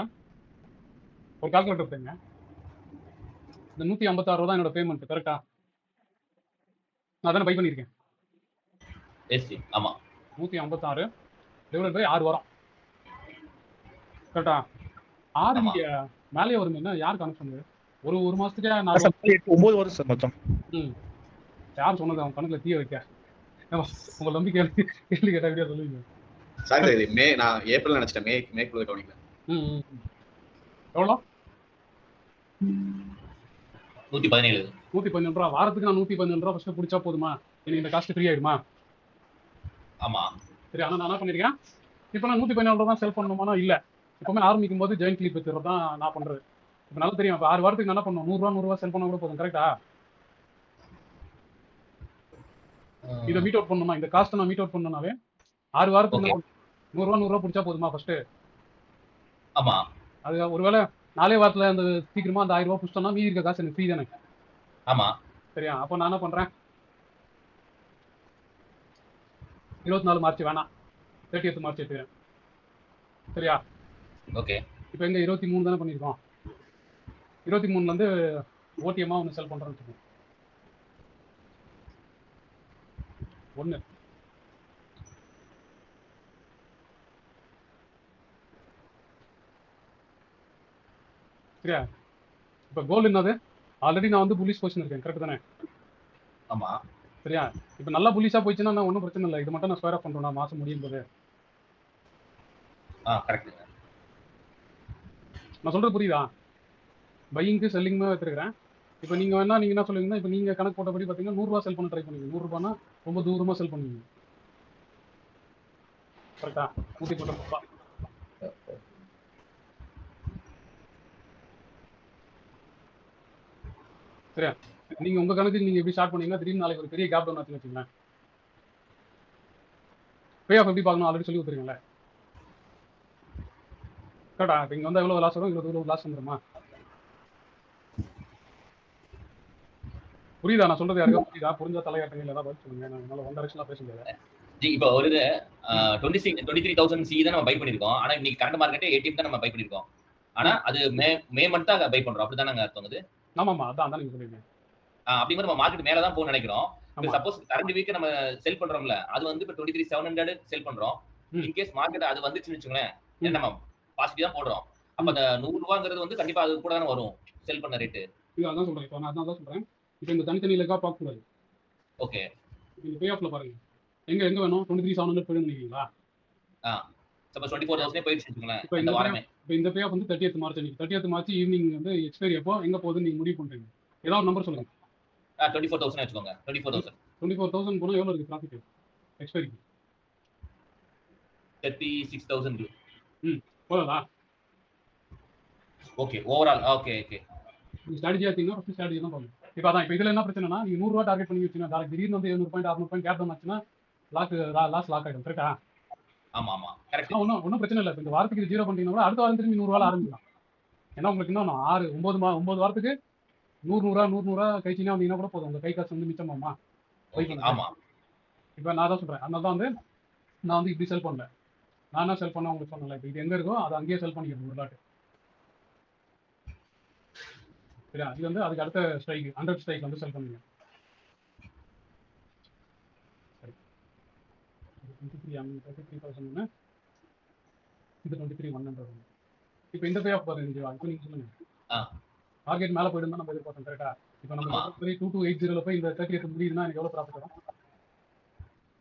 S1: எடுத்துங்க. இந்த 156 ரூபா தான் என்னோட பேமெண்ட். கரெக்டா? நான் அதானே பை பண்ணியிருக்கேன்.
S4: எஸ் ஜி. ஆமா.
S1: 156 டிவைட் பை 6 வாரம். கரெக்டா? 6
S4: ஆமா.
S1: இங்க மேலேயே வருது. என்ன யார் கனெக்ட் பண்ணுது? ஒரு மாசத்துக்கே
S8: சார்
S1: 4
S8: 9 வரும் சார் மொத்தம்.
S1: யார் சொன்னது அவன் கணக்குல தீய வைக்க? ஏம்மா, உங்க நம்பிக்கை கேள்வி கேட்டா எப்படியா சொல்லுவீங்க?
S3: சாரி சார், இது மே, நான் ஏப்ரல் நினைச்சிட்டேன். மேக்குள்ள கவனிக்கல.
S1: எவ்வளோ?
S4: 117.
S1: 117 ரூபா வாரத்துக்கு. நான் 117 ரூபா ஃபர்ஸ்ட் பிடிச்சா போதுமா? எனக்கு இந்த காஸ்ட் ஃப்ரீ ஆயிடுமா?
S4: ஆமா.
S1: சரி, ஆனால் நான் என்ன பண்ணிருக்கேன், இப்போ நான் 117 ரூபா தான் செல் பண்ணணுமானா இல்லை. எப்பவுமே ஆரம்பிக்கும் போது ஜாயின் கிளிப் வச்சுறது தான் நான் பண்றது. இப்போ நல்லா தெரியும். இப்போ 6 வாரத்துக்கு நான் என்ன பண்ணுவோம், 100 ரூபா செல் பண்ண கூட போதும். கரெக்டா? இதை மீட் அவுட் பண்ணணுமா? இந்த காஸ்ட் நான் மீட் அவுட் பண்ணனாவே 6 வாரத்துக்கு 100 ரூபா பிடிச்சா போதுமா ஃபர்ஸ்ட்?
S4: ஆமா.
S1: அது ஒருவேளை 4 வாரத்துல அந்த சீக்கிரமா அந்த 1000 ரூபா பிடிச்சோம்னா மீதி இருக்க காசு எனக்கு ஃப்ரீ தானே?
S4: ஆமா.
S1: சரியா? அப்போ நான் என்ன பண்றேன், 24 மார்ச் வேணாம், 30th மார்ச் எடுத்துக்கிறேன். சரியா?
S4: ஓகே.
S1: இப்போ எங்க 23 தானே பண்ணியிருக்கோம். 23ல இருந்து ஓடிஎம்மா ஒன்று செல் பண்றேன்னு வச்சுக்கோங்க. 1 சரியா? இப்போ கோல் என்னது? ஆல்ரெடி நான் வந்து புலிஷ் பொசிஷன் இருக்கேன். கரெக்ட் தானே?
S4: ஆமா.
S1: சரியா? இப்போ நல்லா புலிஷா போயிடுச்சுன்னா நான் ஒன்றும் பிரச்சனை இல்லை. இது மட்டும் நான் ஸ்கொயர் ஆஃப் பண்றேன். நான் மாசம் முடியும் போது.
S4: கரெக்ட்.
S1: நான் சொல்றது புரியுதா? பையிங்க்கு செல்லிங்மே வச்சிருக்கிறேன். இப்போ நீங்க வேணா நீங்க என்ன சொல்லுவீங்கன்னா, இப்போ நீங்க கணக்கு போட்டபடி பார்த்தீங்கன்னா 100 ரூபா செல் பண்ண ட்ரை பண்ணுவீங்க. 100 ரூபானா ரொம்ப தூரமா செல் பண்ணுவீங்க. கரெக்டா? 119 ரூபா. சரியா? நீங்க உங்க கணக்கு நீங்க எப்படி ஸ்டார்ட் பண்ணீங்கன்னா திடீர்னு நாளைக்கு ஒரு பெரிய கேப் டவுன் ஆச்சுன்னு வச்சுக்கோங்களேன். பே ஆஃப் எப்படி பார்க்கணும் ஆல்ரெடி சொல்லி கொடுத்துருக்கீங்களே. கரெக்டா? இப்போ இங்கே வந்து எவ்வளோ லாஸ் வரும், இவ்வளோ லாஸ் வந்துருமா? புரியுதா நான் சொல்றது? யாருக்கா புரியுதா? புரிஞ்சா தலையாட்டுங்க, இல்லை ஏதாவது பதில் சொல்லுங்க. நான் என்னால் ஒன் டைரக்ஷனாக பேச முடியாது.
S4: இப்போ ஒரு இது 23,000 சி தான் நம்ம பை பண்ணிருக்கோம். ஆனா இன்னைக்கு கரண்ட் மார்க்கெட்டே 18 தான் நம்ம பை பண்ணிருக்கோம். ஆனா அது மே மந்த் தான் பை பண்றோம். அப்படிதானங்க அர்த்தம் அது?
S1: ஆமாம்மா, அதான் நீங்க சொல்லிருக்கீங்க.
S4: அப்படிங்கும்போது நம்ம மார்க்கெட் மேல தான் போகணும்னு நினைக்கிறோம்.
S1: ஆமா.
S4: சப்போஸ் கரண்ட் வீக் நம்ம செல் பண்றோம்ல, அது வந்து இப்போ 23,700 செல் பண்றோம். இன்கேஸ் மார்க்கெட் அது வந்துச்சுன்னு வச்சுக்கோங்களேன், நம்ம பாசிட்டிவ் தான் போடுறோம். அப்ப அந்த 100 ரூபாங்கிறது வந்து கண்டிப்பா அது கூட தானே வரும் செல் பண்ண ரேட்டு.
S1: இது அதான் சொல்றேன். இப்போ நான் அதான் சொல்றேன். இப்போ இந்த தனித்தனி லெக்கா பார்க்க கூடாது.
S4: ஓகே.
S1: இந்த பே ஆஃப்ல பாருங்க. எங்க வேணும் 23,700 போயிடும் நினைக்கிறீங்களா?
S4: சப்போஸ் 24,000 போயிடுச்சு வச்சுக்கோங்களேன்
S1: இப்போ
S4: இந்த வாரமே.
S1: இப்போ இந்த பே ஆஃப் வந்து 30th மார்ச் அன்னைக்கு 30th மார்ச் ஈவினிங் வந்து எக்ஸ்பைரி எப்போ எங்க போகுதுன்னு நீங்க முடிவு பண்றீங்க. ஏதாவது ஒரு நம்பர் சொல்லுங்க.
S4: 24,000 வச்சுக்கோங்க.
S1: 24,000 போனா எவ்வளவு இருக்கு ப்ராஃபிட் எக்ஸ்பைரிக்கு?
S4: 36,000.
S1: போதா?
S4: Okay, overall okay.
S1: நீங்க ஸ்ட்ராட்டஜி ஆத்தீங்கன்னா ஃபர்ஸ்ட் ஸ்ட்ராட்டஜி தான் பாருங்க. இப்போ அதான் இப்போ இதுல என்ன பிரச்சனைனா, நீங்க 100 ரூபாய் டார்கெட் பண்ணி வச்சீங்கன்னா நாளைக்கு திடீர்னு வந்து 700 பாயிண்ட் 600 பாயிண்ட் கேப் டவுன் ஆச்சுன்னா லாஸ் லாக் ஆயிடும். கரெக்டா?
S4: ஆமா கரெக்ட்.
S1: ஒன்றும் பிரச்சனை இல்லை. இப்போ இந்த வாரத்துக்கு இது ஜீரோ பண்ணிட்டீங்கன்னா கூட அடுத்த வாரம் திரும்பி 100 ரூபாய் ஆரம்பிக்கலாம். ஏன்னா உங்களுக்கு இன்னும் 9 வாரத்துக்கு 100 கழிச்சினா வந்தீங்கன்னா கூட போதும். உங்க கை காசு வந்து மிச்சமாமா.
S4: ஆமா.
S1: இப்போ நான் தான் சொல்றேன். அதனால தான் வந்து நான் வந்து இப்படி செல் பண்ணல. நான் என்ன செல் பண்ண உங்களுக்கு சொன்னல. இப்போ இது எங்க இருக்கோ அதை அங்கேயே செல் பண்ணிக்கிறேன் ஒரு லாட். சரியா? இது வந்து அதுக்கு அடுத்த ஸ்ட்ரைக் 100 ஸ்ட்ரைக் வந்து செல் பண்ணுங்க. சரி. 23,000 இது 23,100. இப்போ இந்த பே ஆஃப் பாருங்க. இப்போ நீங்க சொல்லுங்க. மார்க்கெட் மேல போயிடும் தான் நம்ம எதிர்பார்த்தோம். கரெக்டா? இப்போ நம்ம 2280 போய் இந்த 30th முடியுதுன்னா எனக்கு எவ்வளவு ப்ராஃபிட் வரும்?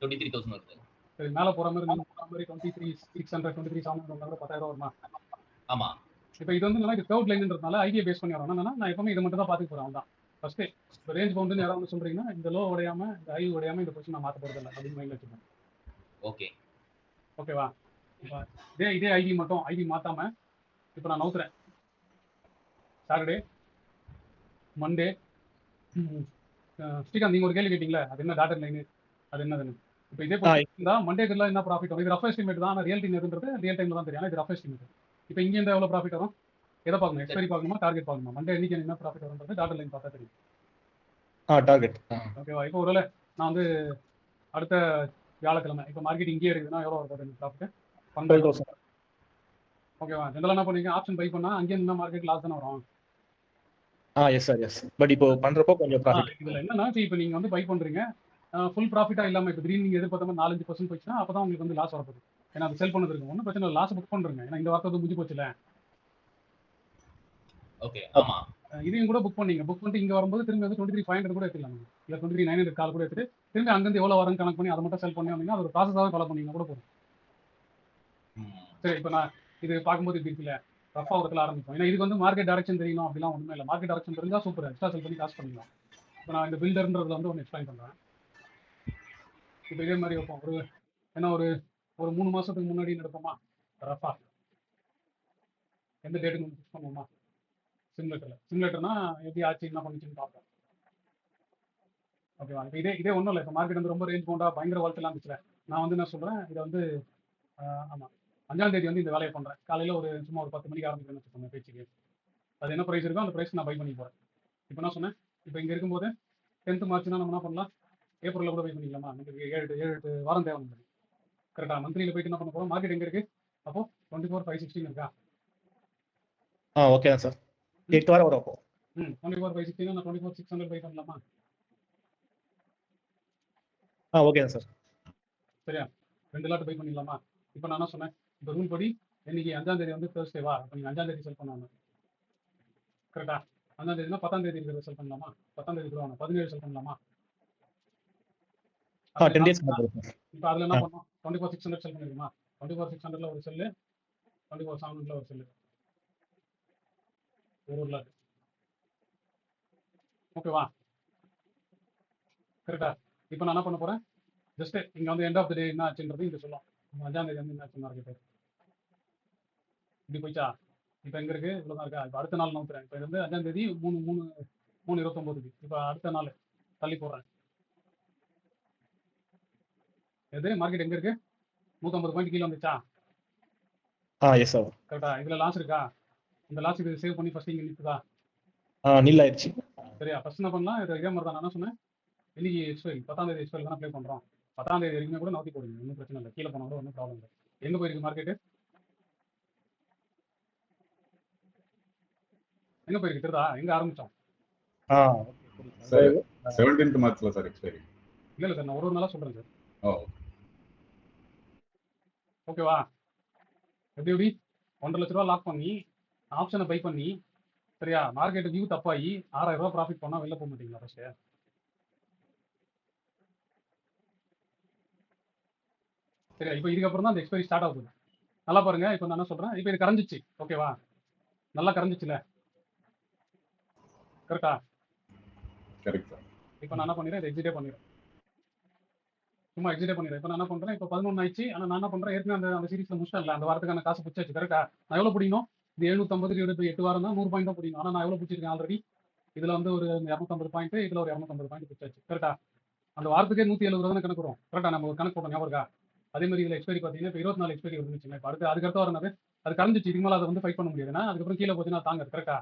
S4: 23,000 வருது.
S1: சரி, மேல போற மாதிரி நீங்க போற மாதிரி 23,600 23,700 வந்தா கூட 10,000 வருமா?
S4: ஆமா.
S1: இப்போ இது வந்து என்னன்னா இது கர்வ் லைன்ன்றதுனால ஐடியா பேஸ் பண்ணி வரணும். என்னன்னா நான் எப்பவுமே இதை மட்டும் தான் பார்த்துக்க போறேன். அதான் ஃபர்ஸ்ட் இப்போ ரேஞ்ச் பவுண்டுன்னு யாராவது சொல்றீங்கன்னா இந்த லோ உடையாம இந்த ஹை உடையாம இந்த பொசிஷன் நான் மாற்ற போறது இல்லை அப்படின்னு மைண்ட்ல வச்சுக்கோங்க.
S4: ஓகே.
S1: ஓகேவா? இதே ஐடி மட்டும் ஐடி மாத்தாம இப்போ நான் நவுத்துறேன். சாட்டர்டே மண்டே ஸ்ரீகாந்த் நீங்க ஒரு கேள்வி கேட்டீங்களா, அது என்ன டாட்டர் லைன் அது என்னதுன்னு. இப்போ இதே போல மண்டேக்குள்ள என்ன ப்ராஃபிட் வரும்? இது ரஃப் எஸ்டிமேட் தான். ரியல் டைம் எதுன்றது ரியல் டைம்ல தான் தெரியும். இது ரஃப் எஸ்டிமேட். இப்போ இங்க இருந்து எவ்வளவு ப்ராஃபிட் வரும்? எதை பார்க்கணும்? எக்ஸ்பைரி பார்க்கணுமா டார்கெட் பார்க்கணுமா? மண்டே இன்னைக்கு என்ன ப்ராஃபிட் வரும்ன்றது டாட்டர் லைன் பார்த்தா தெரியும்.
S8: டார்கெட்.
S1: ஓகேவா? இப்போ ஒருவேளை நான் வந்து அடுத்த வியாழக்கிழமை இப்போ மார்க்கெட் இங்கேயே இருக்குதுன்னா எவ்வளோ வரும் ப்ராஃபிட்? 12,000. ஓகேவா? ஜெனரலா என்ன பண்ணீங்க? ஆப்ஷன் பை பண்ணா அங்கே இருந்தா மார்க்கெட் லாஸ் தானே வரும்.
S8: S sir S. பட் இப்போ பண்றப்போ கொஞ்சம் ப்ராஃபிட்.
S1: இதுல என்னன்னா இப்போ நீங்க வந்து பை பண்றீங்க ஃபுல் ப்ராஃபிட்டா இல்லாம இப்போ திடீர்னு நீங்க எதிர்பார்த்த மாதிரி 4-5% போச்சுன்னா அப்பதான் உங்களுக்கு வந்து லாஸ் வரப்போகுது. ஏன்னா அது செல் பண்ணது இருக்கு. ஒன்றும் பிரச்சனை இல்லை. லாஸ் புக் பண்றீங்க. ஏன்னா இந்த வார்த்தை வந்து முடிஞ்சு போச்சுல.
S4: ஓகே. ஆமா.
S1: இதையும் கூட புக் பண்ணீங்க. புக் பண்ணிட்டு இங்க வரும்போது திரும்பி வந்து 23,500 கூட எடுத்துக்கலாம். இல்லை 23,900 கால் கூட எடுத்துட்டு திரும்பி அங்கிருந்து எவ்வளவு வரும்னு கணக்கு பண்ணி அதை மட்டும் செல் பண்ணி வந்தீங்கன்னா அது ஒரு ப்ராசஸாவே ஃபாலோ பண்ணீங்கன்னா கூட போதும். சரி, இப்போ நான் இது பார்க்கும்போது இப்படி இருக்குல்ல, ரஃபா ஒர்க்கில் ஆரம்பிக்கும். ஏன்னா இதுக்கு வந்து மார்க்கெட் டைரக்ஷன் தெரியணும் அப்படிலாம் ஒன்றுமே இல்லை. மார்க்கெட் டைரக்ஷன் தெரிஞ்சா சூப்பர் எக்ஸ்ட்ரா செல் பண்ணி காசு பண்ணிக்கலாம். இப்போ நான் இந்த பில்டர்ன்றதுல வந்து ஒன்று எக்ஸ்பிளைன் பண்ணுறேன். இப்போ இதே மாதிரி வைப்போம். ஒரு 3 மாசத்துக்கு முன்னாடி எடுப்போமா ரஃபா? எந்த டேட்டுக்கு ஃபிக்ஸ் பண்ணுவோமா? சிமுலேட்டர்னா எப்படி ஆச்சு என்ன பண்ணிச்சுன்னு பார்ப்போம். ஓகேவா? இப்போ இதே ஒன்றும் இல்லை. இப்போ மார்க்கெட் வந்து ரொம்ப ரேஞ்ச் போண்டா பயங்கர வளர்த்தலாம் இருந்துச்சுல. நான் வந்து என்ன சொல்கிறேன், இதை வந்து ஆமாம் 5ஆம் தேதி வந்து இந்த வேலையை பண்ணுறேன். காலையில் சும்மா ஒரு 10 மணிக்கு ஆரம்பிக்கணும்னு வச்சுக்கோங்க பேச்சுக்கு. அது என்ன ப்ரைஸ் இருக்கோ அந்த ப்ரைஸ் நான் பை பண்ணி போகிறேன். இப்போ என்ன சொன்னேன், இப்போ இங்கே இருக்கும்போது 10th மார்ச்னா நம்ம என்ன பண்ணலாம்? ஏப்ரலில் கூட பை பண்ணிக்கலாமா? நமக்கு 7-8 வாரம் தேவை நமக்கு. கரெக்டாக? மந்த்லியில் போயிட்டு என்ன பண்ண போகிறோம்? மார்க்கெட் எங்கே இருக்குது? அப்போ 24,516 இருக்கா?
S8: ஓகே தான் சார். 8 வாரம் வரும் அப்போ.
S1: 24,516 நான் 24,600 பை பண்ணலாமா?
S8: ஓகே தான் சார்.
S1: சரியா? 2 லாட் பை பண்ணிடலாமா? இப்போ நான் என்ன சொன்னேன், இப்போ ரூல் படி இன்னைக்கு 5ஆம் தேதி வந்து தேர்ஸ்டேவா? அப்போ நீங்கள் 5ஆம் தேதி செல் பண்ணாங்க. கரெக்டா? 5ஆம் தேதினா 10ஆம் தேதி இருக்கிறத செல் பண்ணலாமா? 10ஆம் தேதி கூட 17 செல் பண்ணலாமா?
S8: 10 days.
S1: இப்போ அதில் என்ன பண்ணோம்? 24,600 செல் பண்ணிருக்குமா? 24,600ல ஒரு செல்லு, 24,700ல ஒரு செல்லு, ஒரு லாட். ஓகேவா? கரெக்டா? இப்போ நான் என்ன பண்ண போறேன், ஜஸ்ட் இங்க வந்து எண்ட் ஆஃப் த டே என்ன ஆச்சுன்றது இங்க சொல்லும். 5ஆம் தேதி வந்து என்ன ஆச்சு மார்க்கெட் இப்படி போயிச்சா? இப்போ எங்க இருக்கு? இவ்வளவுதான் இருக்கா? இப்போ அடுத்த நாள் நோக்குறேன். இப்போ இது வந்து 5ஆம் தேதி 3/3/3/29. இப்போ அடுத்த நாள் தள்ளி போடுறேன். எது மார்க்கெட் எங்க இருக்கு? 150 பாயிண்ட் கீழே வந்துச்சா?
S8: Yes sir.
S1: கரெக்டா? இதுல லாஸ் இருக்கா? இந்த லாஸ் இது சேவ் பண்ணி ஃபர்ஸ்ட் இங்க நிக்குதா?
S8: நில் ஆயிடுச்சு.
S1: சரியா? ஃபர்ஸ்ட் என்ன பண்ணலாம், இதே மாதிரி தான் நான் என்ன சொன்னேன், இன்னைக்கு எக்ஸ்பைரி 10ஆம் தேதி எக்ஸ்பைரி தான் ப்ளே பண்றோம். 10ஆம் தேதி வரைக்குமே கூட நோக்கி போடுங்க, ஒன்றும் பிரச்சனை இல்லை. கீழே போனா கூட ஒன்றும் ப்ராப்ளம் இல்லை. எங்க போயிருக்கு மார்க்கெட்டு? எங்க போயிருக்கு தெரியுதா? எங்க ஆரம்பிச்சோம்?
S7: சார் 17th மார்ச்ல சார் எக்ஸ்பைரி.
S1: இல்ல சார், நான் ஒரு நாளா சொல்றேன் சார்.
S7: ஓ
S1: ஓகேவா? எப்படி 1.5 லட்ச ரூபா லாக் பண்ணி ஆப்ஷனை பை பண்ணி, சரியா, மார்க்கெட் வியூ தப்பாகி 6000 ரூபா ப்ராஃபிட் பண்ணா வெளில போக மாட்டீங்களா ஃபர்ஸ்ட்? சரியா? இப்போ இதுக்கப்புறம் தான் அந்த எக்ஸ்பைரி ஸ்டார்ட் ஆகுது. நல்லா பாருங்க, இப்போ நான் என்ன சொல்றேன், இப்போ இது கரைஞ்சிச்சு. ஓகேவா? நல்லா கரைஞ்சிச்சுல, கரெக்டா?
S7: Correct sir.
S1: இப்போ நான் என்ன பண்ணிடுறேன், இதை எக்ஸிட்டே பண்ணிடுறேன். சும்மா எக்ஸிட்டே பண்ணிடுறேன். இப்போ நான் என்ன பண்றேன், இப்போ 11 ஆயிடுச்சு. ஆனால் நான் என்ன பண்றேன், ஏற்கனவே அந்த சீரிஸ்ல முடிச்சிட்டேன்ல, அந்த வாரத்துக்கான காசு பிடிச்சாச்சு. கரெக்டா? நான் எவ்வளோ பிடிக்கணும்? இது 750 8 வாரம் தான் 100 பாயிண்ட் தான் பிடிக்கணும். ஆனால் நான் எவ்வளோ பிடிச்சிருக்கேன் ஆல்ரெடி? இதுல வந்து ஒரு 250 பாயிண்ட், இதுல ஒரு 250 பாயிண்ட் பிடிச்சாச்சு. கரெக்டா? அந்த வாரத்துக்கே 170 ரூபா கணக்கு வரும். கரெக்டா? நம்ம ஒரு கணக்கு போட்டோம், ஞாபகம் இருக்கா? அதே மாதிரி இதுல எக்ஸ்பைரி பார்த்தீங்கன்னா இப்போ 24 எக்ஸ்பைரி வந்துச்சுங்க. இப்போ அதுக்கடுத்து வரனது அது கரைஞ்சிச்சு. இதுக்கு மேலே அதை வந்து ஃபைட் பண்ண முடியாதுன்னா அதுக்கப்புறம் கீழே போச்சுன்னா தாங்க. கரெக்டா?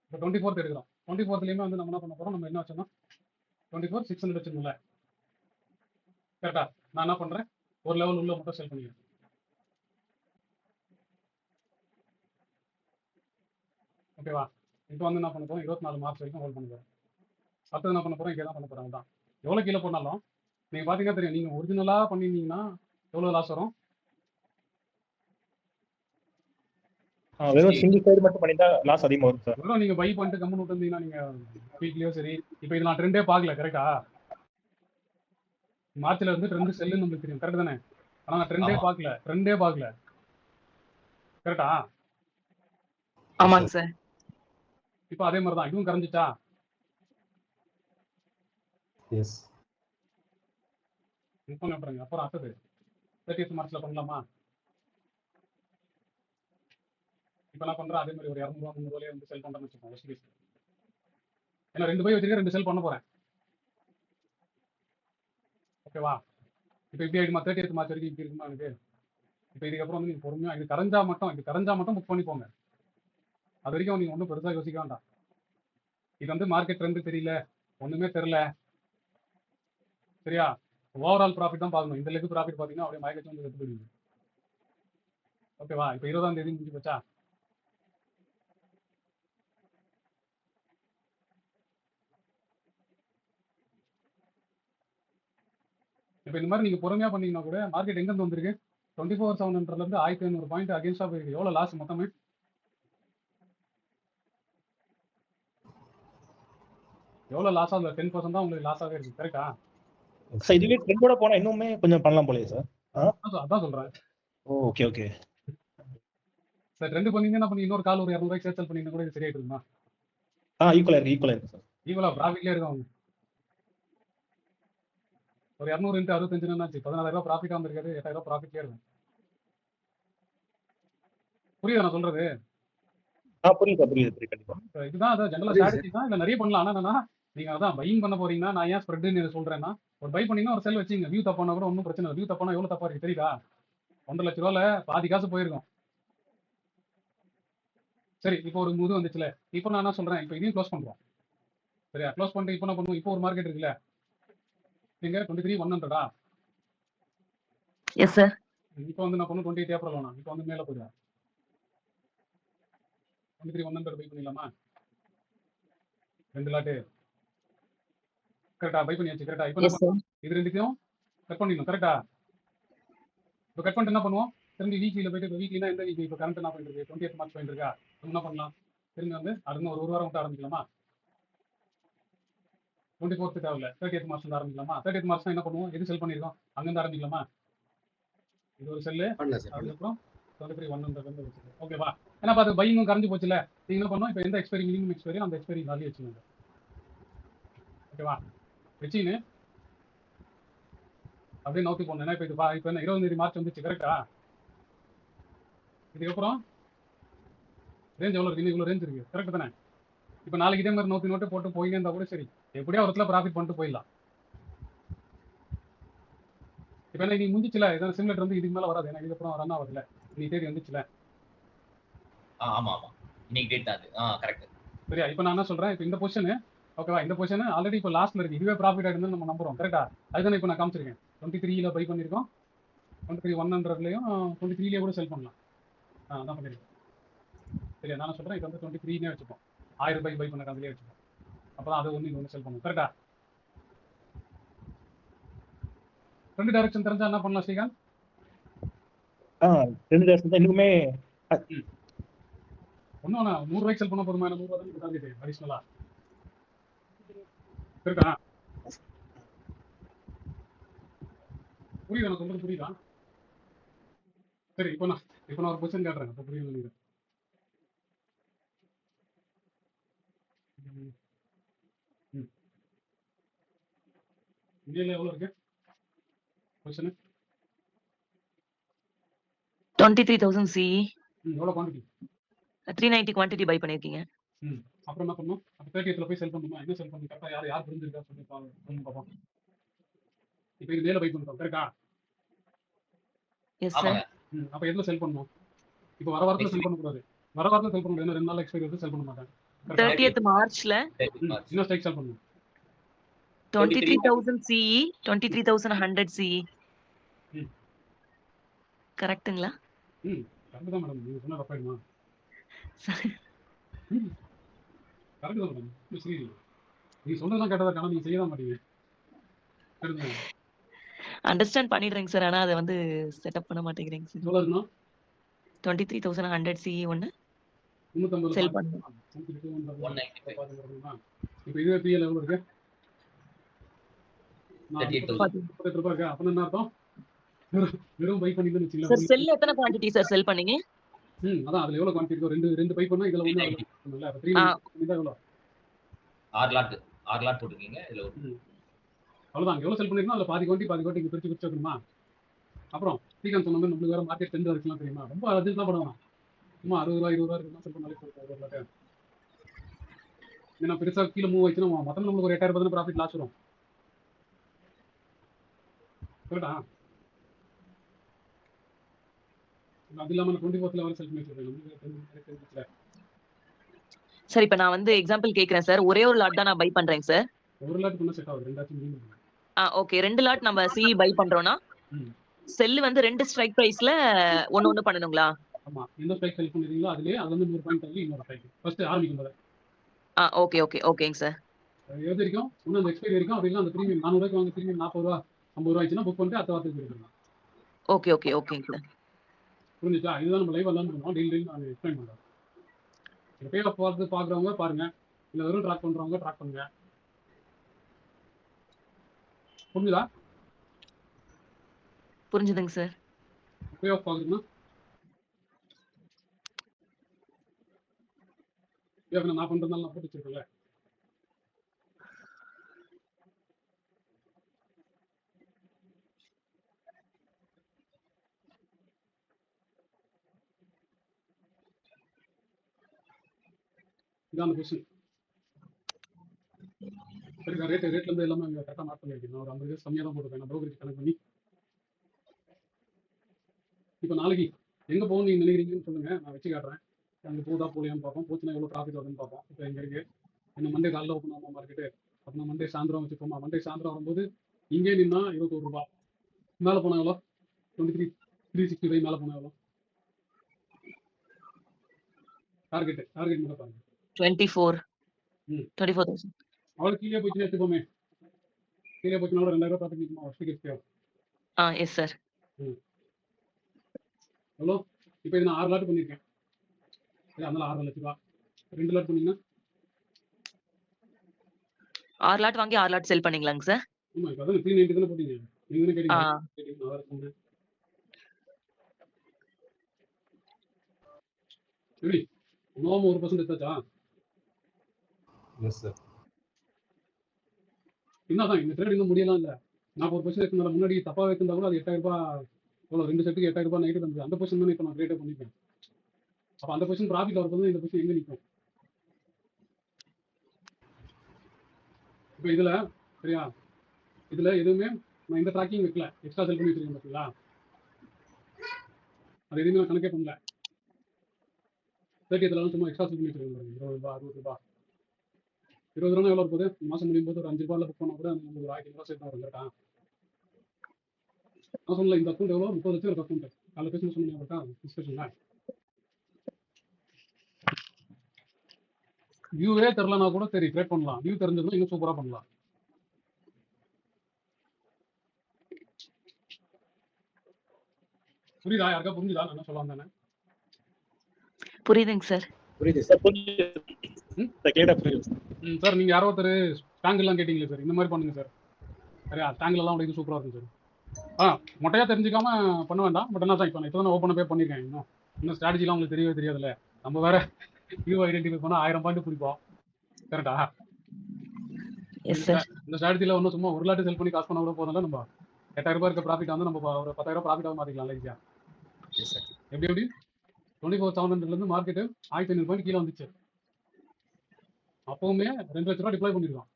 S1: இப்போ 24th எடுக்கிறோம். 24thலயுமே வந்து நம்ம என்ன பண்ண போறோம், நம்ம என்ன வச்சோம்னா 24 600 வச்சிருந்தோம்ல. கரெக்டா? நான் என்ன பண்றேன், ஒரு லெவல் உள்ள மட்டும் செல் பண்ணிக்கிறேன். ஓகேவா? இப்போ வந்து என்ன பண்ண போறோம், 24 மார்ச் வரைக்கும் ஹோல்ட் பண்ண போறோம். அடுத்தது என்ன பண்ண போறோம், இங்கே தான் பண்ண போறாங்க தான். எவ்வளவு கீழே போனாலும் நீங்க பாத்தீங்கன்னா தெரியும், நீங்க ஒரிஜினலா பண்ணிருந்தீங்கன்னா எவ்வளவு லாஸ் வரும்.
S8: வெறும் சிங்கிள் சைடு மட்டும் பண்ணிட்டா லாஸ் அதிகமா வரும் சார்.
S1: வெறும் நீங்க பை பண்ணிட்டு கம்பெனி விட்டு இருந்தீங்கன்னா நீங்க வீக்லியோ சரி. இப்போ இது நான் ட்ரெண்டே பார்க்கல. கரெக்டா? மார்ச்ல இருந்து ட்ரெண்ட் செல்லுன்னு நம்மளுக்கு தெரியும். கரெக்ட் தானே? ஆனா நான் ட்ரெண்டே பார்க்கல. கரெக்டா?
S2: ஆமாங்க சார்.
S1: இப்போ அதே மாதிரி தான் இதுவும் கரைஞ்சிச்சா?
S8: எஸ்.
S1: இப்போ பாருங்க. அப்புறம் அடுத்தது 30th மார்ச்ல பண்ணலாமா? இப்போ என்ன பண்றேன், அதே மாதிரி ஒரு 200 ரூபா 300 ரூபாய் வந்து செல் பண்றேன்னு வச்சுக்கோங்க. ஏன்னா 2 பை வச்சிருக்கேன், 2 செல் பண்ண போறேன். ஓகேவா? இப்போ இப்படி ஆயிடுமா? 30th மார்ச் வரைக்கும் இப்படி இருக்குமா எனக்கு? இப்போ இதுக்கப்புறம் வந்து நீங்க பொறுமையா இது கரைஞ்சா மட்டும் புக் பண்ணி போங்க. அது வரைக்கும் நீங்க ஒன்றும் பெருசா யோசிக்க வேண்டாம். இது வந்து மார்க்கெட் ட்ரெண்ட் தெரியல, ஒண்ணுமே தெரியல. சரியா? ஓவரால் ப்ராஃபிட் தான் பார்க்கணும். இந்த லெக் ப்ராஃபிட் பார்த்தீங்கன்னா அப்படியே மயக்கச்சு வந்து எடுத்து போயிடுங்க. ஓகேவா? இப்போ 20ஆம் தேதி முடிஞ்சு போச்சா? இப்போ இந்த மாதிரி நீங்க பொறுமையா பண்ணீங்கன்னா கூட மார்க்கெட் எங்க இருந்து வந்திருக்கு, 24,700ல இருந்து 1500 பாயிண்ட் அகேன்ஸ்டா போயிருக்கு. எவ்வளவு லாஸ் மொத்தமே? எவ்வளவு லாஸ் ஆகுது? 10% தான் உங்களுக்கு லாஸ் ஆகவே இருக்கு. கரெக்டா?
S8: சார் இதுவே ட்ரெண்டோட போனா இன்னுமே கொஞ்சம் பண்ணலாம் போலயே சார்.
S1: அதான் சொல்றேன்.
S8: ஓகே.
S1: சார் ட்ரெண்ட் பண்ணீங்கன்னா என்ன பண்ணி இன்னொரு கால் ஒரு 200 ரூபாய்க்கு சேல் பண்ணீங்கன்னா கூட இது சரியாயிட்டு இருக்குமா?
S8: ஈக்குவலா இருக்கு சார்.
S1: ஈக்குவலா ப்ராஃபிட்லயே இருக்காங்க. ஒரு 200 × 65 ஆச்சு 14,000 ரூபாய் ப்ராஃபிட் வந்திருக்காது. 8,000 ரூபாய் ப்ராஃபிட்லயே இருக்கும். புரியுதா நான் சொல்றது?
S8: புரியுது கண்டிப்பா.
S1: இதுதான் அதான் ஜெனரல் ஸ்ட்ராட்டஜி தான். இல்ல நிறைய பண்ணலாம். ஆனா என்னன்னா நீங்க அதான் பையிங் பண்ண போறீங்கன்னா, நான் ஏன் ஸ்ப்ரெட்னு சொல்றேன்னா, ஒரு பை பண்ணீங்கன்னா ஒரு செல் வச்சீங்க. வியூ தப்பானா கூட ஒன்றும் பிரச்சனை இல்லை. வியூ தப்பானா எவ்வளவு தப்பா இருக்கு தெரியுதா? 1.5 லட்ச ரூபாயில பாதி காசு போயிருக்கும். சரி, இப்போ ஒரு முது வந்துச்சுல. இப்போ நான் என்ன சொல்றேன், இப்போ இதையும் க்ளோஸ் பண்றோம். சரியா? க்ளோஸ் பண்ணிட்டு இப்போ என்ன பண்ணுவோம், இப்போ ஒரு மார்க்கெட் இருக்குல்ல, நீங்க 23,100
S2: எஸ் சார்.
S1: இப்போ வந்து நான் பண்ணும் 28 ஏப்ரல் வேணாம். இப்போ வந்து மேல போயிடும். 23,100 பை பண்ணிடலாமா? 2 லாட்டு கரெக்டா? பை பண்ணியாச்சு. கரெக்டா? இப்போ என்ன பண்ணுவோம், இது ரெண்டுத்தையும் கட் பண்ணிடணும். கரெக்டா? இப்போ கட் பண்ணிட்டு என்ன பண்ணுவோம், திரும்பி வீக்லியில் போயிட்டு, இப்போ வீக்லினா எந்த வீக்லி, இப்போ கரண்ட் என்ன பண்ணிட்டு இருக்கு, 28th மார்ச் போயிட்டு இருக்கா? நம்ம என்ன பண்ணலாம், திரும்பி வந்து அடுத்த ஒரு வாரம் விட்டு ஆரம்பிக்கலாமா? 24th தேவையில்ல, 30th மார்ச் வந்து ஆரம்பிக்கலாமா? 30th மார்ச் என்ன பண்ணுவோம், எது செல் பண்ணியிருக்கோம் அங்கிருந்து ஆரம்பிக்கலாமா? இது ஒரு செல்லு, அதுக்கப்புறம் 23,100 வந்து வச்சுக்கோங்க. ஓகேவா? ஏன்னா பார்த்து பையும் கரைஞ்சு போச்சுல. நீங்க என்ன பண்ணுவோம், இப்போ எந்த எக்ஸ்பைரி மினிமம் எக்ஸ்பைரி அந்த எக்ஸ்பைரி வேல்யூ வச்சுக்கோங்க. ஓகேவா? வச்சுன்னு அப்படியே நோக்கி போகணும். ஏன்னா இப்போ இது இப்போ என்ன 20 மார்ச் வந்துச்சு. கரெக்டா? இதுக்கப்புறம் ரேஞ்ச் எவ்வளோ இருக்கு, இவ்வளோ ரேஞ்ச் இருக்கு. கரெக்ட் தானே? இப்போ நாளைக்கு இதே மாதிரி நோட்டு போட்டு போயினே இருந்தா கூட சரி, எப்படியா ஒரு இடத்துல ப்ராஃபிட் பண்ணிட்டு போயிடலாம். இப்போ என்ன நீ முடிஞ்சிச்சுல இதான் சிமுலேட்டர் வந்து இதுக்கு மேலே வராது ஏன்னா இதுக்கப்புறம் ரன் ஆகுதுல நீ தேடி வந்துச்சுல.
S4: ஆமா ஆமா இன்னைக்கு டேட் தான் அது கரெக்ட்.
S1: சரியா? இப்போ நான் என்ன சொல்றேன், இப்போ இந்த பொசிஷன் ஓகேவா, இந்த பொசிஷன் ஆல்ரெடி இப்போ லாஸ்ட்ல இருக்கு, இதுவே ப்ராஃபிட் ஆயிடுதுன்னு நம்ம நம்புறோம். கரெக்டா? அதுதானே இப்போ நான் காமிச்சிருக்கேன். 23ல பை பண்ணியிருக்கோம், 23,100லையும் 23லேயே கூட செல் பண்ணலாம். அதான் பண்ணிருக்கேன். சரியா? நான் சொல்றேன் இப்போ வந்து 23னே வச்சுப்போம், 1000 ரூபாய்க்கு பை பண்ண அதுலேயே வச்சுப்போம். அப்பதான் அது ஒன்று இது ஒன்று செல் பண்ணுவோம். கரெக்டா? 2 டைரக்ஷன் தெரிஞ்சா என்ன பண்ணலாம் ஸ்ரீகாந்த்?
S8: 2 டேஸ் தான் இன்னுமே.
S1: ஒன்றும் வேணாம், 100 ரூபாய்க்கு செல் பண்ண போதுமா? 100 ரூபாய் தான் டார்கெட் அடிஷனலா. இருக்கா? புரியுதா நான் சொல்றது? புரியுதா? சரி, இப்போ நான் ஒரு கொஸ்டின் கேட்கறேன், அப்போ புரியுது நினைக்கிறேன். இந்தியாவில் எவ்வளோ இருக்கு கொஸ்டின்?
S2: 23,000 CE.
S1: எவ்வளோ குவான்டிட்டி?
S2: 390 குவான்டிட்டி பை பண்ணிருக்கீங்க.
S1: அப்புறம் என்ன பண்ணணும்? அப்போ 30th போய் செல் பண்ணணுமா? என்ன செல் பண்ணி கரெக்டாக யார் புரிஞ்சிருக்கா சொல்லி பார்ப்போம். இப்போ இது மேலே பை பண்ணுறோம். கரெக்டா?
S2: Yes sir.
S1: அப்போ எதில் செல் பண்ணணும்? இப்போ வர வாரத்தில் செல் பண்ணக்கூடாது. வர வாரத்தில் செல் பண்ண முடியாது, 2 நாள் எக்ஸ்பைரி வந்து செல் பண்ண மாட்டேன்.
S2: 30th மார்ச்ல
S1: என்ன ஸ்ட்ரைக் செல் பண்ணணும்?
S2: 23,000 CE, 23,100 CE. கரெக்ட்டுங்களா?
S1: கரெக்ட் தான் மேடம், நீங்கள் சொன்ன ரப்பாயிடுமா? கரெக்ட் தான் மேடம். சரி, நீ சொன்னதெல்லாம் கேட்டதா காரணம் நீங்க செய்ய தான் மாட்டீங்க.
S2: அண்டர்ஸ்டாண்ட் பண்ணிடுறேங்க சார், ஆனா அதை வந்து செட்டப் பண்ண மாட்டேங்கிறீங்க சார்.
S1: எவ்வளோ இருக்கணும்?
S2: 23,100 CE ஒன்று
S1: 350
S2: செல் பண்ணுங்க.
S1: இப்போ இதுவே பிஎல் எவ்வளோ இருக்கு?
S4: 38,000.
S1: 38 ரூபாய் இருக்கா? அப்போ என்ன அர்த்தம்? வெறும் பை பண்ணி தான்
S2: சார் செல் எத்தனை குவான்டிட்டி சார் செல் பண்ணீங்க?
S1: அதான் அதுல எவ்வளவு குவான்டிட்டி இருக்கும்? ரெண்டு பை பண்ணா இதுல ஒண்ணு இல்ல. அப்ப 3 எவ்வளவு?
S4: 6 லாட் போட்டுருக்கீங்க இதுல
S1: அவ்வளவுதான். எவ்வளவு செல் பண்ணிருக்கோம் அதுல பாதி குவான்டிட்டி இங்க பிரிச்சு வைக்கணுமா? அப்புறம் ஸ்ரீகாந்த் சொன்ன மாதிரி நம்மளுக்கு வேற மார்க்கெட் டெண்டர் இருக்கலாம் தெரியுமா? ரொம்ப அர்ஜென்ட் தான் பண்ணுவாங்க. சும்மா 60 ரூபாய் 20 ரூபாய் இருக்குன்னா செல் பண்ணாலே போதும். ஏன்னா பெருசா கீழே மூவ் ஆயிடுச்சுன்னா மொத்தம் நம்மளுக்கு ஒரு 8,000 ரூபாய் ப்ராஃபிட் லாஸ் வரும். கரெக்டா? அது இல்லாம 24th லெவல் செல் பண்ணி வச்சிருக்கேன்.
S2: சார் இப்போ நான் வந்து எக்ஸாம்பிள் கேக்குறேன் சார், ஒரே ஒரு லாட் தான் நான் பை பண்றேன் சார்.
S1: ஒரு லாட் பண்ணா செட் ஆகுது, ரெண்டாச்சும் மீண்டும்.
S2: ஓகே, 2 லாட் நம்ம CE பை பண்றோம்னா செல் வந்து 2 ஸ்ட்ரைக் பிரைஸ்ல ஒன்னு பண்ணணுங்களா?
S1: ஆமா, எந்த ஸ்ட்ரைக் செல் பண்ணிருக்கீங்களோ அதுலயே அது வந்து 100 பாயிண்ட் தள்ளி இன்னொரு ஸ்ட்ரைக் ஃபர்ஸ்ட் ஆரம்பிக்கும் போது.
S2: ஓகேங்க சார்.
S1: எது வரைக்கும் இன்னும் அந்த எக்ஸ்பைரி வரைக்கும் அப்படி இல்ல அந்த பிரீமியம் 400 ரூபாய்க்கு வாங்க பிரீமியம் 40 ரூபாய் 50 ரூபாய் ஆச்சுன்னா புக் பண்ணிட்டு அடுத்த வாரத்துக்கு போயிடலாம்.
S2: ஓகேங்க சார்.
S1: புரிஞ்சுச்சா? இதுதான் நம்ம லைவ் எல்லாம் பண்ணுவோம். டெய்லி நான் எக்ஸ்பிளைன் பண்றேன். பே ஆஃப் பார்த்து பாக்குறவங்க பாருங்க, இல்ல வெறும் ட்ராக் பண்றவங்க ட்ராக் பண்ணுங்க. புரிஞ்சுதா?
S2: புரிஞ்சுதுங்க சார்.
S1: பே ஆஃப் பாக்குறீங்கன்னா நான் பண்றதுனால நான் போட்டு வச்சிருக்கேன்ல. இதான் அந்த கொஸ்டின். சரிக்கா, ரேட்ல இருந்து எல்லாமே கரெக்டாக மார்க் பண்ணியிருக்கேன். நான் ஒரு 50 கேஸ் கம்மியாக தான் போட்டுருக்கேன். நான் ப்ரோக்கரேஜ் கணக்கு பண்ணி. இப்போ நாளைக்கு எங்கே போகணும்னு நீங்கள் நினைக்கிறீங்கன்னு சொல்லுங்க, நான் வச்சு காட்டுறேன். அங்கே போதா போலியான்னு பார்ப்போம். போச்சுன்னா எவ்வளோ ப்ராஃபிட் வருதுன்னு பார்ப்போம். இப்போ எங்கே இருக்கு இன்னும் மண்டே காலையில் ஓப்பன் ஆகும் மார்க்கெட்டு. அப்படின்னா மண்டே சாயந்தரம் வச்சுக்கோமா. மண்டே சாயந்தரம் வரும்போது இங்கே நின்னா 21 ரூபாய் மேலே போனால் எவ்வளோ? 23,365 மேலே போனால் எவ்வளோ? டார்கெட் மட்டும் பாருங்க.
S2: 24,000.
S1: அவ்வளோ கீழே போச்சுன்னா எடுத்துக்கோமே. கீழே போச்சுன்னா 2,000 ப்ராஃபிட் நிற்குமா? First case
S2: yes sir.
S1: எவ்வளோ? இப்போ இது நான் 6 லாட் பண்ணியிருக்கேன். சரி, அதனால 6 லட்ச ரூபா. 2 லாட் பண்ணீங்கன்னா
S2: 6 லாட் வாங்கி 6 லாட் செல் பண்ணீங்களாங்க சார்?
S1: ஆமா, இப்போ அதான் 390 தானே போட்டீங்க. நீங்க தானே கேட்டீங்க. நான் வேற சொன்னேன். எப்படி நோம 1% எடுத்தாச்சா?
S9: Yes sir.
S1: என்னதான் இந்த ட்ரேட் இன்னும் முடியலாம் இல்லை. 40% எடுத்தனால முன்னாடி தப்பா வைத்திருந்தா கூட அது 8,000 ரூபாய் எவ்வளோ 2 செட்டுக்கு 8,000 ரூபாய் நைட்டு வந்து அந்த பொசிஷன் தானே இப்போ நான் கிரியேட் பண்ணிப்பேன். அப்போ அந்த பொசிஷன் ப்ராஃபிட் வரப்போது இந்த பொசிஷன் எங்கே நிற்கும்? இப்போ இதில் சரியா, இதில் எதுவுமே நான் இந்த ட்ராக்கிங் வைக்கல, எக்ஸ்ட்ரா செல் பண்ணி வச்சிருக்கேன் பார்த்தீங்களா, அது எதுவுமே நான் கணக்கே பண்ணல. 30th லெவல் சும்மா எக்ஸ்ட்ரா செல் பண்ணி வச்சிருக்கேன் பாருங்க. 20 ரூபா 60 ரூபா 20 ரூபா எவ்வளோ போகுது, மாதம் முடியும் போது ஒரு 5 ரூபாயில் புக் பண்ணால் கூட நமக்கு ஒரு 1500 சேர்த்து வரும் கரெக்டா. நான் சொல்லல இந்த அக்கௌண்ட் எவ்வளோ 30 லட்சம் இருக்கு அக்கௌண்ட். காலைல பேசும்போது சொன்னீங்க கரெக்டா டிஸ்கஷனில். வியூவே தெரிலனா கூட சரி ட்ரேட் பண்ணலாம், வியூ தெரிஞ்சதுன்னா இன்னும் சூப்பராக பண்ணலாம். புரியுதா? யாருக்கா புரிஞ்சுதா நான் என்ன சொல்லலாம் தானே?
S2: புரியுதுங்க சார்.
S5: புரியுது சார்.
S1: சார் நீங்கள் யாரோ ஒருத்தர் ஸ்டாங்கிள்லாம் கேட்டிங்களே சார், இந்த மாதிரி பண்ணுங்க சார். சரியா, ஸ்டாங்கிலெல்லாம் உடைய சூப்பராக இருக்கும் சார். மொட்டையாக தெரிஞ்சுக்காம பண்ண வேண்டாம். பட் என்ன தான் இப்போ நான் ஓப்பன் பே பண்ணியிருக்கேன். இன்னும் ஸ்ட்ராட்டஜிலாம் உங்களுக்கு தெரியவே தெரியாதுல்ல. நம்ம வேற வியூ ஐடென்டிஃபை பண்ணால் 1000 பாயிண்ட் பிடிப்போம் கரெக்டா.
S2: Yes sir.
S1: இந்த ஸ்ட்ராட்டஜியில் ஒன்றும் சும்மா ஒரு லாட்டு செல் பண்ணி காசு பண்ண கூட போதில்ல. நம்ம 8000 ரூபாய் இருக்க ப்ராஃபிட் வந்து நம்ம ஒரு 10,000 ப்ராஃபிட்டாக மாற்றிக்கலாம் ஈஸியாக. எப்படி 24,700 மார்க்கெட்டு 1500 பாயிண்ட் கீழே வந்துச்சு. அப்பவுமே 2 லட்ச ரூபா டிப்ளாய் பண்ணிருக்கோம்.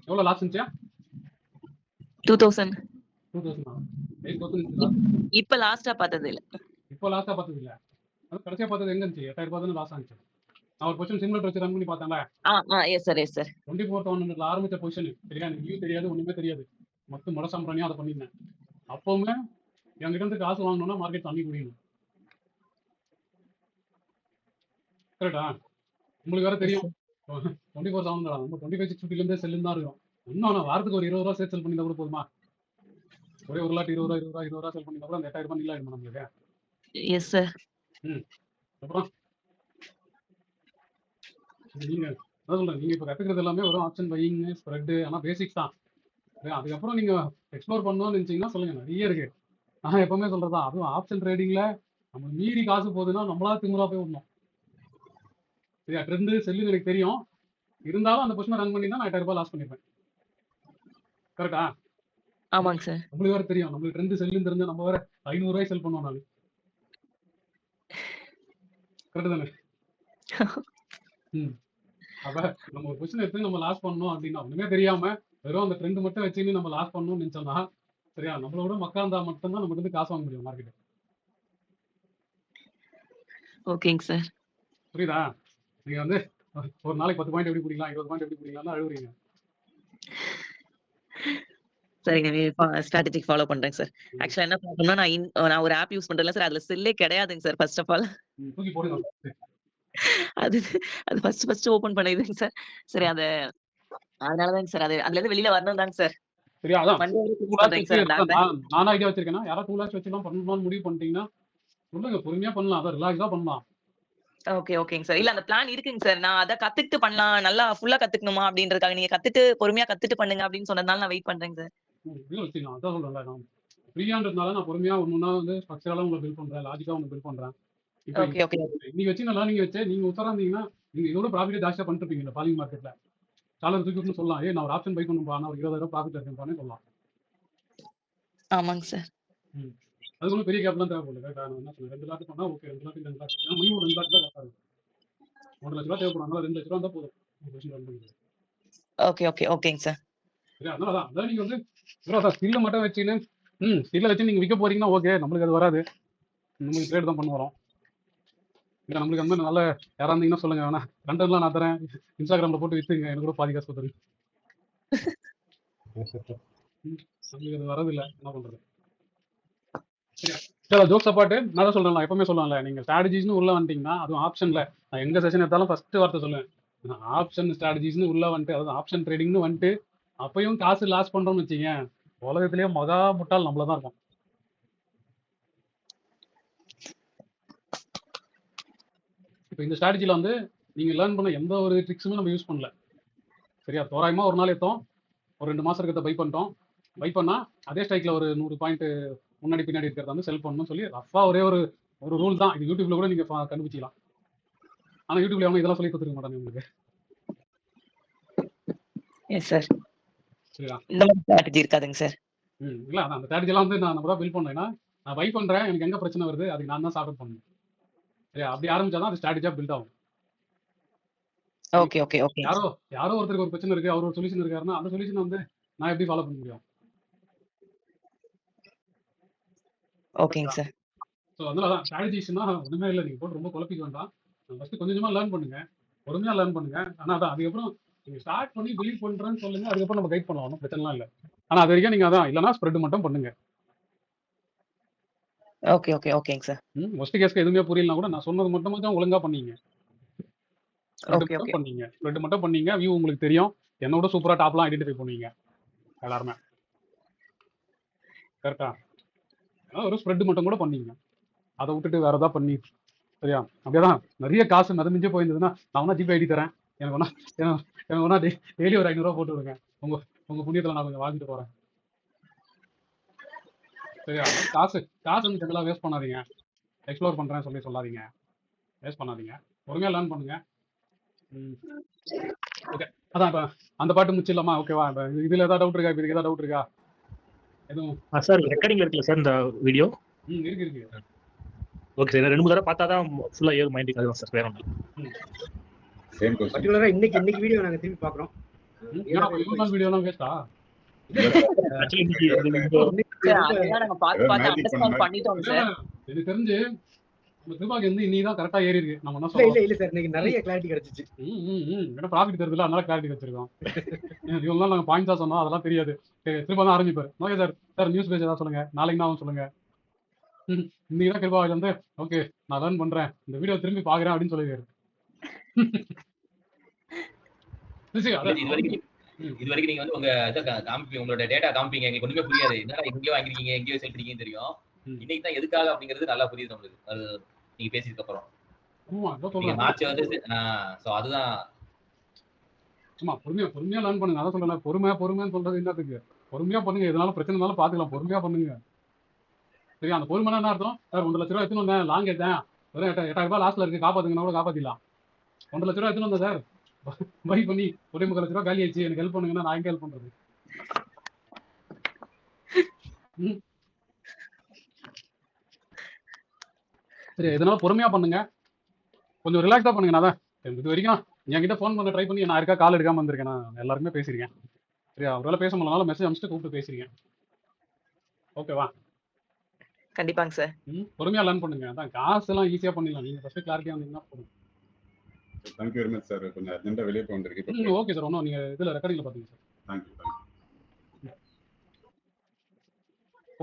S1: எவ்வளோ லாஸ் இருந்துச்சா?
S2: 2000.
S1: 8,000
S2: இப்ப லாஸ்டா பார்த்தது இல்ல.
S1: இப்போ லாஸ்டா பார்த்தது இல்ல. அது கடைசியா பார்த்தது எங்க இருந்துச்சு? 8,000 ரூபாய் தானே லாஸ் ஆச்சு. நான் ஒரு பொசிஷன் சிமிலர் வச்சு ரன் பண்ணி பார்த்தேன்ல.
S2: Yes sir, yes sir.
S1: 24,100 ஆரம்பிச்ச பொசிஷன் சரியா, எனக்கு வியூ தெரியாது, ஒண்ணுமே தெரியாது. மொத்தம் முடசாம்பிராணியா அதை பண்ணிருந்தேன். அப்பவுமே என்கிட்ட இருந்து காசு வாங்கணும்னா மார்க்கெட் தண்ணி குடிக்கணும் கரெக்டா. உங்களுக்கு வேற தெரியும் 24,700 நம்ம 25,650 இருந்தே செல்லுன்னு தான் இருக்கும். இன்னும் வாரத்துக்கு ஒரு 20 ரூபா சேல் பண்ணியிருந்தா கூட போதுமா? ஒரே ஒரு லாட் 20 ரூபா சேல் பண்ணியிருந்தா கூட அந்த 8,000 ரூபாய் நீல ஆயிடுமா நம்மளுக்கு?
S2: Yes sir.
S1: அப்புறம் நீங்க அதான் சொல்றேன், நீங்க இப்ப கத்துக்கிறது எல்லாமே ஒரு ஆப்ஷன் பையிங் ஸ்ப்ரெட், ஆனா பேசிக்ஸ் தான். அதுக்கப்புறம் நீங்க எக்ஸ்ப்ளோர் பண்ணணும்னு நினைச்சீங்கன்னா சொல்லுங்க, நிறைய இருக்கு. நான் எப்பவுமே சொல்றதா, அதுவும் ஆப்ஷன் ட்ரேடிங்ல நம்ம மீறி காசு போகுதுன்னா நம்மளா திமுறா போய் விடணும். சரியா, ட்ரெண்டு செல்லுன்னு எனக்கு தெரியும், இருந்தாலும் அந்த பொசிஷனை ரன் பண்ணி தான் நான் 8,000 ரூபாய் லாஸ் பண்ணிருப்பேன் கரெக்டா.
S2: ஆமாங்க சார்.
S1: நம்மளுக்கு வேற தெரியும், நம்மளுக்கு ட்ரெண்டு செல்லுன்னு தெரிஞ்சா நம்ம வேற 500 ரூபாய் செல் பண்ணுவோம் நாள். கரெக்ட் தானே? அப்ப நம்ம ஒரு பொசிஷன் எடுத்து நம்ம லாஸ் பண்ணணும் அப்படின்னா ஒண்ணுமே தெரியாம வெறும் அந்த ட்ரெண்ட் மட்டும் வச்சுன்னு நம்ம லாஸ் பண்ணணும்னு நினைச்சோம்னா சரியா, நம்மளோட மக்காந்தா மட்டும்தான் நமக்கு வந்து காசு வாங்க முடியும் மார்க்கெட்.
S2: ஓகேங்க சார்.
S1: புரியுதா? நீங்க வந்து ஒரு நாளைக்கு 10 பாயிண்ட் எப்படி பிடிக்கலாம், 20 பாயிண்ட் எப்படி பிடிக்கலாம் அழுகுறீங்க.
S2: சரிங்க, ஸ்ட்ராட்டஜி ஃபாலோ பண்றேங்க சார். ஆக்சுவலா என்ன பண்ணணும்னா நான் ஒரு ஆப் யூஸ் பண்றேன்ல சார், அதுல செல்லே கிடையாதுங்க சார். ஃபர்ஸ்ட் ஆஃப் ஆல்
S1: தூக்கி போடுங்க.
S2: அது அது ஃபர்ஸ்ட் ஓபன் பண்ணிடுங்க சார். சரி, அதனாலதாங்க சார் அதுல இருந்து வெளியில வரணும் தாங்க சார்.
S1: சரியா, அதான்
S2: பண்றேங்க சார்.
S1: நானும் ஐடியா வச்சிருக்கேன். யாராவது 2 lakhs வச்சுலாம் பண்ணணும்னு முடிவு பண்ணிட்டீங்கன்னா சொல்லுங்க, பொறுமையா பண்ணலாம், அதான் ரிலாக்ஸா பண்ணலாம்.
S2: ஓகேங்க சார். இல்ல அந்த பிளான் இருக்குங்க சார். நான் அத கத்துக்கிட்டு பண்ணலாம், நல்லா ஃபுல்லா கத்துக்கணுமா அப்படின்றதுக்காக நீங்க பொறுமையா கத்துட்டு பண்ணுங்க அப்படின்னு சொன்னதால நான் வெயிட் பண்றேங்க சார்.
S1: இதுல வச்சுக்கலாம், அதான் சொல்றேன்ல, நான் ஃப்ரீயான்றதுனால நான் பொறுமையா ஒண்ணுன்னா வந்து ஸ்ட்ரக்சரலா உங்களுக்கு பில்ட் பண்றேன், லாஜிக்கா உங்களுக்கு பில்ட் பண்றேன்.
S2: ஓகே.
S1: நீங்க வச்சீங்கன்னா நீங்க வச்சு நீங்க உத்தரந்தீங்கன்னா நீங்க இதோட ப்ராஃபிட் ஜாஸ்தியா பண்ணிட்டு இருப்பீங்க இந்த பாலிங் மார்க்கெட்ல. சாலர் தூக்கி சொல்லலாம், நான் ஒரு ஆப்ஷன் பை பண்ணும்பா, நான் ஒரு 20,000 ப்ராஃபிட் இருக்கேன் சொல்லலாம்.
S2: ஆமாங்க சார்.
S1: அது ஒன்றும் பெரிய கேப் தான் தேவைப்படுது. கரெக்டா, நான் என்ன சொன்னேன், 2 லாட் பண்ணா ஓகே, 2 லாட் மினிமம் 2 லாட் தான் கரெக்டா இருக்கும். 1 லட்ச ரூபா தேவைப்படுறாங்க, 2 லட்ச ரூபா தான் போதும்.
S2: ஓகேங்க சார்.
S1: சரி, அதனால அதான் நீங்க வந்து ஸ்கில்ல மட்டும் வச்சுன்னு ஸ்கில்ல வச்சு நீங்க விற்க போறீங்கன்னா ஓகே, நம்மளுக்கு அது வராது, நம்மளுக்கு ட்ரேட் தான் பண்ண வரோம். இல்லை நம்மளுக்கு அந்த மாதிரி நல்ல யாரா இருந்தீங்கன்னா சொல்லுங்க, வேணா கண்டென்ட்லாம் நான் தரேன், இன்ஸ்டாகிராமில் போட்டு விற்றுங்க, எனக்கு கூட பாதி காசு கொடுத்துருங்க. நம்மளுக்கு அது வரதில்லை, என்ன பண்ணுறது. சரி, ஜோக்ஸ் அப்பாட்டு நான் தான் சொல்கிறேன், எப்பவுமே சொல்லுவாங்கல்ல, நீங்கள் ஸ்ட்ராட்டஜிஸ்னு உள்ளே வந்துட்டீங்கன்னா அதுவும் ஆப்ஷனில் நான் எங்கள் செஷன் எடுத்தாலும் ஃபஸ்ட்டு வார்த்தை சொல்லுவேன், நான் ஆப்ஷன் ஸ்ட்ராட்டஜிஸ்னு உள்ளே வந்துட்டு, அதாவது ஆப்ஷன் ட்ரேடிங்னு வந்துட்டு அப்பயும் காசு லாஸ் பண்ணுறோம்னு வச்சிங்க, உலகத்திலேயே மகா முட்டாள் நம்மள தான் இருக்கும். இப்போ இந்த ஸ்ட்ராட்டஜியில் வந்து நீங்கள் லேர்ன் பண்ண எந்த ஒரு ட்ரிக்ஸுமே நம்ம யூஸ் பண்ணல. சரியா, தோராயமாக ஒரு நாள் எடுத்தோம், ஒரு 2 மாதம் இருக்கிறத பை பண்ணிட்டோம். பை பண்ணால் அதே ஸ்ட்ரைக்கில் ஒரு 100 பாயிண்ட் முன்னாடி பின்னாடி இருக்கிறத வந்து செல் பண்ணணும்னு சொல்லி ரஃபாக ஒரே ஒரு ரூல் தான். இது யூடியூப்ல கூட நீங்கள் கண்டுபிடிச்சிக்கலாம். ஆனால் யூடியூப்ல அவங்க இதெல்லாம் சொல்லி கொடுத்துருக்க மாட்டாங்க உங்களுக்கு.
S2: Yes sir.
S1: சரியா,
S2: இந்த மாதிரி ஸ்ட்ராட்டஜி இருக்காதுங்க சார்.
S1: இல்லை, அந்த ஸ்ட்ராட்டஜிலாம் வந்து நம்ம தான் பில்ட் பண்ணேன்னா, நான் பை பண்ணுறேன், எனக்கு எங்கே பிரச்சனை வருது அதுக்கு நான் தான் சார்ட் அவுட் பண்ணணும். சரியா, அப்படி ஆரம்பிச்சாதான் அது ஸ்ட்ராட்டஜியாக பில்ட் ஆகும்.
S2: ஓகே.
S1: யாரோ ஒருத்தருக்கு ஒரு பிரச்சனை இருக்கு, அவர் ஒரு சொல்யூஷன் இருக்காருன்னா அந்த சொல்யூஷன் வந்து நான் எப்படி ஃபாலோ பண்ண முடியும்?
S2: ஓகேங்க சார்.
S1: ஸோ அதனால தான் ஸ்ட்ராட்டஜிஸ்னா ஒன்றுமே இல்லை, நீங்கள் போட்டு ரொம்ப குழப்பிக்க வேண்டாம். ஃபஸ்ட்டு கொஞ்சம் கொஞ்சமாக லேர்ன் பண்ணுங்க, பொறுமையாக லேர்ன் பண்ணுங்க. ஆனால் அதான் அதுக்கப்புறம் நீங்கள் ஸ்டார்ட் பண்ணி பிலீவ் பண்ணுறேன்னு சொல்லுங்க, அதுக்கப்புறம் நம்ம கைட் பண்ணலாம், ஒன்றும் பிரச்சனைலாம் இல்லை. ஆனால் அது வரைக்கும் நீங்கள் அதான் இல்லைனா ஸ்ப்ரெட் மட்டும் பண்ணுங்க.
S2: ஓகே ஓகே ஓகேங்க சார்.
S1: ஒஸ்ட் கேஸ்க்கு எதுவுமே புரியலனா கூட நான் சொன்னது மட்டும் ஒழுங்காக பண்ணீங்க, ஸ்ப்ரெட்
S2: ஓகே
S1: மட்டும்
S2: ஓகே
S1: பண்ணீங்க, ஸ்ப்ரெட் மட்டும் பண்ணீங்க, வியூ உங்களுக்கு தெரியும். என்னோட சூப்பராக டாப்லாம் ஐடென்டிஃபை பண்ணுவீங்க எல்லாருமே. கரெக்டா? ஒரு ஸ்ப்ரெட் மட்டும் கூட பண்ணீங்க, அதை விட்டுட்டு வேற ஏதாவது பண்ணி சரியா? அப்படியேதான் நிறைய காசு மிதமிஞ்சே போயிருந்ததுன்னா நான் வேணா ஜிபே ஐடி தரேன், எனக்கு வேணா எனக்கு வேணா டெய்லி ஒரு 500 ரூபா போட்டு விடுங்க, உங்க உங்க புண்ணியத்தில் நான் கொஞ்சம் வாழ்ந்துட்டு போறேன். சரியா? காசு காசு வந்து ஜெனரலாக வேஸ்ட் பண்ணாதீங்க, எக்ஸ்ப்ளோர் பண்றேன்னு சொல்லி சொல்லாதீங்க, வேஸ்ட் பண்ணாதீங்க, பொறுமையாக லேர்ன் பண்ணுங்க. ஓகே, அதான் இப்போ அந்த பாட்டு முடிச்சிடலாமா? ஓகேவா? இப்போ இதில் ஏதாவது டவுட் இருக்கா? இப்போ இதுக்கு ஏதாவது டவுட் இருக்கா? எதுவும்
S8: சார் ரெக்கார்டிங்ல இருக்குல்ல சார் இந்த வீடியோ?
S1: இருக்கு இருக்கு.
S8: ஓகே சார், 2 3 தடவை பார்த்தா தான் ஃபுல்லா ஏறும் மைண்டுக்கு. அதுதான் சார், வேற ஒன்றும்
S7: சேம் क्वेश्चन.
S5: பர்టిక్యులரா இன்னைக்கு வீடியோ நாங்க திருப்பி பார்க்குறோம்.
S1: ஏன்னா இவ்வளோ வீடியோலாம் வேஸ்ட்டா?
S8: ஆக்சுவலி இன்னைக்கு
S2: சார் அதெல்லாம் நாங்க பார்த்து பார்த்து அண்டர்ஸ்டாண்ட் பண்ணிட்டோம் சார்.
S1: எனக்கு தெரிஞ்சு நம்ம திருபாக்கு வந்து இன்னைக்கு தான் கரெக்டாக ஏறி இருக்கு. நம்ம என்ன
S5: இல்ல
S1: சொல்றோம்?
S5: இல்ல சார், இன்னைக்கு நிறைய கிளாரிட்டி கிடைச்சிச்சு.
S1: ஏன்னா ப்ராஃபிட் தருதுல, அதனால கிளாரிட்டி வச்சிருக்கோம். இவங்க நாங்கள் பாயிண்ட்ஸாக சொன்னோம், அதெல்லாம் தெரியாது. திரும்ப தான் ஆரம்பிப்பார். Okay sir, sir news page ஏதாவது சொல்லுங்க, நாளைக்கு தான் சொல்லுங்க. இன்னைக்கு தான் கிருபா வந்து ஓகே நான் லேர்ன் பண்றேன், இந்த வீடியோ திரும்பி பாக்குறேன் அப்படின்னு சொல்லிருக்காரு.
S4: இது வரைக்கும் நீங்க வந்து உங்க இதை காமிப்பீங்க, உங்களோட டேட்டா காமிப்பீங்க, எங்களுக்கு ஒண்ணுமே புரியாது. என்னடா எங்கேயோ வாங்கிருக்கீங்க, எங்கேயோ செல் பண்ணீங்கன்னு தெரியும். இன்னைக்கு தான் எதுக்காக அப்படிங்கிறது நல்லா புரியுது நம்மளுக்கு, அது நீங்க பேசியதுக்கு அப்புறம். நீங்க மார்ச் வந்து சோ அதுதான்
S1: சும்மா பொறுமையா லேர்ன் பண்ணுங்க. அதான் சொல்றேன், பொறுமையான்னு சொல்றது என்னத்துக்கு? பொறுமையா பண்ணுங்க, எதனால பிரச்சனை இருந்தாலும் பாத்துக்கலாம், பொறுமையா பண்ணுங்க. சரியா? அந்த பொறுமைனா என்ன அர்த்தம்? சார் 1 லட்ச ரூபா எடுத்துன்னு வந்தேன், லாங் எடுத்தேன், வெறும் 8,000 ரூபாய் லாஸ்ட்ல இருக்கு, காப்பாத்துங்கன்னா கூட காப்பாத்திடலாம். 1 லட்ச ரூபா எடுத்துன்னு வந்தேன் சார், பை பண்ணி 1.25 லட்ச ரூபா காலி ஆயிடுச்சு, எனக்கு ஹெல்ப் பண்ணுங்கன்னா நான் எங்க ஹெல்ப் பண்றது? சரி, எதனால பொறுமையா பண்ணுங்க, கொஞ்சம் ரிலாக்ஸா பண்ணுங்க. நான் தான் இது வரைக்கும் என்கிட்ட ஃபோன் பண்ண ட்ரை பண்ணி நான் இருக்கா கால் எடுக்காம வந்திருக்கேன். நான் எல்லாருமே பேசியிருக்கேன். சரியா? ஒருவேளை பேச முடியலனால மெசேஜ் அனுப்பிச்சு கூப்பிட்டு பேசியிருக்கேன். ஓகேவா?
S2: கண்டிப்பாங்க சார்.
S1: பொறுமையா லேர்ன் பண்ணுங்க. அதான் காசெல்லாம் ஈஸியா பண்ணிடலாம், நீங்க ஃபர்ஸ்ட் கிளாரிட்டியா வந்தீங்கன்னா போதும்.
S7: Thank you very much sir. கொஞ்சம் அர்ஜென்ட்டா வெளியே போக வேண்டியிருக்கு.
S1: ஓகே சார், ஒன்றும் நீங்க இதுல ரெக்கார்டிங்ல பாத்தீங்க சார்.
S7: Thank you.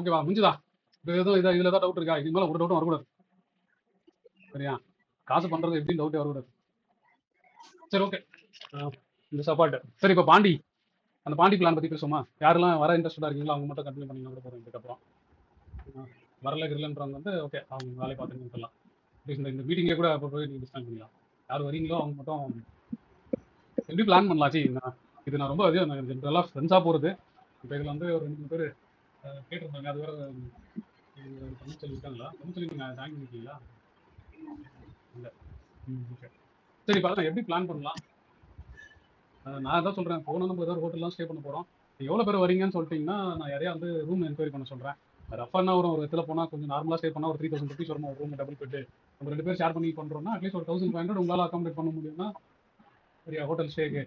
S1: ஓகேவா? முடிஞ்சுதா? எதுவும் இதுல ஏதாவது டவுட் இருக்கா? இதுக்கு மேல ஒரு டவுட்டும் வரக்கூடாது. சரியா? காசு பண்றது எப்படின்னு டவுட்டே வரக்கூடாது. சரி, ஓகே. இந்த சப்பாட்டு சரி. இப்போ பாண்டி, அந்த பாண்டி பிளான் பத்தி பேசுவோமா? யாரெல்லாம் வர இன்ட்ரெஸ்டா இருக்கீங்களோ அவங்க மட்டும் கண்டினியூ பண்ணீங்கன்னா கூட போதும். இதுக்கப்புறம் வரல கிரலன்றவங்க வந்து ஓகே, அவங்க வேலையை பார்த்துன்னு சொல்லலாம். இந்த மீட்டிங்லேயே கூட அப்போ போய் நீங்கள் டிஸ்கஸ் பண்ணிக்கலாம். யார் வரீங்களோ அவங்க மட்டும் எப்படி பிளான் பண்ணலாம். இது நான் ரொம்ப ஜென்ரலாக ஃப்ரெண்ட்ஸாக போகிறது. இப்போ இதில் வந்து ஒரு 2 பேர் கேட்டிருந்தாங்க, அது வேறு தமிழ் சொல்லியிருக்காங்களா? தமிழ் சொல்லி நீங்கள் ஜாயின் பண்ணிருக்கீங்களா? இல்லை. ஓகே, சரி. பாருங்க எப்படி பிளான் பண்ணலாம். நான் தான் சொல்கிறேன், போனால் நம்ம ஏதாவது ஹோட்டல்லாம் ஸ்டே பண்ண போகிறோம். எவ்வளோ பேர் வரீங்கன்னு சொல்லிட்டீங்கன்னா நான் யாரையா வந்து ரூம் என்கொயரி பண்ண சொல்கிறேன். ரஃபானா ஒரு இடத்துல போனால் கொஞ்சம் நார்மலாக ஸ்டே பண்ணால் ஒரு 3000 ருபீஸ் வரும் ஒரு ரூம், டபுள் பெட்டு. நம்ம 2 பேர் ஷேர் பண்ணி பண்ணுறோம்னா அட்லீஸ்ட் ஒரு 1500 உங்களால் அக்காமடேட் பண்ண முடியும்னா சரியா? ஹோட்டல் ஸ்டேக்கு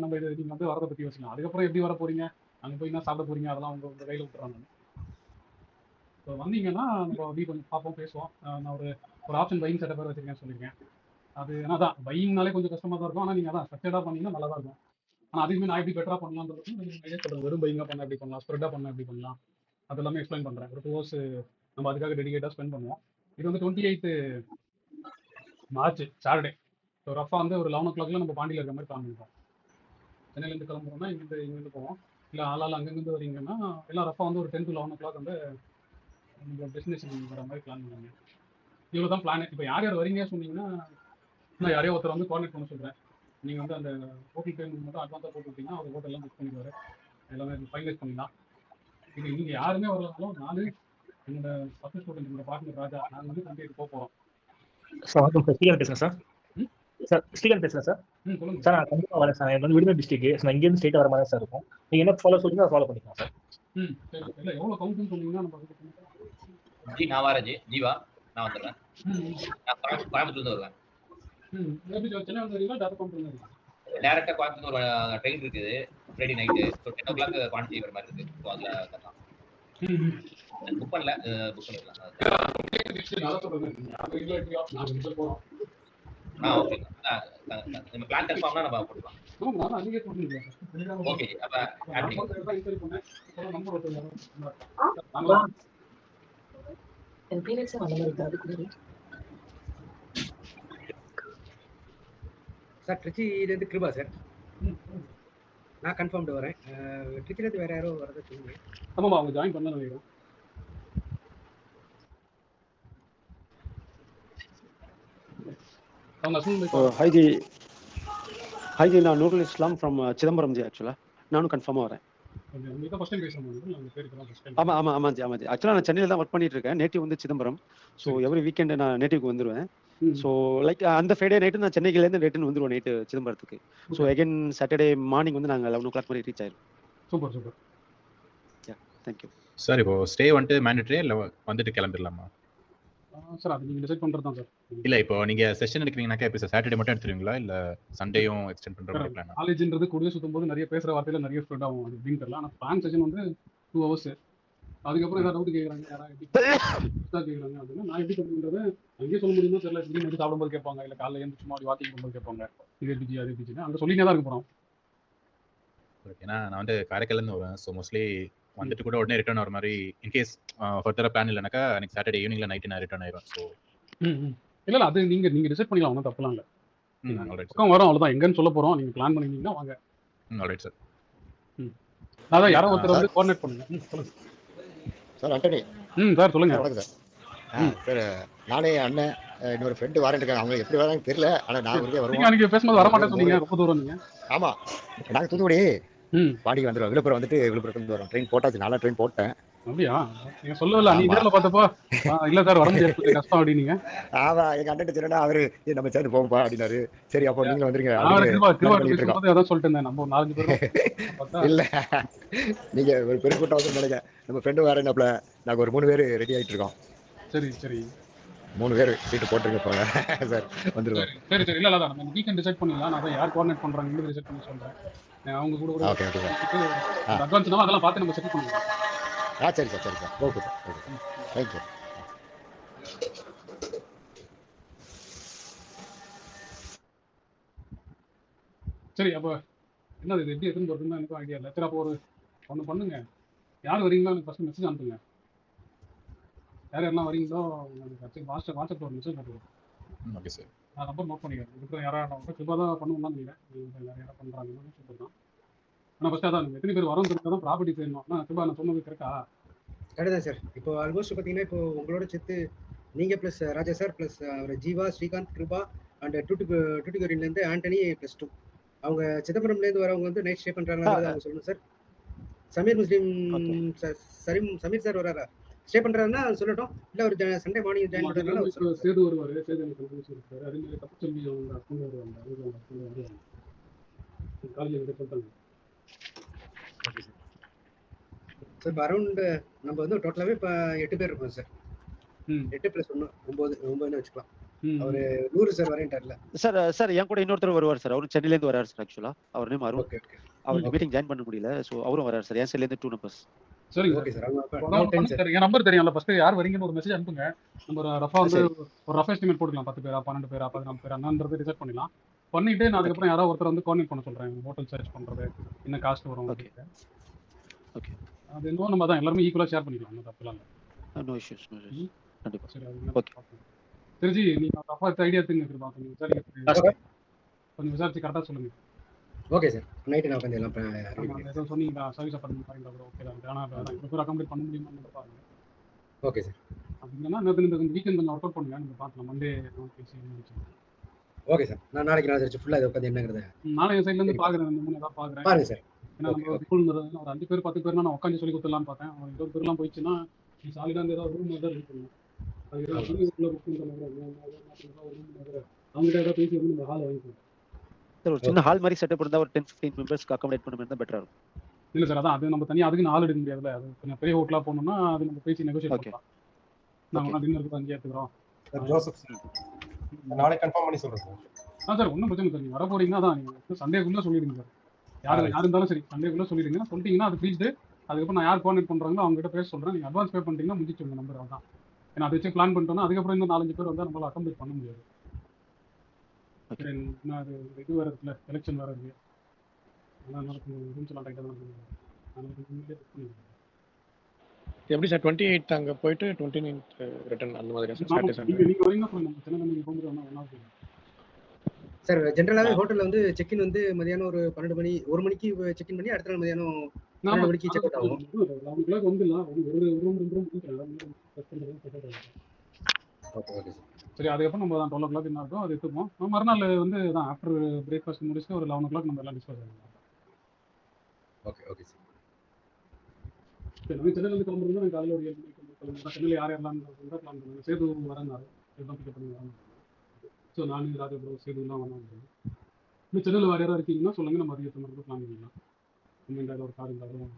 S1: நம்ம இது நீங்கள் வந்து வரதை பற்றி யோசிக்கலாம். அதுக்கப்புறம் எப்படி வர போகிறீங்க, அங்கே போய் என்ன சாப்பிட போகிறீங்க, அதெல்லாம் உங்கள் கையில் விட்டுறாங்க. ஸோ வந்தீங்கன்னா நம்ம அப்படி கொஞ்சம் பார்ப்போம், பேசுவோம். நான் ஒரு ஆப்ஷன் பையிங் செட்டப் பேர் வச்சுருக்கேன்னு சொல்லியிருக்கேன். அது என்ன தான் பையிங்னாலே கொஞ்சம் கஷ்டமாக தான் இருக்கும். ஆனால் நீங்கள் அதான் ஸ்ட்ரக்சர்டாக பண்ணிங்கன்னா நல்லா தான் இருக்கும். ஆனால் அதுவுமே நான் எப்படி பெட்டராக பண்ணலாம்ன்றது நீங்கள் சொல்கிறேன். வெறும் பையிங்காக பண்ண எப்படி பண்ணலாம், ஸ்ப்ரெட்டாக பண்ண எப்படி பண்ணலாம், அது எல்லாமே எக்ஸ்பிளைன் பண்ணுறேன். ஒரு 2 hours நம்ம அதுக்காக டெடிகேட்டாக ஸ்பெண்ட் பண்ணுவோம். இது வந்து 28 மார்ச் சாட்டர்டே. ஸோ ரஃபா வந்து ஒரு 11 o'clock நம்ம பாண்டியில் இருக்கிற மாதிரி பிளான் பண்ணிப்போம். சென்னையிலேருந்து கிளம்புறோம்னா இங்கேருந்து போவோம். இல்லை ஆளால் அங்கேருந்து வரீங்கன்னா எல்லாம் ரஃபா வந்து ஒரு 10 to 11 o'clock வந்து நம்ம டெஸ்டினேஷன் வர மாதிரி பிளான் பண்ணுவாங்க. இவ்வளோ தான் பிளான். இப்போ யார் யார் வரீங்க சொன்னீங்கன்னா நான் யாரையோ ஒருத்தர் வந்து கோஆர்டினேட் பண்ண சொல்கிறேன். நீங்கள் வந்து அந்த ஹோட்டல் பேமெண்ட் மட்டும் அட்வான்ஸாக போட்டு விட்டீங்கன்னா அவர் ஹோட்டல்லாம் புக் பண்ணிடுவார், எல்லாமே ஃபைனலைஸ் பண்ணிடலாம். இது நீங்கள் யாருமே வரலனாலும் நான் என்னோட ஃபர்ஸ்ட் ஸ்டூடெண்ட், என்னோட பார்ட்னர் ராஜா, நாங்கள் வந்து கண்டிப்பாக போக போகிறோம்.
S8: ஸ்ரீகாந்த் பேசுறேன் சார். ஸ்ரீகாந்த் பேசுறேன் சார்.
S1: சொல்லுங்கள்
S8: சார். நான் கண்டிப்பாக வரேன் சார். எனக்கு வந்து விடுதலை டிஸ்ட்ரிக்ட், நான் இங்கேருந்து ஸ்ட்ரெயிட்டாக வர மாதிரி சார் இருக்கும். நீங்கள் என்ன ஃபாலோ சொல்லுங்க, அதை ஃபாலோ பண்ணிக்கலாம் சார்.
S1: சரி. இல்லை எவ்வளோ கவுண்ட்னு சொன்னீங்கன்னா நம்ம
S4: நான் வரேன். ஜீவா நான் வந்துடுறேன். நான் கோயம்புத்தூர்லேருந்து வருவேன்.
S1: எப்படி சென்னை வந்து வரீங்களா? டேரக்ட் கவுண்ட் வரீங்களா?
S4: டேரக்டா கோயம்புத்தூர் ஒரு ட்ரெயின் இருக்குது Friday night. So 10 o'clock Pondicherry வர மாதிரி இருக்கு. ஸோ அதில் வரலாம். புக் பண்ணல, புக் பண்ணிடலாம். ஓகே. நம்ம பிளான் கன்ஃபார்ம்னா நம்ம போட்டுக்கலாம். ஓகே, அப்ப ஆட் பண்ணிக்கலாம்.
S5: சார் ட்ரிச்சிலேருந்து கிருபா சார். நான் கன்ஃபார்ம்டு வரேன். ட்ரிச்சிலேருந்து வேற யாரோ வரதை சொல்லுங்க.
S1: ஆமாம்மா, அவங்க ஜாயின் பண்ண நினைக்கிறேன். அவங்க
S9: ஹை ஜி, நான் நூருல் இஸ்லாம் ஃப்ரம் சிதம்பரம் ஜி. ஆக்சுவலாக நானும் கன்ஃபார்மாக வரேன். ஆமாம் ஜி. ஆக்சுவலாக நான் சென்னையில் தான் ஒர்க் பண்ணிட்டு இருக்கேன். நேட்டிவ் வந்து சிதம்பரம். ஸோ எவ்ரி வீக்கெண்டு நான் நேட்டிவ்க்கு வந்துடுவேன். ஸோ லைக் அந்த ஃப்ரைடே நைட்டு நான் சென்னைக்குலேருந்து ரிட்டர்ன் வந்துடுவோம் நைட்டு சிதம்பரத்துக்கு. ஸோ அகைன் சாட்டர்டே மார்னிங் வந்து நாங்கள் 11 o'clock மாதிரி ரீச் ஆயிடும்.
S1: சூப்பர்.
S9: Yeah, thank you
S10: sir. இப்போ ஸ்டே வந்துட்டு மேண்டேட்டரி இல்லை வந்துட்டு கிளம்பிடலாமா
S1: சார்? அது நீங்கள் டிசைட் பண்ணுறது தான் சார்.
S10: இல்லை, இப்போ நீங்கள் செஷன் எடுக்கிறீங்கன்னாக்கா இப்போ சாட்டர்டே மட்டும் எடுத்துருவீங்களா இல்லை சண்டேயும் எக்ஸ்டெண்ட் பண்ணுற மாதிரி பிளான்?
S1: காலேஜ்ன்றது கூடிய சுற்றும் போது நிறைய பேசுகிற வார்த்தையில் நிறைய ஸ்ப்ரெட் ஆகும். அது எப்படின்னு தெரியல. ஆனால் பிளான் செஷன் வந்து 2 hours. அதுக்கப்புறம் ஏதாவது டவுட் கேட்குறாங்க, யாராவது எப்படி கேட்குறாங்க அப்படின்னா நான் எப்படி சொல்லுறது அங்கேயே சொல்ல முடியுமோ தெரியல. திடீர்னு வந்து சாப்பிடும்போது கேட்பாங்க, இல்லை காலையில் எழுந்து சும்மா அப்படி வாக்கிங் பண்ணும்போது கேட்பாங்க, இது எப்படிச்சு அது எப்படிச்சுன்னு அங்கே சொல்லினே தான் இருக்க போகிறோம்.
S10: ஏன்னா நான் வந்து காரைக்காலேருந்து வரேன். ஸோ மோஸ்ட்லி வந்துட்டு கூட உடனே ரிட்டர்ன் வர மாதிரி இன்கேஸ் ஃபர்தராக பிளான் இல்லைனாக்கா எனக்கு சாட்டர்டே ஈவினிங்ல நைட்டு நான் ரிட்டர்ன் ஆயிடும். ஸோ
S1: இல்லை அது நீங்கள் டிசைட் பண்ணிக்கலாம், ஒன்றும் தப்புலாம் இல்லை. பக்கம் வரோம், அவ்வளோதான். எங்கன்னு சொல்ல போகிறோம், நீங்கள் பிளான் பண்ணிங்கன்னா வாங்க.
S10: Alright sir.
S1: அதான் யாரோ ஒருத்தர் வந்து கோஆர்டினேட் பண்ணுங்க. சொல்லுங்க
S11: சார். ஆண்டனி.
S1: சார் சொல்லுங்க.
S11: வணக்கம் சார். சார் நானே அண்ணன் இன்னொரு ஃப்ரெண்டு வரேன் இருக்காங்க. அவங்க எப்படி வராங்க தெரியல. ஆனால் நான் உறுதியாக வருவேன்.
S1: நீங்கள் பேசும்போது வர மாட்டேன்னு சொன்னீங்க, ரொம்ப தூரம் நீங்கள்.
S11: ஆமாம், நாங்கள் தூத்துக்குடி பாடிக்கு வந்துடுவோம். விழுப்புரம் வந்துட்டு விழுப்புரத்துலேருந்து வரோம். ட்ரெயின் போட்டாச்சு, 4 ட்ரெயின் போட்டேன்.
S1: அப்படியா? நீங்கள் சொல்லல, நீ நேரில் பார்த்தப்போ இல்லை சார் வர முடியாது, கஷ்டம் அப்படின்னீங்க.
S11: ஆமா, எங்கள் அண்ணன் சொன்னா அவரு நம்ம சேர்ந்து போவோம்ப்பா அப்படின்னாரு. சரி அப்போ நீங்கள் வந்துருங்க.
S1: அதான் சொல்லிட்டு இருந்தேன். நம்ம 4 பேர்
S11: இல்லை, நீங்கள் ஒரு பெரிய கூட்டம் வந்து நினைக்க. நம்ம ஃப்ரெண்டு வேற என்னப்பல நாங்கள் ஒரு 3 பேர் ரெடி ஆகிட்டு இருக்கோம்.
S1: சரி
S11: 3 பேர் சீட்டு போட்டுருங்க போங்க சார், வந்துருவாரு.
S1: சரி இல்லை நம்ம வீக்கெண்ட் டிசைட் பண்ணிடலாம். நான் தான் யார் கோஆர்டினேட் பண்ணுறாங்க டிசைட் பண்ணி சொல்கிறேன். அவங்க கூட ஒரு அட்வான்ஸ் அதெல்லாம் பார்த்து நம்ம செட்டில் பண்ணுவோம்.
S11: சரி sir. Okay sir. Okay, thank you.
S1: சரி, அப்போ என்னது இது எப்படி எடுத்துன்னு போகிறதுன்னு எனக்கும் ஐடியா இல்லை. சரி, அப்போ ஒன்று பண்ணுங்க. யார் வரீங்களோ எனக்கு ஃபஸ்ட்டு மெசேஜ் அனுப்புங்க. யாரெல்லாம் வரீங்களோ எனக்கு வாட்ஸ்அப்பில் ஒரு மெசேஜ் போட்டுருவோம்.
S10: Okay sir.
S1: நான் நம்பர் நோட் பண்ணிக்கிறேன். இதுக்கு யாராவது கிருபா தான் பண்ணுவோம் தான் நினைக்கிறேன். யாராவது பண்ணுறாங்கன்னா சூப்பர் தான். ஆனால் ஃபஸ்ட்டு அதான் எத்தனை பேர் வரோம் தெரிஞ்சா தான் ப்ராப்பர்ட்டி செய்யணும். ஆனால் கிருபா நான் சொன்னது கரெக்டா?
S5: கரெக்ட் தான் சார். இப்போ ஆல்மோஸ்ட் பார்த்தீங்கன்னா இப்போ உங்களோட சேர்த்து நீங்கள் ப்ளஸ் ராஜா சார் ப்ளஸ் அவர் ஜீவா, ஸ்ரீகாந்த், கிருபா அண்ட் டூட்டிகோரின்லேருந்து ஆண்டனி +2. அவங்க சிதம்பரம்லேருந்து வரவங்க வந்து நைட் ஸ்டே பண்ணுறாங்களா அவங்க சொல்லணும் சார். சமீர் முஸ்லீம் சமீர் சார் வராரா? ஸ்டே பண்ணுறாருன்னா சொல்லட்டும். இல்லை ஒரு சண்டே மார்னிங் ஜாயின் பண்ணுறாங்க.
S1: சேது வருவார். சேது எனக்கு இருக்காரு. அதே மாதிரி தப்பு சொல்லி அவங்க அக்கௌண்ட் வருவாங்க. காலேஜ் சொல்லிட்டாங்க
S5: சார். இப்போ அரௌண்ட் நம்ம வந்து டோட்டலாகவே இப்போ 8 பேர் இருக்கோம் சார். 8 + 1 9 வச்சுக்கலாம். அவரு 100 சார் வரேன்ட்டார்ல
S9: சார். என் கூட இன்னொருத்தர் வருவார் சார். அவரும் சென்னையிலேருந்து வராரு சார். ஆக்சுவலா அவர் நேம் அருண். அவருக்கு மீட்டிங் ஜாயின் பண்ண முடியல. ஸோ அவரும் வராரு சார். என் சைட்லேருந்து 2 numbers.
S1: சரி ஓகே சார். என் நம்பர் தெரியும்ல, ஃபர்ஸ்ட் யார் வரீங்கன்னு ஒரு மெசேஜ் அனுப்புங்க. நம்ம ரஃபா வந்து ஒரு ரஃப் எஸ்டிமேட் போட்டுக்கலாம். 10 பேரா 12 பேரா 14 பேரா என்னன்றது டிசைட் பண்ணிடலாம். பண்ணிட்டு நான் அதுக்கப்புறம் யாராவது ஒருத்தர் வந்து கோஆர்டினேட் பண்ண சொல்றேன். ஹோட்டல் சர்ச் பண்றது என்ன காஸ்ட் வரும்.
S9: ஓகே,
S1: அது இன்னும் நம்ம தான் எல்லாரும் ஈக்குவலா ஷேர் பண்ணிக்கலாம். தப்புலாம் இல்லை.
S9: No issues. கண்டிப்பா.
S1: சரி, ஓகே. தெரிஞ்சு நீங்க ரஃபா ஐடியா எடுத்துங்க. கொஞ்சம் விசாரிச்சு கரெக்டாக சொல்லுங்க.
S5: Okay sir. நைட்டு நான் வந்து எல்லாம்
S1: ஏதோ சொன்னீங்களா சர்வீஸ் அப்பார்ட்மெண்ட் பாருங்க கூட ஓகே தான். ஆனால் இப்போ பேர் அக்காமடேட் பண்ண முடியுமா பாருங்க.
S5: Okay sir.
S1: அப்படின்னா இந்த வீக்கெண்ட் கொஞ்சம் ஒர்க் அவுட் பண்ணுங்க. நீங்கள் பார்க்கலாம். மண்டே பேசி முடிச்சுக்கலாம்.
S5: Okay sir. நான் நாளைக்கு நான் சர்ச் ஃபுல்லாக இதை உட்காந்து என்னங்கிறத
S1: நாளைக்கு சைட்லேருந்து பார்க்குறேன். 2 ஏதாவது பார்க்குறேன்
S5: பாருங்க சார்.
S1: ஏன்னா நம்ம ஸ்கூல்ங்கிறது ஒரு 5 பேர் 10 பேர்னா நான் உட்காந்து சொல்லி கொடுத்துடலான்னு பார்த்தேன். 20 பேர்லாம் போயிடுச்சுன்னா நீ சாலிடாக இருந்து ஏதாவது ரூம் தான் ரெடி பண்ணணும். அது அவங்ககிட்ட ஏதாவது பேசி வந்து நம்ம ஹால் வாங்கிக்கலாம்.
S9: சார் ஒரு சின்ன ஹால் மாதிரி செட்டப் இருந்தா ஒரு 10-15 மெம்பர்ஸ்க்கு அகாமடேட் பண்ண மாதிரி தான் பெட்டரா இருக்கும்.
S1: இல்ல சார், அதான் அது நம்ம தனியா அதுக்கு ஹால் எடுக்க முடியாதுல. அது கொஞ்சம் பெரிய ஹோட்டலா போகணும்னா அது நம்ம பேசி நெகோஷியேட் பண்ணலாம். நாம டின்னருக்கு அங்கே ஏத்துறோம்.
S12: சார் ஜோசப் சார் நாளை கன்ஃபார்ம் பண்ணி சொல்றேன் சார்.
S1: சார் ஒன்றும் பிரச்சனை சார். நீங்க வர போறீங்கன்னா தான் நீங்க சண்டேக்குள்ள சொல்லிடுங்க சார். யாரு இருந்தாலும் சரி சண்டேக்குள்ள சொல்லிடுங்க. சொல்லிட்டீங்கன்னா அது ஃப்ரீஸ்டு அதுக்கப்புறம் நான் யார் கோஆர்டினேட் பண்ணுறாங்களோ அவங்க கிட்ட பேச சொல்கிறேன். நீங்கள் அட்வான்ஸ் பே பண்ணிட்டீங்கன்னா முடிஞ்சிச்சு உங்கள் நம்பர் அதான். ஏன்னா அதை வச்சு பிளான் பண்ணிட்டோம்னா அதுக்கப்புறம் இன்னும் 4-5 பேர் வந்தால் நம்மளால அக்கம்ப்ளீட் பண்ண முடியாது. சரி, இன்னும் அது இது வேறு இருக்குல்ல, எலெக்ஷன் வேறு இருக்குது. அதனால் ரூல்ஸ் எல்லாம் டைட்டாக தான் பண்ணுவாங்க. அதனால கொஞ்சம் முன்னாடியே புக் பண்ணிடுங்க.
S6: எப்படி சார் 28th அங்க போயிட்டு 29th ரிட்டர்ன் அந்த மாதிரி சார்
S1: ஆமாம்,
S6: சாட்டர்டே
S1: நீங்கள் வரீங்கன்னா அப்புறம் நம்ம சென்னை நீங்கள் போகும்போது ஒன்றா போகும்.
S5: சார் ஜென்ரலாவே ஹோட்டல்ல வந்து செக்இன் வந்து மதியானம் ஒரு 12 மணி 1 மணிக்கு செக்இன் பண்ணி அடுத்த நாள் மதியானம் 12 மணிக்கு செக் அவுட் ஆகும்.
S1: 11 o'clock வந்துடலாம். ஒரு ரூம் 2 ரூம் கொடுத்துருக்கலாம்.
S5: Okay okay sir.
S1: சரி, அதுக்கப்புறம் நம்ம 12 o'clock என்ன இருக்கோ அது எடுத்துப்போம். மறுநாள் வந்து தான் ஆஃப்டர் பிரேக்ஃபாஸ்ட் முடிச்சுட்டு ஒரு 11 o'clock நம்ம எல்லாம் டிஸ்கஸ் பண்ணலாம்.
S5: Okay okay sir.
S1: சரி, நம்ம சென்னையிலேருந்து கிளம்புறது எனக்கு காலையில் ஒரு 7 மணிக்கு கிளம்புறோம். சென்னையில் யார் யாரெல்லாம் தான் பிளான் பண்ணுவாங்க. சேது வரேன்னாரு, எல்லாம் பிக்கப் பண்ணி வராங்க. ஸோ நான் ராஜபுரம் சேதுலாம் வராங்க. இன்னும் சென்னையில் வேறு யாராவது இருக்கீங்கன்னா சொல்லுங்கள், நம்ம அதிகத்தை மட்டும் பிளான் பண்ணிக்கலாம். நம்ம இந்த ஒரு கார் இருந்தாலும்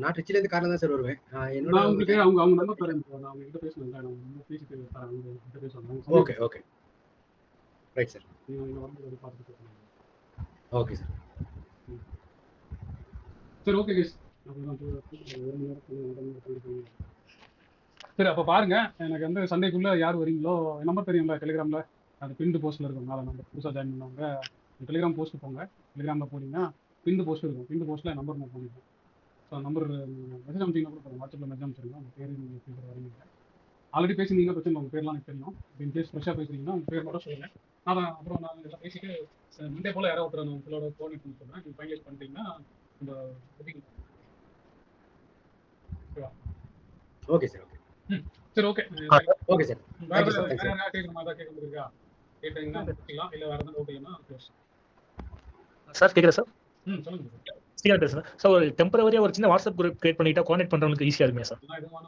S5: நான் ட்ரிச்சில இருந்து கார்ல தான் சார் வருவேன். என்னோட
S1: நான் உங்களுக்கு அவங்க நம்பர் தரேன். நான் அவங்க கிட்ட பேசுனேன். நான் பேசிட்டு தரேன். அவங்க கிட்ட பேசுவாங்க.
S5: Okay okay right sir.
S1: நீங்கள் வரும்போது பார்த்துட்டு பேசுங்க.
S5: Okay sir.
S1: சரி, ஓகே கேஸ். அப்படிதான் 1 மணி நேரம். சரி, அப்போ பாருங்க, எனக்கு வந்து சண்டேக்குள்ளே யார் வரீங்களோ என் நம்பர் தெரியும்ல, டெலிகிராமில் அது பின்டு போஸ்ட்டில் இருக்கும். நாலு நம்பர் புதுசாக ஜாயின் பண்ணவங்க டெலிகிராம் போஸ்ட்டு போங்க. டெலிகிராமில் போனீங்கன்னா பின்டு போஸ்ட் இருக்கும். பின்டு போஸ்ட்டில் என் நம்பர் நோட் பண்ணிப்போம். ஸோ நம்பர் மெசேஜ் அனுப்பிச்சிங்கன்னா கூட போதும். வாட்ஸ்அப்பில் மெசேஜ் அனுப்பிச்சிருங்க. உங்கள் பேர் நீங்கள் பேசுகிற வரீங்க. ஆல்ரெடி பேசினீங்கன்னா பிரச்சனை, உங்கள் பேர்லாம் எனக்கு தெரியும். இன்கேஸ் ஃப்ரெஷ்ஷாக பேசுறீங்கன்னா உங்கள் பேர் மட்டும் சொல்லுங்கள். அப்புறம் நான் எல்லாம் பேசிட்டு மண்டே போல் யாராவது ஒருத்தர் நான் உங்களோட கோஆர்டினேட் பண்ணி சொல்கிறேன். நீங்கள் ஃபைனலைஸ் பண்ணிட்டீங்கன்னா இந்த புக்கிங். ஓகேவா?
S5: Okay sir. ஓகே.
S1: சரி, ஓகே.
S5: Okay sir.
S1: வேறு யாராவது கேட்குற மாதிரி தான் கேட்க இருக்கா? கேட்டீங்கன்னா முடிச்சுக்கலாம். இல்லை வேறு எதாவது டவுட் இல்லைன்னா க்ளோஸ்.
S8: சார் கேக்குறா சார்?
S1: சொல்லுங்கள் சார்.
S8: ஸ்ரீகாந்த் பேசுறேன் சார். ஒரு டெம்பரரியா ஒரு சின்ன வாட்ஸ்அப் குரூப் கிரியேட் பண்ணிட்டா கோஆர்டினேட் பண்றவங்களுக்கு ஈஸியா இருக்குமே சார்?
S1: எல்லாம் இதுவான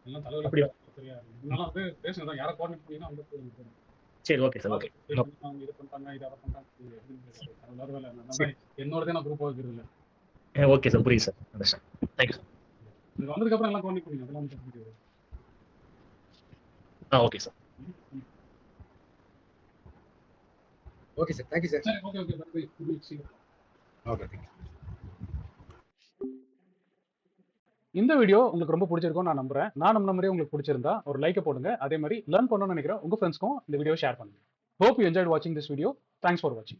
S1: எல்லாம் தலைவர்
S8: அப்படியா?
S1: சரியா? இதனால வந்து பேசுங்க தான். யாரை கோஆர்டினேட் பண்ணிங்கன்னா அவங்க போதும்.
S8: சரி, ஓகே சார். ஓகே.
S1: அவங்க இது பண்ணிட்டாங்க, இதை அதை பண்ணிட்டாங்க. எல்லாரும் வேலை இல்லை. என்னோடதே நான் குரூப் வைக்கிறது இல்லை.
S8: ஓகே சார், புரியுது சார். அண்டர்ஸ்டாண்ட். Thank you sir.
S1: இது வந்ததுக்கப்புறம் எல்லாம் கோஆர்டினேட் பண்ணுங்க. அதெல்லாம் வந்து தெரியாது.
S8: Okay sir.
S5: Okay sir. Thank you sir.
S1: சரி, okay okay. Bye. Good night. See you.
S5: Okay thank you.
S1: இந்த வீடியோ உங்களுக்கு ரொம்ப பிடிச்சிருக்கும் நான் நம்புறேன். நான் நம்ம மாதிரியே உங்களுக்கு பிடிச்சிருந்தா ஒரு லைக்கை போடுங்க. அதே மாதிரி லேர்ன் பண்ணணும்னு நினைக்கிறேன் உங்க ஃப்ரெண்ட்ஸ்க்கும் இந்த வீடியோ ஷேர் பண்ணுங்க. Hope you enjoyed watching this video. Thanks for watching.